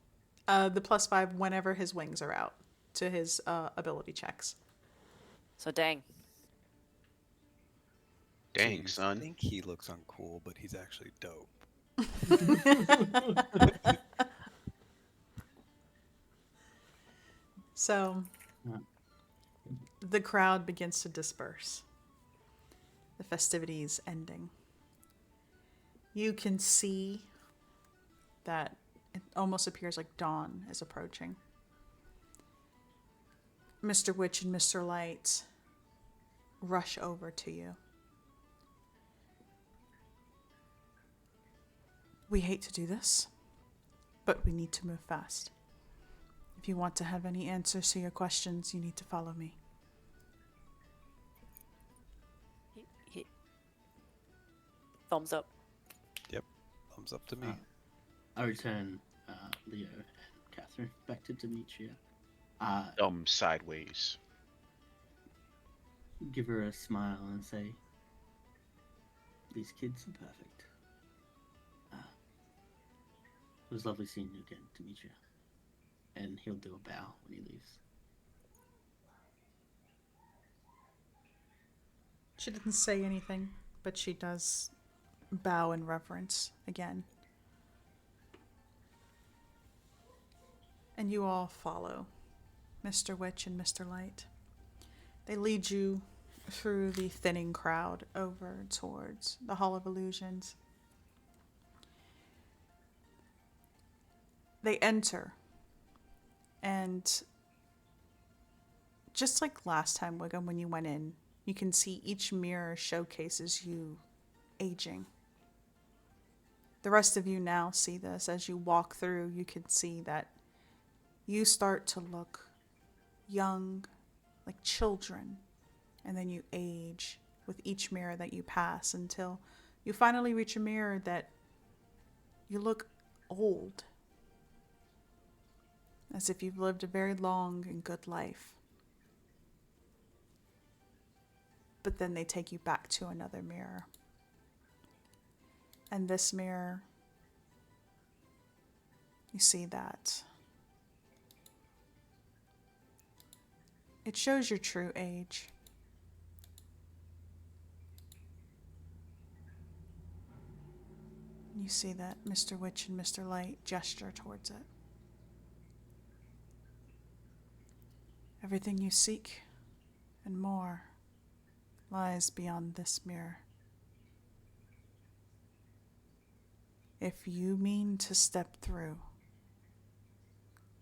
The +5 whenever his wings are out to his ability checks. So dang. Dang, Jeez, I son. think he looks uncool, but he's actually dope. So Yeah. the crowd begins to disperse. The festivities ending. You can see that it almost appears like dawn is approaching. Mr. Witch and Mr. Light rush over to you. We hate to do this, but we need to move fast. If you want to have any answers to your questions, you need to follow me. He- Thumbs up. Yep. Thumbs up to me. I return Leo and Catherine back to Demetria. Sideways. Give her a smile and say, "These kids are perfect." It was lovely seeing you again, Demetria. And he'll do a bow when he leaves. She didn't say anything, but she does bow in reverence again. And you all follow Mr. Witch and Mr. Light. They lead you through the thinning crowd over towards the Hall of Illusions. They enter, and just like last time, Wiggum, when you went in, you can see each mirror showcases you aging. The rest of you now see this. As you walk through, you can see that you start to look young, like children, and then you age with each mirror that you pass until you finally reach a mirror that you look old, as if you've lived a very long and good life. But then they take you back to another mirror. And this mirror, you see that it shows your true age. You see that Mr. Witch and Mr. Light gesture towards it. Everything you seek and more lies beyond this mirror. If you mean to step through,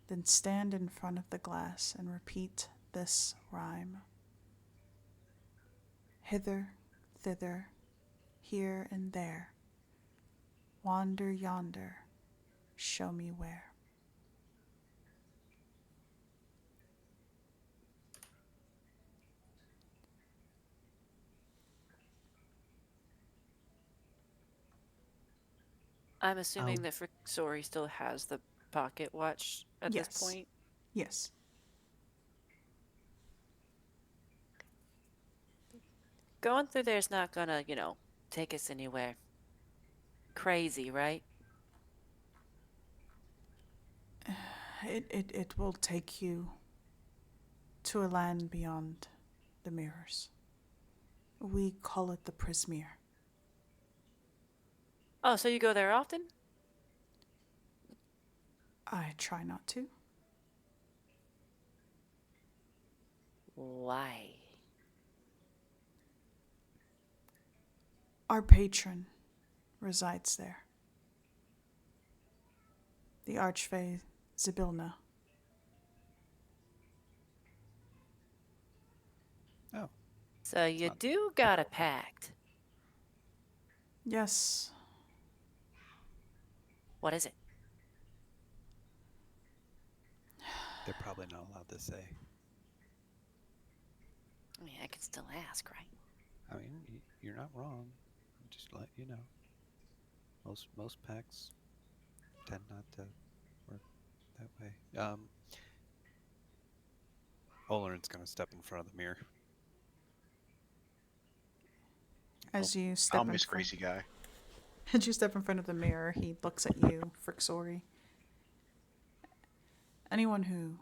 then stand in front of the glass and repeat this rhyme. Hither, thither, here and there. Wander yonder, show me where. I'm assuming I'll that Fricksori still has the pocket watch at this Yes. point. Yes. Going through there is not gonna, take us anywhere crazy, right? It will take you to a land beyond the mirrors. We call it the Prismere. Oh, so you go there often? I try not to. Why? Our patron resides there. The Archfey Zybilna. Oh, So you not do got a pact. Yes, What is it? they're probably not allowed to say. I mean, I can still ask, right? I mean, you're not wrong. Just let you know. Most packs tend not to work that way. Oleron's gonna step in front of the mirror. as you I'll step in miss front. Gracie guy. As you step in front of the mirror, he looks at you, Fricksori. Anyone who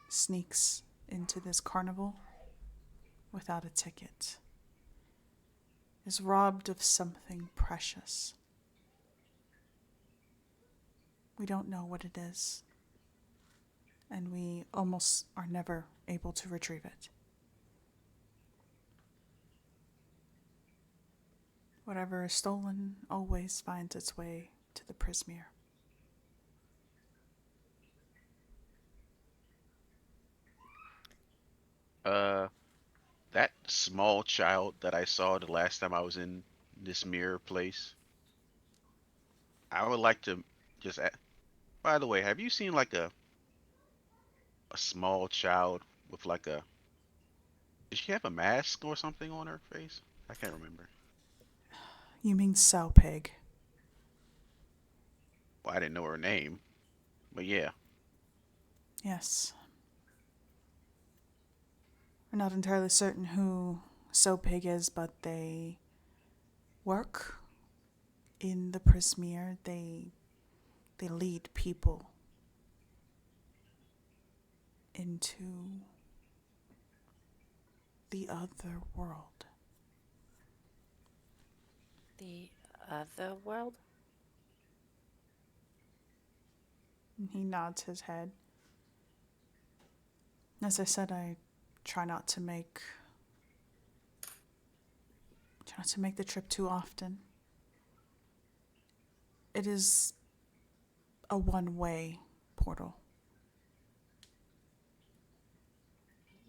sneaks into this carnival without a ticket is robbed of something precious. We don't know what it is, and we almost are never able to retrieve it. Whatever is stolen always finds its way to the Prismere. Uh, that small child that I saw the last time I was in this mirror place, I would like to just. By the way, have you seen like a small child with like a? Did she have a mask or something on her face? I can't remember. You mean Sow Pig? Well, I didn't know her name, but yeah. Yes. We're not entirely certain who Sow Pig is, but they work in the Prismere. They lead people into the other world. The other world? And he nods his head. As I said, I try not to make the trip too often. It is a one-way portal.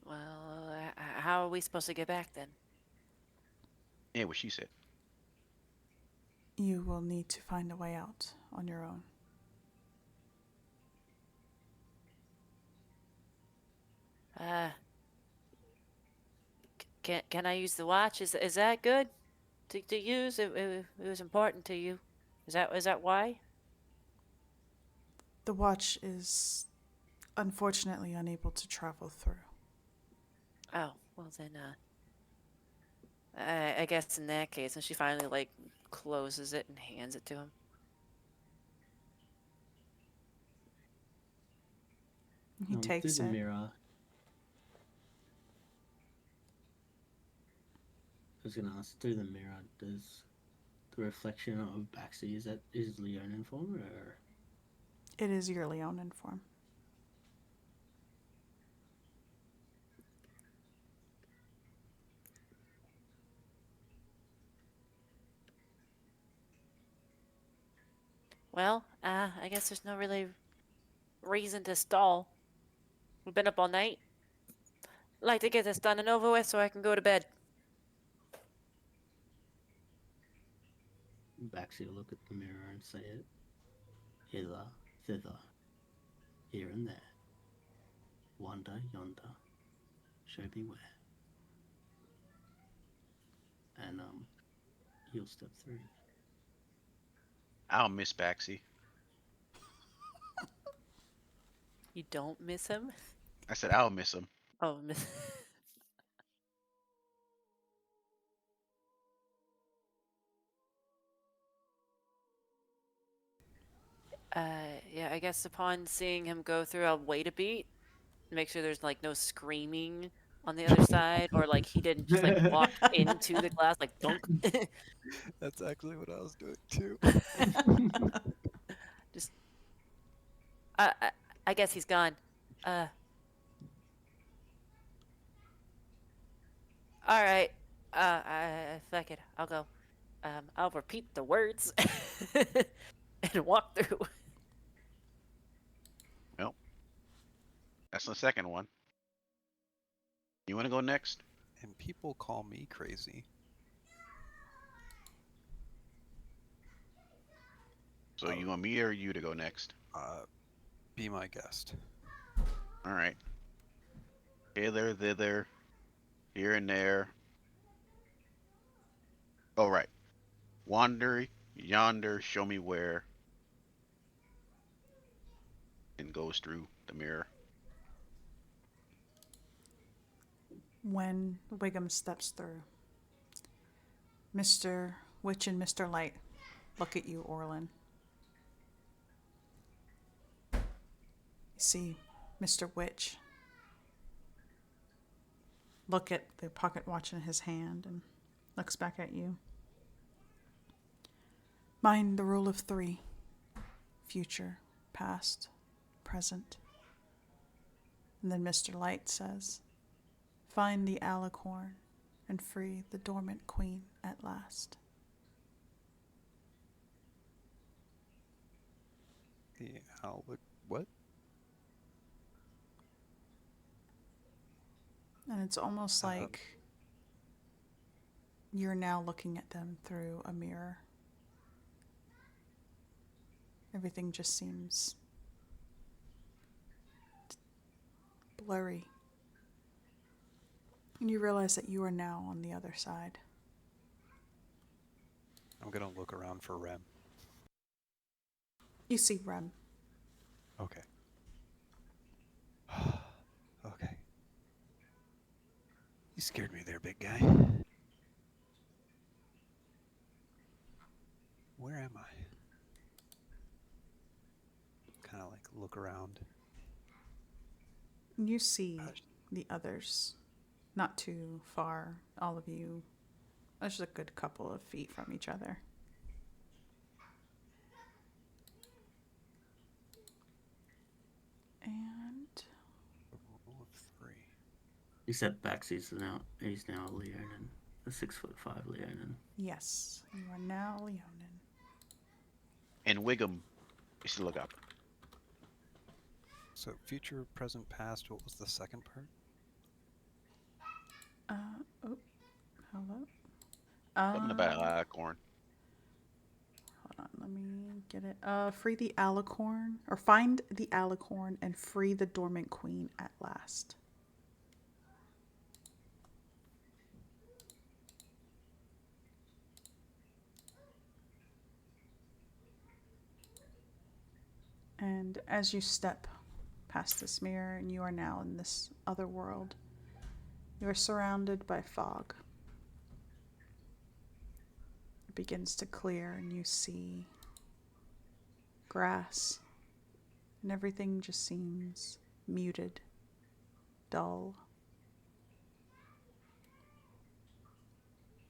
Well, how are we supposed to get back then? Yeah, what she said. You will need to find a way out on your own. Uh, can I use the watch? Is that good to use? It was important to you. Is that why? The watch is unfortunately unable to travel through. Oh, well then, I guess in that case, and she finally like closes it and hands it to him. He through takes the it. mirror. I was gonna ask, through the mirror, does the reflection of Baxi, is Leon in form, or It is your Leonin form. Well, I guess there's no really reason to stall. We've been up all night. Like to get this done and over with so I can go to bed. Baxi will look at the mirror and say it. Hither, thither, here and there. Wander, yonder, show me where. And he'll step through. I'll miss Baxi. You don't miss him? I said I'll miss him. Oh, miss. Yeah, I guess upon seeing him go through, I'll wait a beat, make sure there's like no screaming on the other side, or like he didn't just like walk into the glass like dunk. That's actually what I was doing too. Just, uh, I, I guess he's gone. All right. Fuck it. I'll go. I'll repeat the words and walk through. Well, that's the second one. You want to go next? And people call me crazy. So you want me or you to go next? Be my guest. All right. Hither, thither, here and there. Oh, right. Wander, yonder, show me where. And goes through the mirror. When Wiggum steps through, Mr. Witch and Mr. Light look at you, Orlin. You see Mr. Witch look at the pocket watch in his hand and looks back at you. Mind the rule of 3. Future, past, present. And then Mr. Light says, find the alicorn and free the dormant queen at last. What? And it's almost like you're now looking at them through a mirror. Everything just seems blurry. And you realize that you are now on the other side. I'm gonna look around for Rem. You see Rem. Okay. Okay. You scared me there, big guy. Where am I? Kind of like look around. You see the others not too far. All of you, just a good couple of feet from each other. And Rule of 3. Except Baxi's he's now a Leonin, a 6'5" Leonin. yes, you are now Leonin. And Wiggum is to look up. So future, present, past. What was the second part? Hello? Something about alicorn. Hold on, let me get it. Free the alicorn, or find the alicorn and free the dormant queen at last. And as you step past this mirror and you are now in this other world, you are surrounded by fog. It begins to clear and you see grass, and everything just seems muted, dull.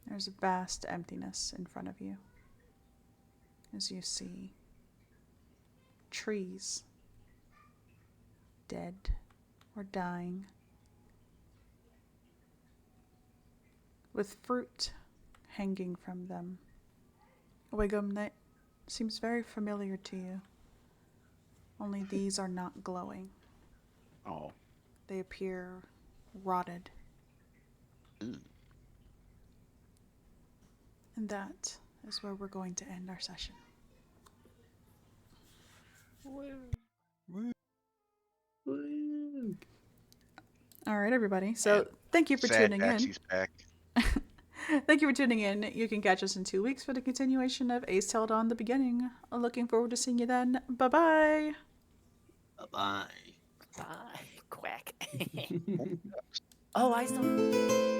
There's a vast emptiness in front of you as you see trees, dead or dying, with fruit hanging from them. Wiggum, seems very familiar to you. Only these are not glowing. Oh. They appear rotted. Mm. And that is where we're going to end our session. Woo. All right, everybody. So And thank you for sad tuning in. Taxi's back. Thank you for tuning in. You can catch us in 2 weeks for the continuation of Aes'Taldon: The Beginning. Looking forward to seeing you then. Bye-bye. Bye-bye. Bye. Quack. Oh, I still.